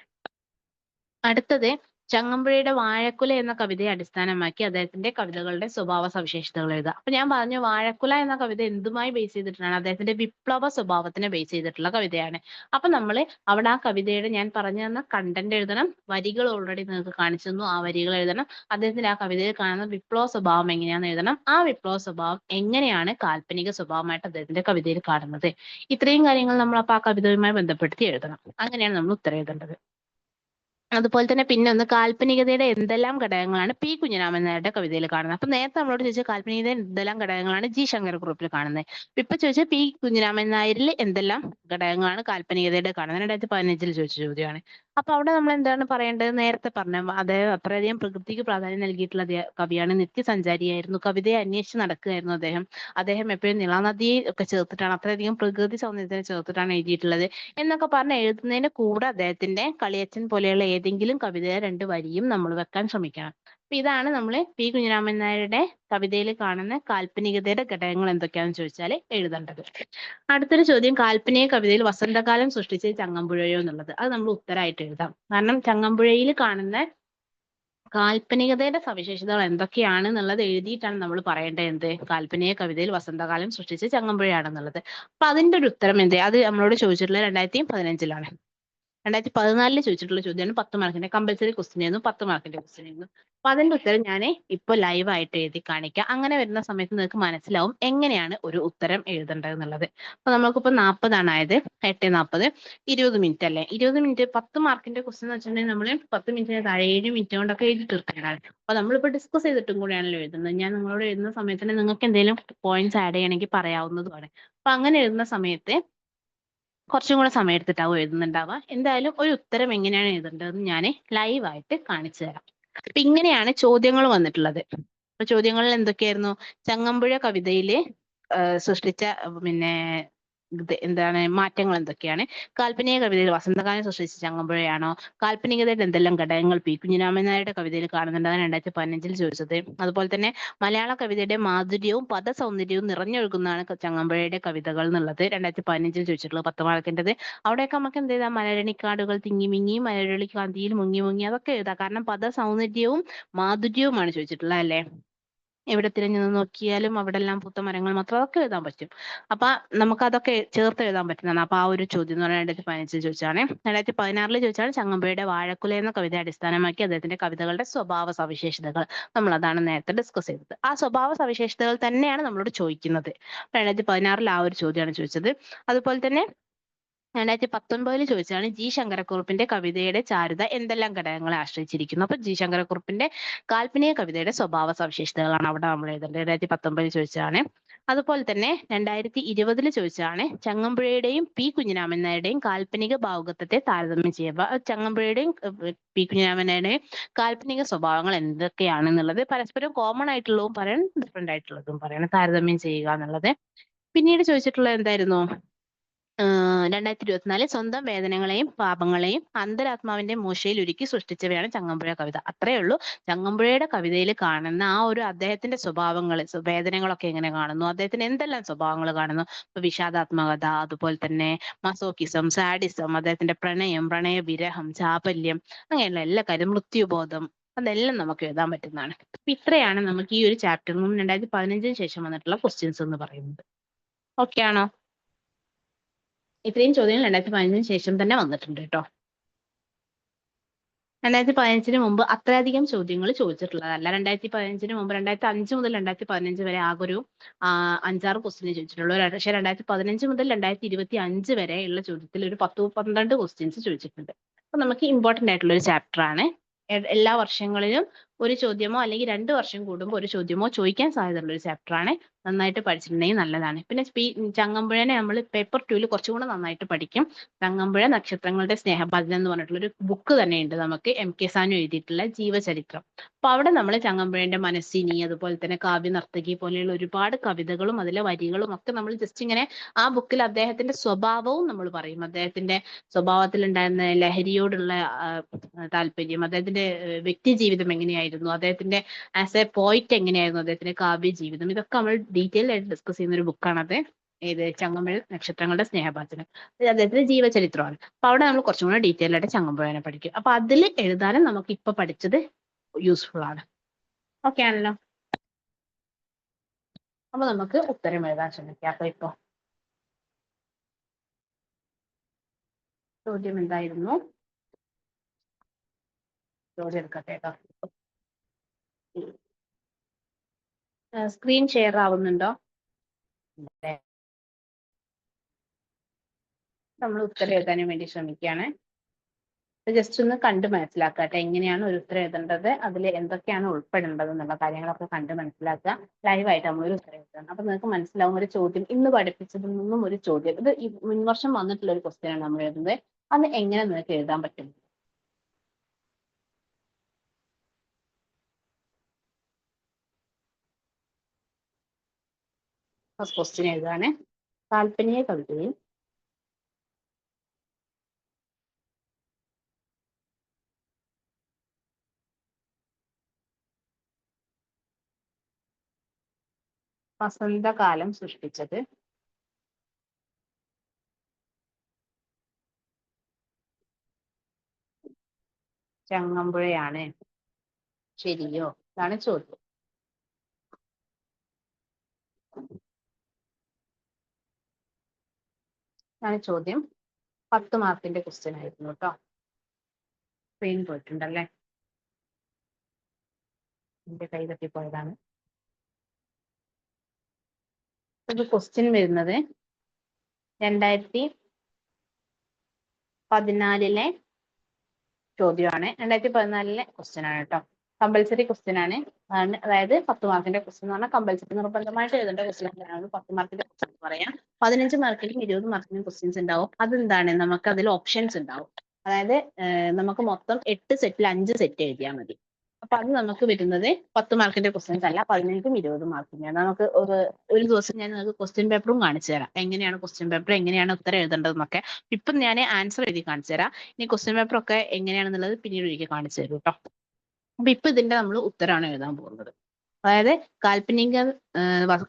അടുത്തത് ചങ്ങമ്പുഴയുടെ വാഴക്കുല എന്ന കവിതയെ അടിസ്ഥാനമാക്കി അദ്ദേഹത്തിന്റെ കവിതകളുടെ സ്വഭാവ സവിശേഷതകൾ എഴുതുക. അപ്പൊ ഞാൻ പറഞ്ഞു വാഴക്കുല എന്ന കവിത എന്തുമായി ബേസ് ചെയ്തിട്ടാണ്? അദ്ദേഹത്തിന്റെ വിപ്ലവ സ്വഭാവത്തിനെ ബേസ് ചെയ്തിട്ടുള്ള കവിതയാണ്. അപ്പൊ നമ്മൾ അവിടെ ആ കവിതയുടെ ഞാൻ പറഞ്ഞു തന്ന കണ്ടന്റ് എഴുതണം, വരികൾ ഓൾറെഡി നിങ്ങൾക്ക് കാണിച്ചു തന്നു, ആ വരികൾ എഴുതണം, അദ്ദേഹത്തിന്റെ ആ കവിതയിൽ കാണുന്ന വിപ്ലവ സ്വഭാവം എങ്ങനെയാണെന്ന് എഴുതണം, ആ വിപ്ലവ സ്വഭാവം എങ്ങനെയാണ് കാൽപ്പനിക സ്വഭാവമായിട്ട് അദ്ദേഹത്തിന്റെ കവിതയിൽ കാണുന്നത്, ഇത്രയും കാര്യങ്ങൾ നമ്മൾ അപ്പൊ ആ കവിതയുമായി ബന്ധപ്പെടുത്തി എഴുതണം. അങ്ങനെയാണ് നമ്മൾ ഉത്തരം എഴുതേണ്ടത്. അതുപോലെ തന്നെ പിന്നെ ഒന്ന് കാൽപ്പനികതയുടെ എന്തെല്ലാം ഘടകങ്ങളാണ് പി കുഞ്ഞിരാമൻ നായരുടെ കവിതയിൽ കാണുന്നത്. അപ്പൊ നേരത്തെ നമ്മളോട് ചോദിച്ച കാൽപ്പനികതയുടെ എന്തെല്ലാം ഘടകങ്ങളാണ് ജി ശങ്കരക്കുറുപ്പിൽ കാണുന്നത്. ഇപ്പൊ ചോദിച്ച പി കുഞ്ഞിരാമൻ നായരിൽ എന്തെല്ലാം ഘടകങ്ങളാണ് കാൽപ്പനികതയുടെ കാണുന്നത് 2015 ചോദിച്ച ചോദ്യമാണ്. അപ്പൊ അവിടെ നമ്മൾ എന്താണ് പറയേണ്ടത്? നേരത്തെ പറഞ്ഞ അദ്ദേഹം അത്രയധികം പ്രകൃതിക്ക് പ്രാധാന്യം നൽകിയിട്ടുള്ള കവിയാണ്, നിത്യസഞ്ചാരിയായിരുന്നു, കവിതയെ അന്വേഷിച്ച് നടക്കുകയായിരുന്നു അദ്ദേഹം എപ്പോഴും നിളാനദിയെ ഒക്കെ ചേർത്തിട്ടാണ്, അത്രയധികം പ്രകൃതി സൗന്ദര്യത്തിനെ ചേർത്തിട്ടാണ് എഴുതിയിട്ടുള്ളത് എന്നൊക്കെ പറഞ്ഞ് എഴുതുന്നതിന്റെ കൂടെ അദ്ദേഹത്തിന്റെ കളിയച്ഛൻ പോലെയുള്ള ഏതെങ്കിലും കവിതയെ 2 വരിയും നമ്മൾ വെക്കാൻ ശ്രമിക്കണം. അപ്പൊ ഇതാണ് നമ്മൾ പി കുഞ്ഞിരാമൻ നായരുടെ കവിതയിൽ കാണുന്ന കാൽപ്പനികതയുടെ ഘടകങ്ങൾ എന്തൊക്കെയാണെന്ന് ചോദിച്ചാൽ എഴുതേണ്ടത്. അടുത്തൊരു ചോദ്യം, കാൽപ്പനിക കവിതയിൽ വസന്തകാലം സൃഷ്ടിച്ചത് ചങ്ങമ്പുഴയോ എന്നുള്ളത്. അത് നമ്മൾ ഉത്തരമായിട്ട് എഴുതാം. കാരണം ചങ്ങമ്പുഴയിൽ കാണുന്ന കാൽപ്പനികതയുടെ സവിശേഷതകൾ എന്തൊക്കെയാണ് എന്നുള്ളത് എഴുതിയിട്ടാണ് നമ്മൾ പറയേണ്ടത്. എന്ത്? കാൽപ്പനിക കവിതയിൽ വസന്തകാലം സൃഷ്ടിച്ച് ചങ്ങമ്പുഴയാണെന്നുള്ളത്. അപ്പൊ അതിന്റെ ഒരു ഉത്തരം എന്ത്? അത് നമ്മളോട് ചോദിച്ചിട്ടുള്ളത് 2015 2014 ചോദിച്ചിട്ടുള്ള ചോദ്യമാണ്. 10 മാർക്കിന്റെ കമ്പൽസറി ക്വസ്റ്റ്യൻ ആയിരുന്നു, 10 മാർക്കിന്റെ ക്വസ്റ്റ്യൻ ആയിരുന്നു. അപ്പൊ അതിന്റെ ഉത്തരം ഞാൻ ഇപ്പൊ ലൈവ് ആയിട്ട് എഴുതി കാണിക്കാം. അങ്ങനെ വരുന്ന സമയത്ത് നിങ്ങൾക്ക് മനസ്സിലാവും എങ്ങനെയാണ് ഒരു ഉത്തരം എഴുതേണ്ടത് എന്നുള്ളത്. അപ്പൊ നമുക്കിപ്പോ 40 ആണ് ആയത്, 8:40, 20 മിനിറ്റ് അല്ലേ? 20 മിനിറ്റ് 10 മാർക്കിന്റെ ക്വസ്റ്റ്യൻ എന്ന് വെച്ചിട്ടുണ്ടെങ്കിൽ നമ്മൾ 10 മിനിറ്റിന് താഴെ 7 മിനിറ്റ് കൊണ്ടൊക്കെ എഴുതി തീർക്കേണ്ടതാണ്. അപ്പൊ നമ്മളിപ്പോ ഡിസ്കസ് ചെയ്തിട്ടും കൂടിയാണല്ലോ എഴുതുന്നത്. ഞാൻ നിങ്ങളോട് എഴുതുന്ന സമയത്ത് നിങ്ങൾക്ക് എന്തെങ്കിലും പോയിന്റ്സ് ആഡ് ചെയ്യണമെങ്കിൽ പറയാവുന്നതുമാണ്. അപ്പൊ അങ്ങനെ എഴുതുന്ന സമയത്ത് കുറച്ചും കൂടെ സമയം എടുത്തിട്ടാവും എഴുതുന്നുണ്ടാവുക. എന്തായാലും ഒരു ഉത്തരം എങ്ങനെയാണ് എഴുതേണ്ടതെന്ന് ഞാൻ ലൈവ് ആയിട്ട് കാണിച്ചു തരാം. അപ്പൊ ഇങ്ങനെയാണ് ചോദ്യങ്ങൾ വന്നിട്ടുള്ളത്. അപ്പൊ ചോദ്യങ്ങളിൽ എന്തൊക്കെയായിരുന്നു? ചങ്ങമ്പുഴ കവിതയില് സൃഷ്ടിച്ച പിന്നെ എന്താണ് മാറ്റങ്ങൾ എന്തൊക്കെയാണ്? കാൽപ്പനിക കവിതയിൽ വസന്തകാലം സൃഷ്ടിച്ച ചങ്ങമ്പുഴയാണോ? കാൽപ്പനികതയുടെ എന്തെല്ലാം ഘടകങ്ങൾ പി കുഞ്ഞിരാമൻ നായരുടെ കവിതയിൽ കാണുന്നുണ്ടെന്നാണ് 2015 ചോദിച്ചത്. അതുപോലെ തന്നെ മലയാള കവിതയുടെ മാധുര്യവും പദസൗന്ദര്യവും നിറഞ്ഞൊഴുകുന്നതാണ് ചങ്ങമ്പുഴയുടെ കവിതകൾ എന്നുള്ളത് 2015 ചോദിച്ചിട്ടുള്ളത്, 10 മാർക്കിൻ്റെത്. അവിടെയൊക്കെ നമുക്ക് എന്ത് ചെയ്താൽ മലരണിക്കാടുകൾ തിങ്ങി മിങ്ങി, മലരളി കാന്തിയിൽ മുങ്ങി മുങ്ങി അതൊക്കെ എഴുതാം. കാരണം പദസൗന്ദര്യവും മാധുര്യവുമാണ് ചോദിച്ചിട്ടുള്ളത് അല്ലേ? എവിടെ തിരഞ്ഞു നോക്കിയാലും അവിടെ എല്ലാം പൂത്ത മരങ്ങൾ മാത്രം, അതൊക്കെ എഴുതാൻ പറ്റും. അപ്പൊ നമുക്ക് അതൊക്കെ ചേർത്ത് എഴുതാൻ പറ്റുന്നതാണ്. അപ്പൊ ആ ഒരു ചോദ്യം എന്ന് പറഞ്ഞാൽ 2015 ചോദിച്ചാണ്. 2016 ചോദിച്ചാണ് ചങ്ങമ്പുഴയുടെ വാഴക്കുല എന്ന കവിതയെ അടിസ്ഥാനമാക്കി അദ്ദേഹത്തിന്റെ കവിതകളുടെ സ്വഭാവ സവിശേഷതകൾ. നമ്മൾ അതാണ് നേരത്തെ ഡിസ്കസ് ചെയ്തത്. ആ സ്വഭാവ സവിശേഷതകൾ തന്നെയാണ് നമ്മളോട് ചോദിക്കുന്നത്. 2016 ആ ഒരു ചോദ്യമാണ് ചോദിച്ചത്. അതുപോലെ തന്നെ 2019 ചോദിച്ചാണ് ജി ശങ്കരക്കുറുപ്പിന്റെ കവിതയുടെ ചാരുത എന്തെല്ലാം ഘടകങ്ങളെ ആശ്രയിച്ചിരിക്കുന്നു. അപ്പൊ ജി ശങ്കരക്കുറുപ്പിന്റെ കാൽപ്പനിക കവിതയുടെ സ്വഭാവ സവിശേഷതകളാണ് അവിടെ നമ്മൾ എഴുതേണ്ടത്. 2019 ചോദിച്ചാണ്. അതുപോലെ തന്നെ 2020 ചോദിച്ചാണ് ചങ്ങമ്പുഴയുടെയും പി കുഞ്ഞിരാമൻ നായരുടെയും കാൽപ്പനിക ഭാവുകത്വത്തെ താരതമ്യം ചെയ്യുക. ചങ്ങമ്പുഴയുടെയും പി കുഞ്ഞിരാമൻ നായരുടെയും കാൽപ്പനിക സ്വഭാവങ്ങൾ എന്തൊക്കെയാണെന്നുള്ളത് പരസ്പരം കോമൺ ആയിട്ടുള്ളതും പറയണം, ഡിഫറെന്റ് ആയിട്ടുള്ളതും പറയണം, താരതമ്യം ചെയ്യുക എന്നുള്ളത്. പിന്നീട് ചോദിച്ചിട്ടുള്ളത് എന്തായിരുന്നു? 2024 സ്വന്തം വേദനകളെയും പാപങ്ങളെയും അന്തരാത്മാവിന്റെ മൂശയിൽ ഒരുക്കി സൃഷ്ടിച്ചവയാണ് ചങ്ങമ്പുഴ കവിത. അത്രയേ ഉള്ളൂ. ചങ്ങമ്പുഴയുടെ കവിതയിൽ കാണുന്ന ആ ഒരു അദ്ദേഹത്തിന്റെ സ്വഭാവങ്ങൾ, വേദനകളൊക്കെ എങ്ങനെ കാണുന്നു, അദ്ദേഹത്തിന് എന്തെല്ലാം സ്വഭാവങ്ങൾ കാണുന്നു, ഇപ്പൊ വിഷാദാത്മകത, അതുപോലെ തന്നെ മസോക്കിസം, സാഡിസം, അദ്ദേഹത്തിന്റെ പ്രണയം, പ്രണയവിരഹം, ചാപല്യം, അങ്ങനെയുള്ള എല്ലാ കാര്യം, മൃത്യുബോധം, അതെല്ലാം നമുക്ക് എഴുതാൻ പറ്റുന്നതാണ്. അപ്പൊ ഇത്രയാണ് നമുക്ക് ഈ ഒരു ചാപ്റ്ററിൽ നിന്നും 2015 ശേഷം വന്നിട്ടുള്ള ക്വസ്റ്റ്യൻസ് എന്ന് പറയുന്നത്. ഓക്കെ ആണോ? ഇത്രയും ചോദ്യങ്ങൾ 2015 ശേഷം തന്നെ വന്നിട്ടുണ്ട് കേട്ടോ. 2015 മുമ്പ് അത്രയധികം ചോദ്യങ്ങൾ ചോദിച്ചിട്ടുള്ളതല്ല. 2015 മുമ്പ് 2005 മുതൽ 2015 വരെ ആകെ ഒരു 5-6 ക്വസ്റ്റ്യൻ ചോദിച്ചിട്ടുള്ളൂ. പക്ഷേ 2015 മുതൽ 2025 വരെ ഉള്ള ചോദ്യത്തിൽ ഒരു 10-12 ക്വസ്റ്റ്യൻസ് ചോദിച്ചിട്ടുണ്ട്. അപ്പൊ നമുക്ക് ഇമ്പോർട്ടന്റ് ആയിട്ടുള്ള ഒരു ചാപ്റ്റർ ആണ്. എല്ലാ വർഷങ്ങളിലും ഒരു ചോദ്യമോ അല്ലെങ്കിൽ 2 വർഷം കൂടുമ്പോൾ ഒരു ചോദ്യമോ ചോദിക്കാൻ സാധ്യതയുള്ള ഒരു ചാപ്റ്റർ ആണ്. നന്നായിട്ട് പഠിച്ചിട്ടുണ്ടെങ്കിൽ നല്ലതാണ്. പിന്നെ ചങ്ങമ്പുഴനെ നമ്മൾ പേപ്പർ 2 കുറച്ചും കൂടെ നന്നായിട്ട് പഠിക്കും. ചങ്ങമ്പുഴ നക്ഷത്രങ്ങളുടെ സ്നേഹപാചനം എന്ന് പറഞ്ഞിട്ടുള്ള ഒരു ബുക്ക് തന്നെയുണ്ട് നമുക്ക്, MK സാനു എഴുതിയിട്ടുള്ള ജീവചരിത്രം. അപ്പൊ അവിടെ നമ്മൾ ചങ്ങമ്പുഴന്റെ മനസ്സിനി, അതുപോലെ തന്നെ കാവ്യനർത്തകി പോലെയുള്ള ഒരുപാട് കവിതകളും അതിലെ വരികളും ഒക്കെ നമ്മൾ ജസ്റ്റ് ഇങ്ങനെ ആ ബുക്കിൽ അദ്ദേഹത്തിന്റെ സ്വഭാവവും നമ്മൾ പറയും. അദ്ദേഹത്തിന്റെ സ്വഭാവത്തിൽ ഉണ്ടായിരുന്ന ലഹരിയോടുള്ള താല്പര്യം, അദ്ദേഹത്തിന്റെ വ്യക്തി ജീവിതം എങ്ങനെയായിരുന്നു, അദ്ദേഹത്തിന്റെ ആസ് എ പോയിറ്റ് എങ്ങനെയായിരുന്നു, അദ്ദേഹത്തിന്റെ കാവ്യ ജീവിതം, ഇതൊക്കെ നമ്മൾ ഡീറ്റെയിൽ ആയിട്ട് ഡിസ്കസ് ചെയ്യുന്ന ഒരു ബുക്കാണത്. ഏത് ചങ്ങമ്പുഴ നക്ഷത്രങ്ങളുടെ സ്നേഹഭാചനം. ഇത് അദ്ദേഹത്തിന്റെ ജീവചരിത്രമാണ്. അപ്പൊ അവിടെ നമ്മൾ കുറച്ചും കൂടെ ഡീറ്റെയിൽ ആയിട്ട് ചങ്ങമ്പുഴനെ പഠിക്കും. അപ്പൊ അതിൽ എഴുതാനും നമുക്ക് ഇപ്പൊ പഠിച്ചത് യൂസ്ഫുൾ ആണ്. ഓക്കെ ആണല്ലോ. അപ്പൊ നമുക്ക് ഉത്തരം എഴുതാൻ ശ്രമിക്കാം. അപ്പൊ ഇപ്പൊ ചോദ്യം എന്തായിരുന്നു? ചോദ്യം എടുക്കട്ടെ കേട്ടോ. സ്ക്രീൻ ഷെയർ ആവുന്നുണ്ടോ? നമ്മൾ ഉത്തരം എഴുതാനും വേണ്ടി ശ്രമിക്കുകയാണ്. ജസ്റ്റ് ഒന്ന് കണ്ട് മനസ്സിലാക്കട്ടെ, എങ്ങനെയാണ് ഒരു ഉത്തരം എഴുതേണ്ടത്, അതിൽ എന്തൊക്കെയാണ് ഉൾപ്പെടേണ്ടത് എന്നുള്ള കാര്യങ്ങളൊക്കെ കണ്ട് മനസ്സിലാക്കുക. ലൈവായിട്ട് നമ്മളൊരു ഉത്തരം എഴുതണം. അപ്പൊ നിങ്ങൾക്ക് മനസ്സിലാവും ഒരു ചോദ്യം ഇന്ന് പഠിപ്പിച്ചതിൽ നിന്നും ഒരു ചോദ്യം, ഇത് ഈ മുൻവർഷം വന്നിട്ടുള്ള ഒരു ക്വസ്റ്റ്യൻ ആണ് നമ്മൾ എഴുതുന്നത്, അത് എങ്ങനെ നിങ്ങൾക്ക് എഴുതാൻ പറ്റും. First question എഴുതാണ്. കാൽപ്പനിക കവിതയിൽ വസന്തകാലം സൃഷ്ടിച്ചത് ചങ്ങമ്പുഴയാണ്, ശരിയോ? ഇതാണ് ചോദ്യം. ഇതാണ് ചോദ്യം. 10 മാർക്കിന്റെ ക്വസ്റ്റ്യൻ ആയിരുന്നു കേട്ടോ. സ്ക്രീൻ പോയിട്ടുണ്ടല്ലേ? എന്റെ കൈ തട്ടിപ്പോയതാണ്. ഇത് ക്വസ്റ്റ്യൻ വരുന്നത് 2014 ചോദ്യമാണ്. 2014 ക്വസ്റ്റ്യൻ ആണ് കേട്ടോ. കമ്പൽസറി ക്വസ്റ്റ്യൻ ആണ്. അതായത് 10 മാർക്കിന്റെ ക്വസ്റ്റ്യൻ എന്ന് പറഞ്ഞാൽ കമ്പൽസറി നിർബന്ധമായിട്ട് എഴുതേണ്ട ക്വസ്റ്റ്യൻ ആണ് 10 മാർക്കിന്റെ ക്വസ്റ്റ്യൻ എന്ന് പറയാം. 15 മാർക്കിനും 20 മാർക്കിനും ക്വസ്റ്റ്യൻസ് ഉണ്ടാവും. അതെന്താണ്, നമുക്ക് അതിൽ ഓപ്ഷൻസ് ഉണ്ടാവും. അതായത് നമുക്ക് മൊത്തം 8 സെറ്റിൽ 5 സെറ്റ് എഴുതിയാൽ മതി. അപ്പൊ അത് നമുക്ക് വരുന്നത് 10 മാർക്കിന്റെ ക്വസ്റ്റ്യൻസ് അല്ല, 15ഉം 20 മാർക്കിന്റെ. നമുക്ക് ഒരു ദിവസം ഞാൻ നിങ്ങൾക്ക് ക്വസ്റ്റ്യൻ പേപ്പറും കാണിച്ചു തരാം, എങ്ങനെയാണ് ക്വസ്റ്റ്യൻ പേപ്പർ, എങ്ങനെയാണ് ഉത്തരം എഴുതേണ്ടതെന്നൊക്കെ. ഇപ്പം ഞാൻ ആൻസർ എഴുതി കാണിച്ചു തരാം. ഇനി ക്വസ്റ്റ്യൻ പേപ്പർ ഒക്കെ എങ്ങനെയാണെന്നുള്ളത് പിന്നീട് ഒരിക്കൽ കാണിച്ചു തരും കേട്ടോ. അപ്പൊ ഇപ്പൊ ഇതിന്റെ നമ്മൾ ഉത്തരമാണ് എഴുതാൻ പോകുന്നത്. അതായത് കാൽപ്പനിക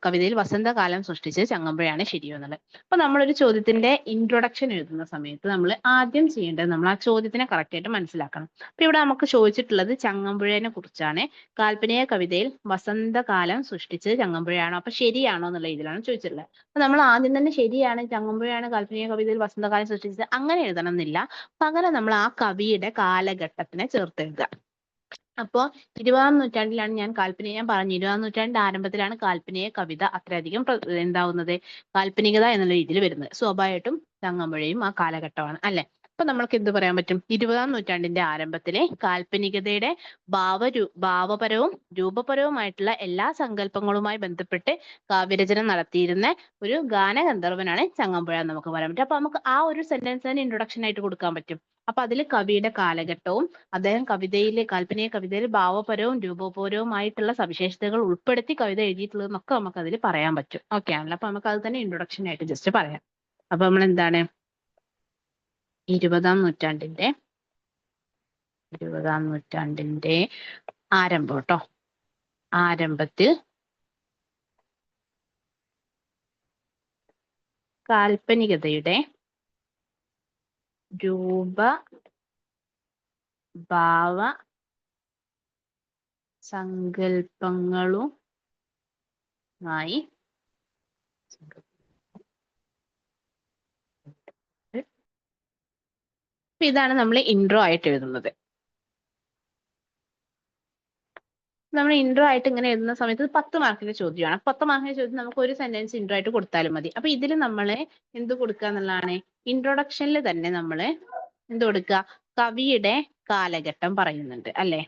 കവിതയിൽ വസന്തകാലം സൃഷ്ടിച്ച് ചങ്ങമ്പുഴയാണ് ശരിയോ എന്നുള്ളത്. അപ്പൊ നമ്മളൊരു ചോദ്യത്തിന്റെ ഇൻട്രൊഡക്ഷൻ എഴുതുന്ന സമയത്ത് നമ്മൾ ആദ്യം ചെയ്യേണ്ടത് നമ്മൾ ആ ചോദ്യത്തിനെ കറക്റ്റ് ആയിട്ട് മനസ്സിലാക്കണം. അപ്പൊ ഇവിടെ നമുക്ക് ചോദിച്ചിട്ടുള്ളത് ചങ്ങമ്പുഴയെ കുറിച്ചാണ്. കാൽപ്പനിക കവിതയിൽ വസന്തകാലം സൃഷ്ടിച്ചത് ചങ്ങമ്പുഴയാണോ, അപ്പൊ ശരിയാണോ എന്നുള്ള ഇതിലാണ് ചോദിച്ചിട്ടുള്ളത്. അപ്പൊ നമ്മൾ ആദ്യം തന്നെ ശരിയാണ്, ചങ്ങമ്പുഴയാണ് കാൽപ്പനിക കവിതയിൽ വസന്തകാലം സൃഷ്ടിച്ചത് അങ്ങനെ എഴുതണം എന്നില്ല. പകരം നമ്മൾ ആ കവിയുടെ കാലഘട്ടത്തിനെ ചേർത്ത് എഴുതുക. അപ്പോ 20-ാം നൂറ്റാണ്ടിലാണ് ഞാൻ പറഞ്ഞു 20-ാം നൂറ്റാണ്ടിന്റെ ആരംഭത്തിലാണ് കാൽപ്പനിക കവിത അത്രയധികം എന്താവുന്നത്, കാൽപ്പനികത എന്നുള്ള രീതിയിൽ വരുന്നത്. സ്വാഭാവികമായിട്ടും ചങ്ങമ്പുഴയും ആ കാലഘട്ടമാണ് അല്ലെ. അപ്പൊ നമ്മൾക്ക് എന്ത് പറയാൻ പറ്റും, 20-ാം നൂറ്റാണ്ടിന്റെ ആരംഭത്തിലെ കാൽപ്പനികതയുടെ ഭാവപരവും രൂപപരവുമായിട്ടുള്ള എല്ലാ സങ്കല്പങ്ങളുമായി ബന്ധപ്പെട്ട് കാവ്യരചന നടത്തിയിരുന്ന ഒരു ഗാനഗന്ധർവനാണ് ചങ്ങമ്പുഴ എന്ന് നമുക്ക് പറയാൻ പറ്റും. അപ്പൊ നമുക്ക് ആ ഒരു സെന്റൻസ് തന്നെ ഇൻട്രൊഡക്ഷൻ ആയിട്ട് കൊടുക്കാൻ പറ്റും. അപ്പൊ അതിൽ കവിയുടെ കാലഘട്ടവും അദ്ദേഹം കാൽപ്പനിക കവിതയിൽ ഭാവപരവും രൂപപരവുമായിട്ടുള്ള സവിശേഷതകൾ ഉൾപ്പെടുത്തി കവിത എഴുതിയിട്ടുള്ളതെന്നൊക്കെ നമുക്ക് അതിൽ പറയാൻ പറ്റും. ഓക്കെ ആണല്ലോ. അപ്പൊ നമുക്ക് അത് തന്നെ ഇൻട്രൊഡക്ഷൻ ആയിട്ട് ജസ്റ്റ് പറയാം. അപ്പൊ നമ്മൾ എന്താണ് 20-ാം നൂറ്റാണ്ടിന്റെ ആരംഭം കേട്ടോ. ആരംഭത്തിൽ കാൽപ്പനികതയുടെ ഭാവ സങ്കല്പങ്ങളുമായി ഇതാണ് നമ്മൾ ഇൻട്രോ ആയിട്ട് എഴുതുന്നത്. നമ്മൾ ഇൻട്രോ ആയിട്ട് ഇങ്ങനെ എഴുതുന്ന സമയത്ത് 10 മാർക്കിന്റെ ചോദ്യമാണ്. 10 മാർക്കിന്റെ ചോദ്യം നമുക്ക് ഒരു സെന്റൻസ് ഇൻട്രോ ആയിട്ട് കൊടുത്താലും മതി. അപ്പൊ ഇതിൽ നമ്മൾ എന്ത് കൊടുക്കുക എന്നുള്ളതാണ്, ഇൻട്രൊഡക്ഷനിൽ തന്നെ നമ്മൾ എന്ത് കൊടുക്കുക, കവിയുടെ കാലഘട്ടം പറയുന്നുണ്ട് അല്ലെ,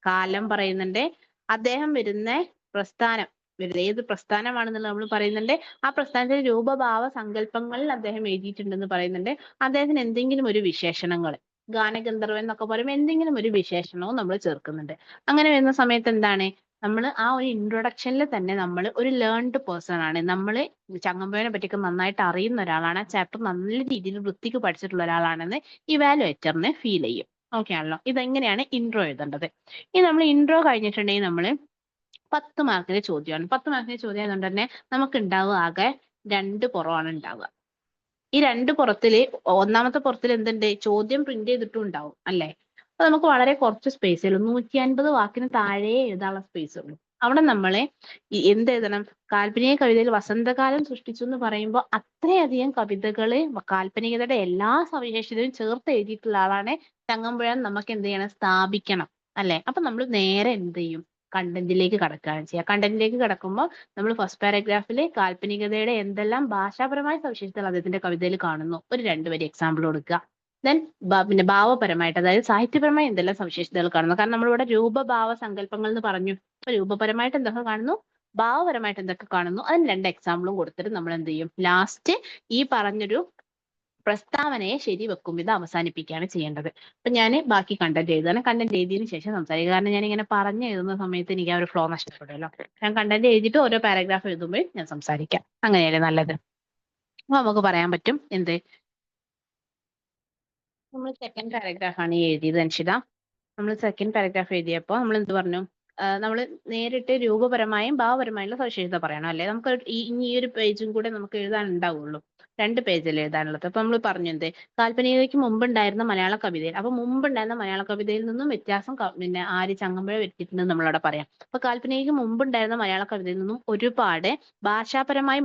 കാലം പറയുന്നുണ്ട്, അദ്ദേഹം വരുന്ന പ്രസ്ഥാനം, ഏത് പ്രസ്ഥാനമാണെന്നുള്ളത് നമ്മൾ പറയുന്നുണ്ട്, ആ പ്രസ്ഥാനത്തിന്റെ രൂപഭാവ സങ്കല്പങ്ങളിൽ അദ്ദേഹം എഴുതിയിട്ടുണ്ടെന്ന് പറയുന്നുണ്ട്, അദ്ദേഹത്തിന് എന്തെങ്കിലും ഒരു വിശേഷണങ്ങൾ, ഗാനഗന്ധർവൻ എന്നൊക്കെ പറയുമ്പോൾ എന്തെങ്കിലും ഒരു വിശേഷണവും നമ്മൾ ചേർക്കുന്നുണ്ട്. അങ്ങനെ വരുന്ന സമയത്ത് എന്താണ്, നമ്മൾ ആ ഒരു ഇൻട്രൊഡക്ഷനിൽ തന്നെ നമ്മൾ ഒരു ലേൺഡ് പേഴ്സൺ ആണ്, നമ്മൾ ചങ്ങമ്പുഴനെ പറ്റിയൊക്കെ നന്നായിട്ട് അറിയുന്ന ഒരാളാണ്, ആ ചാപ്റ്റർ നല്ല രീതിയിൽ വൃത്തിക്ക് പഠിച്ചിട്ടുള്ള ഒരാളാണെന്ന് ഇവാലുവേറ്ററിന് ഫീൽ ചെയ്യും. ഓക്കെ ആണല്ലോ. ഇതെങ്ങനെയാണ് ഇൻട്രോ എഴുതേണ്ടത്. ഇനി നമ്മൾ ഇൻട്രോ കഴിഞ്ഞിട്ടുണ്ടെങ്കിൽ നമ്മൾ 10 മാർക്കിന്റെ ചോദ്യമാണ്. 10 മാർക്കിന്റെ ചോദ്യം ആയതുകൊണ്ട് തന്നെ നമുക്ക് ഉണ്ടാവുക ആകെ രണ്ട് പുറമാണ് ഉണ്ടാവുക. ഈ രണ്ട് പുറത്തില് ഒന്നാമത്തെ പുറത്തിൽ എന്തുണ്ട്, ചോദ്യം പ്രിന്റ് ചെയ്തിട്ടും ഉണ്ടാവും അല്ലെ. അപ്പൊ നമുക്ക് വളരെ കുറച്ച് സ്പേസേ ഉള്ളൂ, 150 വാക്കിന് താഴെ എഴുതാനുള്ള സ്പേസ് ഉള്ളൂ. അവിടെ നമ്മളെ എന്ത് എഴുതണം, കാൽപ്പനിക കവിതയിൽ വസന്തകാലം സൃഷ്ടിച്ചു എന്ന് പറയുമ്പോൾ അത്രയധികം കവിതകള് കാൽപ്പനികതയുടെ എല്ലാ സവിശേഷതയും ചേർത്ത് എഴുതിയിട്ടുള്ള ആളാണ് ചങ്ങമ്പുഴ. നമുക്ക് എന്ത് ചെയ്യണം, സ്ഥാപിക്കണം അല്ലെ. അപ്പൊ നമ്മൾ നേരെ എന്ത് ചെയ്യും, കണ്ടന്റിലേക്ക് കടക്കുകയാണ് ചെയ്യുക. കണ്ടന്റിലേക്ക് കടക്കുമ്പോൾ നമ്മൾ ഫസ്റ്റ് പാരഗ്രാഫിൽ കാൽപ്പനികതയുടെ എന്തെല്ലാം ഭാഷാപരമായ സവിശേഷതകൾ അദ്ദേഹത്തിന്റെ കവിതയിൽ കാണുന്നു, ഒരു 2 വരി എക്സാമ്പിൾ കൊടുക്കുക. ദെൻ പിന്നെ ഭാവപരമായിട്ട്, അതായത് സാഹിത്യപരമായി എന്തെല്ലാം സവിശേഷതകൾ കാണുന്നു. കാരണം നമ്മളിവിടെ രൂപഭാവ സങ്കല്പങ്ങൾ എന്ന് പറഞ്ഞു. അപ്പൊ രൂപപരമായിട്ട് എന്തൊക്കെ കാണുന്നു, ഭാവപരമായിട്ട് എന്തൊക്കെ കാണുന്നു, അതിന് 2 എക്സാമ്പിളും കൊടുത്തിട്ട് നമ്മൾ എന്ത് ചെയ്യും, ലാസ്റ്റ് ഈ പറഞ്ഞൊരു പ്രസ്താവനയെ ശരിവെക്കും ഇത് അവസാനിപ്പിക്കുകയാണ് ചെയ്യേണ്ടത്. അപ്പൊ ഞാൻ ബാക്കി കണ്ടന്റ് എഴുതുകയാണ്. കണ്ടന്റ് എഴുതിയതിനു ശേഷം സംസാരിക്കുക. കാരണം ഞാൻ ഇങ്ങനെ പറഞ്ഞു എഴുതുന്ന സമയത്ത് എനിക്ക് ആ ഒരു ഫ്ലോ നഷ്ടപ്പെടുമല്ലോ. ഞാൻ കണ്ടന്റ് എഴുതിയിട്ട് ഓരോ പാരഗ്രാഫ് എഴുതുമ്പോൾ ഞാൻ സംസാരിക്കാം. അങ്ങനെയല്ലേ നല്ലത്. അപ്പൊ നമുക്ക് പറയാൻ പറ്റും എന്ത്, നമ്മൾ സെക്കൻഡ് പാരഗ്രാഫ് ആണ് ഈ എഴുതിയത് അൻഷിത. നമ്മൾ സെക്കൻഡ് പാരഗ്രാഫ് എഴുതിയപ്പോൾ നമ്മൾ എന്ത് പറഞ്ഞു, നമ്മൾ നേരിട്ട് രൂപപരമായും ഭാവപരമായുള്ള സവിശേഷത പറയണം അല്ലെ. നമുക്ക് ഇനി ഈ ഒരു പേജും കൂടെ നമുക്ക് എഴുതാൻ ഉണ്ടാവുള്ളൂ, 2 പേജല്ലേ എഴുതാനുള്ളത്. അപ്പൊ നമ്മൾ പറഞ്ഞു എന്ത്, കാൽപ്പനികതയ്ക്ക് മുമ്പുണ്ടായിരുന്ന മലയാള കവിതയിൽ, അപ്പൊ മുമ്പുണ്ടായിരുന്ന മലയാള കവിതയിൽ നിന്നും വ്യത്യാസം പിന്നെ ആര് ചങ്ങമ്പുഴ വരുത്തിയിട്ടുണ്ടെന്ന് നമ്മളവിടെ പറയാം. അപ്പൊ കാൽപ്പനികയ്ക്ക് മുമ്പുണ്ടായിരുന്ന മലയാള കവിതയിൽ നിന്നും ഒരുപാട് ഭാഷാപരമായ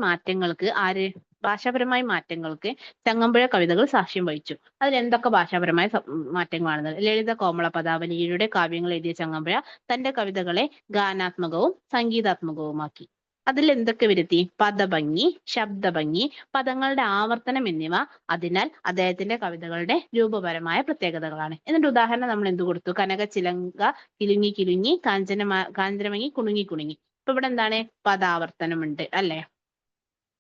മാറ്റങ്ങൾക്ക് ചങ്ങമ്പുഴ കവിതകൾ സാക്ഷ്യം വഹിച്ചു. അതിൽ എന്തൊക്കെ ഭാഷാപരമായ മാറ്റങ്ങളാണ്? ലളിത കോമള പദാവലിയുടെ കാവ്യങ്ങൾ എഴുതിയ ചങ്ങമ്പുഴ തന്റെ കവിതകളെ ഗാനാത്മകവും സംഗീതാത്മകവുമാക്കി. അതിൽ എന്തൊക്കെ വരുത്തി? പദഭംഗി, ശബ്ദഭംഗി, പദങ്ങളുടെ ആവർത്തനം എന്നിവ അതിനാൽ അദ്ദേഹത്തിന്റെ കവിതകളുടെ രൂപപരമായ പ്രത്യേകതകളാണ്. എന്നിട്ട് ഉദാഹരണം നമ്മൾ എന്ത് കൊടുത്തു? കനക ചിലങ്ക കിലുങ്ങി കിലുങ്ങി, കാഞ്ചനമങ്ങി കുണുങ്ങി കുണുങ്ങി. ഇപ്പൊ ഇവിടെ എന്താണ്? പദാവർത്തനമുണ്ട് അല്ലെ.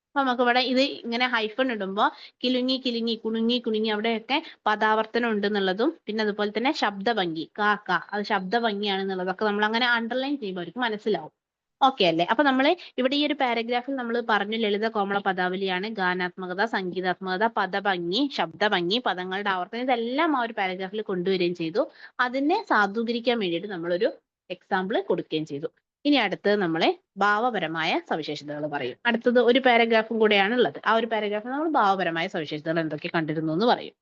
അപ്പൊ നമുക്ക് ഇവിടെ ഇത് ഇങ്ങനെ ഹൈഫൺ ഇടുമ്പോ കിലുങ്ങി കിലുങ്ങി കുണുങ്ങി കുണുങ്ങി അവിടെയൊക്കെ പദാവർത്തനം ഉണ്ട് എന്നുള്ളതും, പിന്നെ അതുപോലെ തന്നെ ശബ്ദഭംഗി കാക്ക, അത് ശബ്ദഭംഗിയാണ് എന്നുള്ളതൊക്കെ നമ്മൾ അങ്ങനെ അണ്ടർലൈൻ ചെയ്യുമ്പോൾ അവർക്ക് മനസ്സിലാവും. ഓക്കെ അല്ലേ. അപ്പൊ നമ്മൾ ഇവിടെ ഈ ഒരു പാരഗ്രാഫിൽ നമ്മൾ പറഞ്ഞു ലളിത കോമള പദാവലിയാണ് ഗാനാത്മകത, സംഗീതാത്മകത, പദഭംഗി, ശബ്ദഭംഗി, പദങ്ങളുടെ ആവർത്തനം, ഇതെല്ലാം ആ ഒരു പാരഗ്രാഫിൽ കൊണ്ടുവരികയും ചെയ്തു. അതിനെ സാധൂകരിക്കാൻ വേണ്ടിയിട്ട് നമ്മളൊരു എക്സാമ്പിൾ കൊടുക്കുകയും ചെയ്തു. ഇനി അടുത്തത് നമ്മളെ ഭാവപരമായ സവിശേഷതകൾ പറയും. അടുത്തത് ഒരു പാരഗ്രാഫും കൂടെയാണ് ഉള്ളത്. ആ ഒരു പാരഗ്രാഫിൽ നമ്മൾ ഭാവപരമായ സവിശേഷതകൾ എന്തൊക്കെ കണ്ടിരുന്നു എന്ന് പറയും.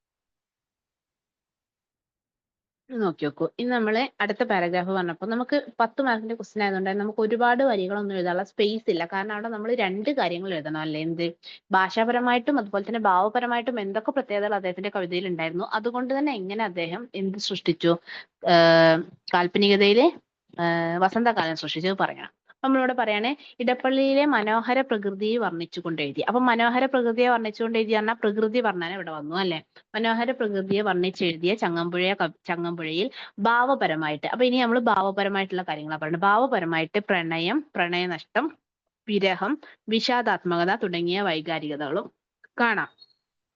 നോക്കി നോക്കൂ. ഇനി നമ്മള് അടുത്ത പാരഗ്രാഫ് പറഞ്ഞപ്പോൾ നമുക്ക് 10 മാർക്കിന്റെ ക്വസ്റ്റ്യൻ ആയതുകൊണ്ട് നമുക്ക് ഒരുപാട് വരികളൊന്നും എഴുതാനുള്ള സ്പേസ് ഇല്ല. കാരണം അവിടെ നമ്മൾ 2 കാര്യങ്ങൾ എഴുതണം അല്ലെ. എന്ത്, ഭാഷാപരമായിട്ടും അതുപോലെ തന്നെ ഭാവപരമായിട്ടും എന്തൊക്കെ പ്രത്യേകതകൾ അദ്ദേഹത്തിന്റെ കവിതയിൽ ഉണ്ടായിരുന്നു, അതുകൊണ്ട് തന്നെ എങ്ങനെ അദ്ദേഹം എന്ത് സൃഷ്ടിച്ചു, കാൽപ്പനികതയിലെ വസന്തകാലം സൃഷ്ടിച്ചത് പറയണം. നമ്മളിവിടെ പറയാണ്, ഇടപ്പള്ളിയിലെ മനോഹര പ്രകൃതിയെ വർണ്ണിച്ചുകൊണ്ട് എഴുതി. അപ്പൊ മനോഹര പ്രകൃതിയെ വർണ്ണിച്ചുകൊണ്ട് എഴുതി പറഞ്ഞാൽ പ്രകൃതി വർണ്ണന ഇവിടെ വന്നു അല്ലെ. മനോഹര പ്രകൃതിയെ വർണ്ണിച്ചെഴുതിയ ചങ്ങമ്പുഴയിൽ ഭാവപരമായിട്ട്, അപ്പൊ ഇനി നമ്മൾ ഭാവപരമായിട്ടുള്ള കാര്യങ്ങളാണ് പറയുന്നത്. ഭാവപരമായിട്ട് പ്രണയം, പ്രണയനഷ്ടം, വിരഹം, വിഷാദാത്മകത തുടങ്ങിയ വൈകാരികതകളും കാണാം.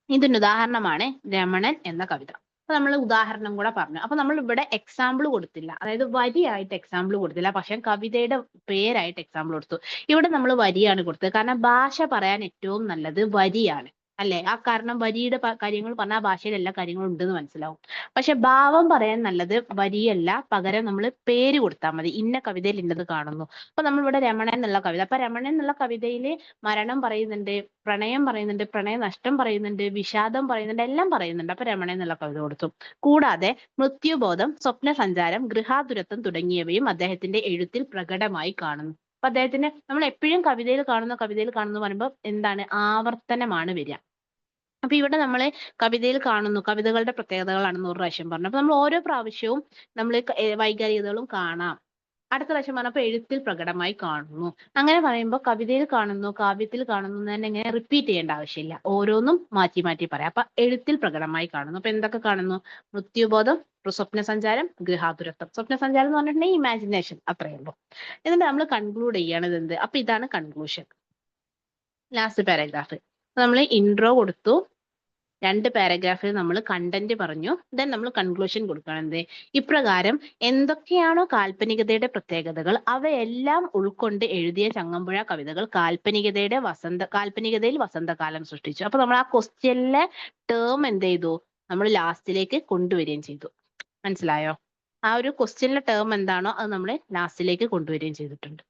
ഇതിന് ഉദാഹരണമാണ് രമണൻ എന്ന കവിത. അപ്പൊ നമ്മൾ ഉദാഹരണം കൂടെ പറഞ്ഞു. അപ്പൊ നമ്മൾ ഇവിടെ എക്സാമ്പിൾ കൊടുത്തില്ല, അതായത് വരിയായിട്ട് എക്സാമ്പിൾ കൊടുത്തില്ല, പക്ഷെ കവിതയുടെ പേരായിട്ട് എക്സാമ്പിൾ കൊടുത്തു. ഇവിടെ നമ്മൾ വരിയാണ് കൊടുത്തത്, കാരണം ഭാഷ പറയാൻ ഏറ്റവും നല്ലത് വരിയാണ് അല്ലെ. ആ കാരണം വരിയുടെ കാര്യങ്ങൾ പറഞ്ഞാൽ ഭാഷയിൽ എല്ലാ കാര്യങ്ങളും ഉണ്ടെന്ന് മനസ്സിലാവും. പക്ഷെ ഭാവം പറയാൻ നല്ലത് വരിയല്ല, പകരം നമ്മൾ പേര് കൊടുത്താൽ മതി. ഇന്ന കവിതയിൽ ഇന്നത് കാണുന്നു. അപ്പൊ നമ്മൾ ഇവിടെ രമണൻ എന്നുള്ള കവിത, അപ്പൊ രമണൻ എന്നുള്ള കവിതയിൽ മരണം പറയുന്നുണ്ട്, പ്രണയം പറയുന്നുണ്ട്, പ്രണയ നഷ്ടം പറയുന്നുണ്ട്, വിഷാദം പറയുന്നുണ്ട്, എല്ലാം പറയുന്നുണ്ട്. അപ്പൊ രമണൻ എന്നുള്ള കവിത കൊടുത്തു. കൂടാതെ മൃത്യുബോധം, സ്വപ്നസഞ്ചാരം, ഗൃഹാതുരത്വം തുടങ്ങിയവയും അദ്ദേഹത്തിന്റെ എഴുത്തിൽ പ്രകടമായി കാണുന്നു. അപ്പൊ അദ്ദേഹത്തിന് നമ്മൾ എപ്പോഴും കവിതയിൽ കാണുന്നു പറയുമ്പോൾ എന്താണ്, ആവർത്തനമാണ് വരിക. അപ്പൊ ഇവിടെ നമ്മൾ കവിതയിൽ കാണുന്നു, കവിതകളുടെ പ്രത്യേകതകളാണ് 100 പ്രാവശ്യം പറഞ്ഞു. അപ്പൊ നമ്മൾ ഓരോ പ്രാവശ്യവും നമ്മൾ വൈകാരികതകളും കാണാം. അടുത്ത പ്രാവശ്യം പറഞ്ഞപ്പോൾ എഴുത്തിൽ പ്രകടമായി കാണുന്നു. അങ്ങനെ പറയുമ്പോൾ കവിതയിൽ കാണുന്നു, കാവ്യത്തിൽ കാണുന്നു തന്നെ ഇങ്ങനെ റിപ്പീറ്റ് ചെയ്യേണ്ട ആവശ്യമില്ല, ഓരോന്നും മാറ്റി മാറ്റി പറയാം. അപ്പൊ എഴുത്തിൽ പ്രകടമായി കാണുന്നു. അപ്പൊ എന്തൊക്കെ കാണുന്നു? മൃത്യുബോധം, സ്വപ്നസഞ്ചാരം, ഗൃഹാതുരത്വം. സ്വപ്നസഞ്ചാരം എന്ന് പറഞ്ഞിട്ടുണ്ടെങ്കിൽ ഇമാജിനേഷൻ, അത്രയേ ഉള്ളൂ. എന്നിട്ട് നമ്മൾ കൺക്ലൂഡ് ചെയ്യണത് എന്ത്? അപ്പൊ ഇതാണ് കൺക്ലൂഷൻ. ലാസ്റ്റ് പാരഗ്രാഫ് നമ്മൾ ഇൻട്രോ കൊടുത്തു, 2 പാരഗ്രാഫിൽ നമ്മൾ കണ്ടന്റ് പറഞ്ഞു, ദെൻ നമ്മൾ കൺക്ലൂഷൻ കൊടുക്കണം. എന്ത്? ഇപ്രകാരം എന്തൊക്കെയാണോ കാൽപ്പനികതയുടെ പ്രത്യേകതകൾ അവയെല്ലാം ഉൾക്കൊണ്ട് എഴുതിയ ചങ്ങമ്പുഴ കവിതകൾ കാൽപ്പനികതയിൽ വസന്തകാലം സൃഷ്ടിച്ചു. അപ്പൊ നമ്മൾ ആ ക്വസ്റ്റ്യനിലെ ടേം എന്ത് ചെയ്തു? നമ്മൾ ലാസ്റ്റിലേക്ക് കൊണ്ടുവരികയും ചെയ്തു. മനസ്സിലായോ? ആ ഒരു ക്വസ്റ്റ്യനിലെ ടേം എന്താണോ അത് നമ്മൾ ലാസ്റ്റിലേക്ക് കൊണ്ടുവരികയും ചെയ്തിട്ടുണ്ട്.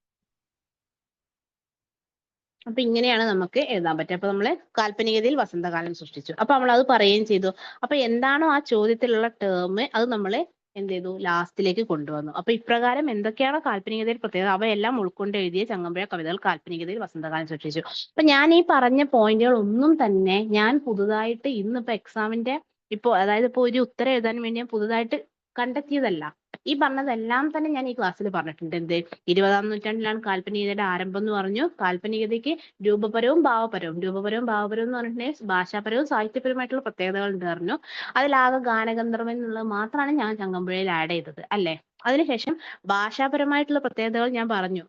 അപ്പൊ ഇങ്ങനെയാണ് നമുക്ക് എഴുതാൻ പറ്റുക. അപ്പൊ നമ്മള് കാൽപ്പനികതയിൽ വസന്തകാലം സൃഷ്ടിച്ചു. അപ്പൊ നമ്മൾ അത് പറയുകയും ചെയ്തു. അപ്പൊ എന്താണോ ആ ചോദ്യത്തിലുള്ള ടേം അത് നമ്മൾ എന്ത് ചെയ്തു, ലാസ്റ്റിലേക്ക് കൊണ്ടുവന്നു. അപ്പൊ ഇപ്രകാരം എന്തൊക്കെയാണോ കാൽപ്പനികതയിൽ പ്രത്യേകത അവയെല്ലാം ഉൾക്കൊണ്ട് എഴുതിയ ചങ്ങമ്പുഴ കവിതകൾ കാൽപ്പനികതയിൽ വസന്തകാലം സൃഷ്ടിച്ചു. അപ്പൊ ഞാൻ ഈ പറഞ്ഞ പോയിന്റുകൾ ഒന്നും തന്നെ ഞാൻ പുതുതായിട്ട് ഇന്നിപ്പോ എക്സാമിന്റെ അതായത് ഇപ്പൊ ഒരു ഉത്തരം എഴുതാൻ വേണ്ടി ഞാൻ പുതുതായിട്ട് കണ്ടെത്തിയതല്ല. ഈ പറഞ്ഞതെല്ലാം തന്നെ ഞാൻ ഈ ക്ലാസ്സിൽ പറഞ്ഞിട്ടുണ്ട്. എന്ത് 20-ാം നൂറ്റാണ്ടിലാണ് കാൽപ്പനികതയുടെ ആരംഭം എന്ന് പറഞ്ഞു. കാൽപ്പനികതയ്ക്ക് രൂപപരവും ഭാവപരവും എന്ന് പറഞ്ഞിട്ടുണ്ടെങ്കിൽ ഭാഷാപരവും സാഹിത്യപരവുമായിട്ടുള്ള പ്രത്യേകതകൾ ഉണ്ട് പറഞ്ഞു. അതിലാകെ ഗാനഗന്ധർവൻ എന്നുള്ളത് മാത്രമാണ് ഞാൻ ചങ്ങമ്പുഴയിൽ ആഡ് ചെയ്തത് അല്ലേ. അതിനുശേഷം ഭാഷാപരമായിട്ടുള്ള പ്രത്യേകതകൾ ഞാൻ പറഞ്ഞു.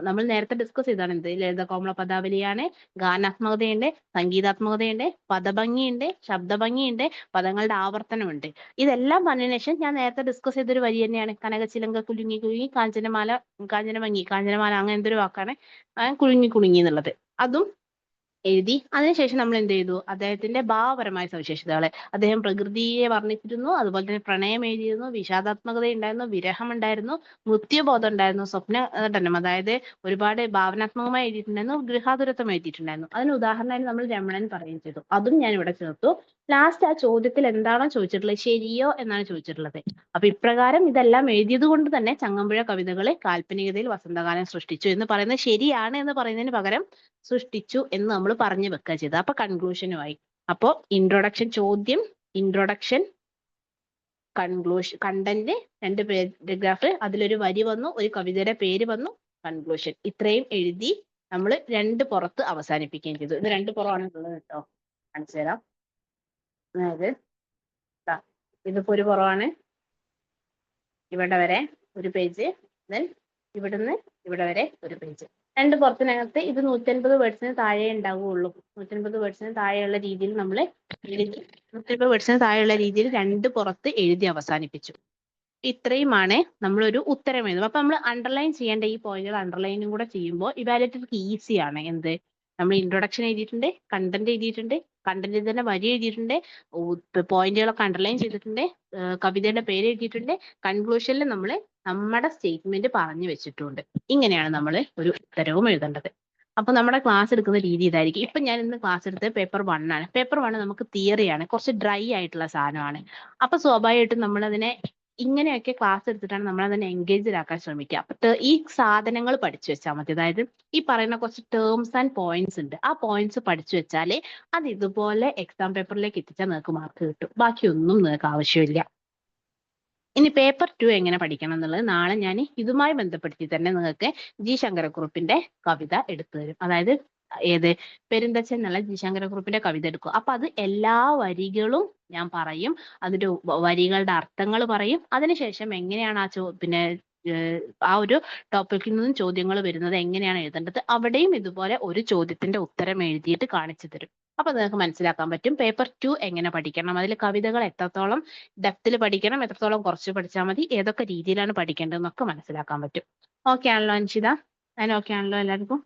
നമ്മൾ നേരത്തെ ഡിസ്കസ് ചെയ്താണ്. എന്ത് ലളിത കോമള പദാവലിയാണ്, ഗാനാത്മകതയുണ്ട്, സംഗീതാത്മകതയുണ്ട്, പദഭംഗിയുണ്ട്, ശബ്ദഭംഗിയുണ്ട്, പദങ്ങളുടെ ആവർത്തനമുണ്ട്. ഇതെല്ലാം പറഞ്ഞതിന് ശേഷം ഞാൻ നേരത്തെ ഡിസ്കസ് ചെയ്തൊരു വരി തന്നെയാണ് കനകച്ചിലങ്ക കുലുങ്ങി കുലുങ്ങി കാഞ്ചനമാല അങ്ങനെ എന്തൊരു വാക്കാണ് കുലുങ്ങി കുലുങ്ങി എന്നുള്ളത്. അതും എഴുതി. അതിനുശേഷം നമ്മൾ എന്ത് ചെയ്തു, അദ്ദേഹത്തിന്റെ ഭാവപരമായ സവിശേഷതകളെ അദ്ദേഹം പ്രകൃതിയെ വർണ്ണിച്ചിരുന്നു. അതുപോലെ തന്നെ പ്രണയം എഴുതിയിരുന്നു, വിഷാദാത്മകത ഉണ്ടായിരുന്നു, വിരഹം ഉണ്ടായിരുന്നു, മൃത്യുബോധം ഉണ്ടായിരുന്നു, സ്വപ്നഘട്ടനം അതായത് ഒരുപാട് ഭാവനാത്മകമായി എഴുതിയിട്ടുണ്ടായിരുന്നു, ഗൃഹാതുരത്വം എഴുതിയിട്ടുണ്ടായിരുന്നു. അതിന് ഉദാഹരണമായി നമ്മൾ രമണൻ പറയുകയും ചെയ്തു. അതും ഞാൻ ഇവിടെ ചേർത്തു. ലാസ്റ്റ് ആ ചോദ്യത്തിൽ എന്താണോ ചോദിച്ചിട്ടുള്ളത്, ശരിയോ എന്നാണ് ചോദിച്ചിട്ടുള്ളത്. അപ്പൊ ഇപ്രകാരം ഇതെല്ലാം എഴുതിയത് കൊണ്ട് തന്നെ ചങ്ങമ്പുഴ കവിതകളെ കാൽപ്പനികതയിൽ വസന്തകാലം സൃഷ്ടിച്ചു എന്ന് പറയുന്നത് ശരിയാണ് എന്ന് പറയുന്നതിന് പകരം സൃഷ്ടിച്ചു എന്ന് നമ്മൾ പറഞ്ഞു വെക്കുക ചെയ്തത്. അപ്പൊ കൺക്ലൂഷനുമായി. അപ്പോ ഇൻട്രൊഡക്ഷൻ ചോദ്യം, ഇൻട്രൊഡക്ഷൻ, കൺക്ലൂഷൻ, കണ്ടന്റ്, 2 പാരഗ്രാഫ്, അതിലൊരു വരി വന്നു, ഒരു കവിതയുടെ പേര് വന്നു, കൺക്ലൂഷൻ. ഇത്രയും എഴുതി നമ്മൾ 2 പുറത്ത് അവസാനിപ്പിക്കുകയും ചെയ്തു. ഇത് 2 പുറമാണ് ഉള്ളത് കേട്ടോ. കാണിച്ചു തരാം. അതായത് ഇതിപ്പോ ഒരു പുറമാണ്, ഇവിടെ വരെ ഒരു പേജ്, ദെൻ ഇവിടുന്ന് ഇവിടെ വരെ ഒരു പേജ്. 2 പുറത്തിനകത്ത് ഇത് 150 വേർഡ്സിന് താഴെ ഉണ്ടാവുകയുള്ളൂ. 150 വേർഡ്സിന് താഴെയുള്ള രീതിയിൽ നമ്മൾ 150 വേർഡ്സിന് താഴെയുള്ള രീതിയിൽ 2 പുറത്ത് എഴുതി അവസാനിപ്പിച്ചു. ഇത്രയുമാണ് നമ്മളൊരു ഉത്തരം എഴുതും. അപ്പൊ നമ്മൾ അണ്ടർലൈൻ ചെയ്യേണ്ട ഈ പോയിന്റുകൾ അണ്ടർലൈനും കൂടെ ചെയ്യുമ്പോൾ ഇവാലുവേറ്റർക്ക് ഈസിയാണ്. എന്ത്, നമ്മൾ ഇൻട്രൊഡക്ഷൻ എഴുതിയിട്ടുണ്ട്, കണ്ടന്റ് എഴുതിയിട്ടുണ്ട്, കണ്ടന്റിൽ തന്നെ വരി എഴുതിയിട്ടുണ്ട്, പോയിന്റുകളൊക്കെ അണ്ടർലൈൻ ചെയ്തിട്ടുണ്ട്, കവിതയുടെ പേര് എഴുതിയിട്ടുണ്ട്, കൺക്ലൂഷനിൽ നമ്മൾ നമ്മുടെ സ്റ്റേറ്റ്മെന്റ് പറഞ്ഞു വെച്ചിട്ടുണ്ട്. ഇങ്ങനെയാണ് നമ്മൾ ഒരു ഉത്തരവും എഴുതേണ്ടത്. അപ്പൊ നമ്മുടെ ക്ലാസ് എടുക്കുന്ന രീതി ഇതായിരിക്കും. ഇപ്പൊ ഞാൻ ഇന്ന് ക്ലാസ് എടുത്തത് പേപ്പർ 1 ആണ്. പേപ്പർ 1 നമുക്ക് തിയറിയാണ്, കുറച്ച് ഡ്രൈ ആയിട്ടുള്ള സാധനമാണ്. അപ്പൊ സ്വാഭാവികമായിട്ടും നമ്മളതിനെ ഇങ്ങനെയൊക്കെ ക്ലാസ് എടുത്തിട്ടാണ് നമ്മൾ അതിനെ എൻഗേജ്ഡ് ആക്കാൻ ശ്രമിക്കുക. അപ്പൊ ഈ സാധനങ്ങൾ പഠിച്ചു വെച്ചാൽ മതി. അതായത് ഈ പറയുന്ന കുറച്ച് ടേംസ് ആൻഡ് പോയിന്റ്സ് ഉണ്ട്. ആ പോയിന്റ്സ് പഠിച്ചു വെച്ചാലേ അത് ഇതുപോലെ എക്സാം പേപ്പറിലേക്ക് എത്തിച്ചാൽ നിങ്ങൾക്ക് മാർക്ക് കിട്ടും. ബാക്കിയൊന്നും നിങ്ങൾക്ക് ആവശ്യമില്ല. ഇനി പേപ്പർ 2 എങ്ങനെ പഠിക്കണം എന്നുള്ളത് നാളെ ഞാൻ ഇതുമായി ബന്ധപ്പെടുത്തി തന്നെ നിങ്ങൾക്ക് ജി ശങ്കരക്കുറുപ്പിന്റെ കവിത എടുത്തു തരും. അതായത് ഏത് പെരുന്തച്ചൻ എന്നുള്ള ജി ശങ്കരക്കുറുപ്പിന്റെ കവിത എടുക്കും. അപ്പൊ അത് എല്ലാ വരികളും ഞാൻ പറയും, അതിന്റെ വരികളുടെ അർത്ഥങ്ങൾ പറയും. അതിനുശേഷം എങ്ങനെയാണ് ആ ഒരു ടോപ്പിക്കിൽ നിന്നും ചോദ്യങ്ങൾ വരുന്നത്, എങ്ങനെയാണ് എഴുതേണ്ടത്, അവിടെയും ഇതുപോലെ ഒരു ചോദ്യത്തിന്റെ ഉത്തരം എഴുതിയിട്ട് കാണിച്ചു തരും. അപ്പൊ നിങ്ങൾക്ക് മനസ്സിലാക്കാൻ പറ്റും പേപ്പർ 2 എങ്ങനെ പഠിക്കണം, അതിൽ കവിതകൾ എത്രത്തോളം ഡെപ്തിൽ പഠിക്കണം, എത്രത്തോളം കുറച്ച് പഠിച്ചാൽ മതി, ഏതൊക്കെ രീതിയിലാണ് പഠിക്കേണ്ടതെന്നൊക്കെ മനസ്സിലാക്കാൻ പറ്റും. ഓക്കെ ആണല്ലോ അൻഷിത? ഞാൻ ഓക്കെ ആണല്ലോ എല്ലാവർക്കും?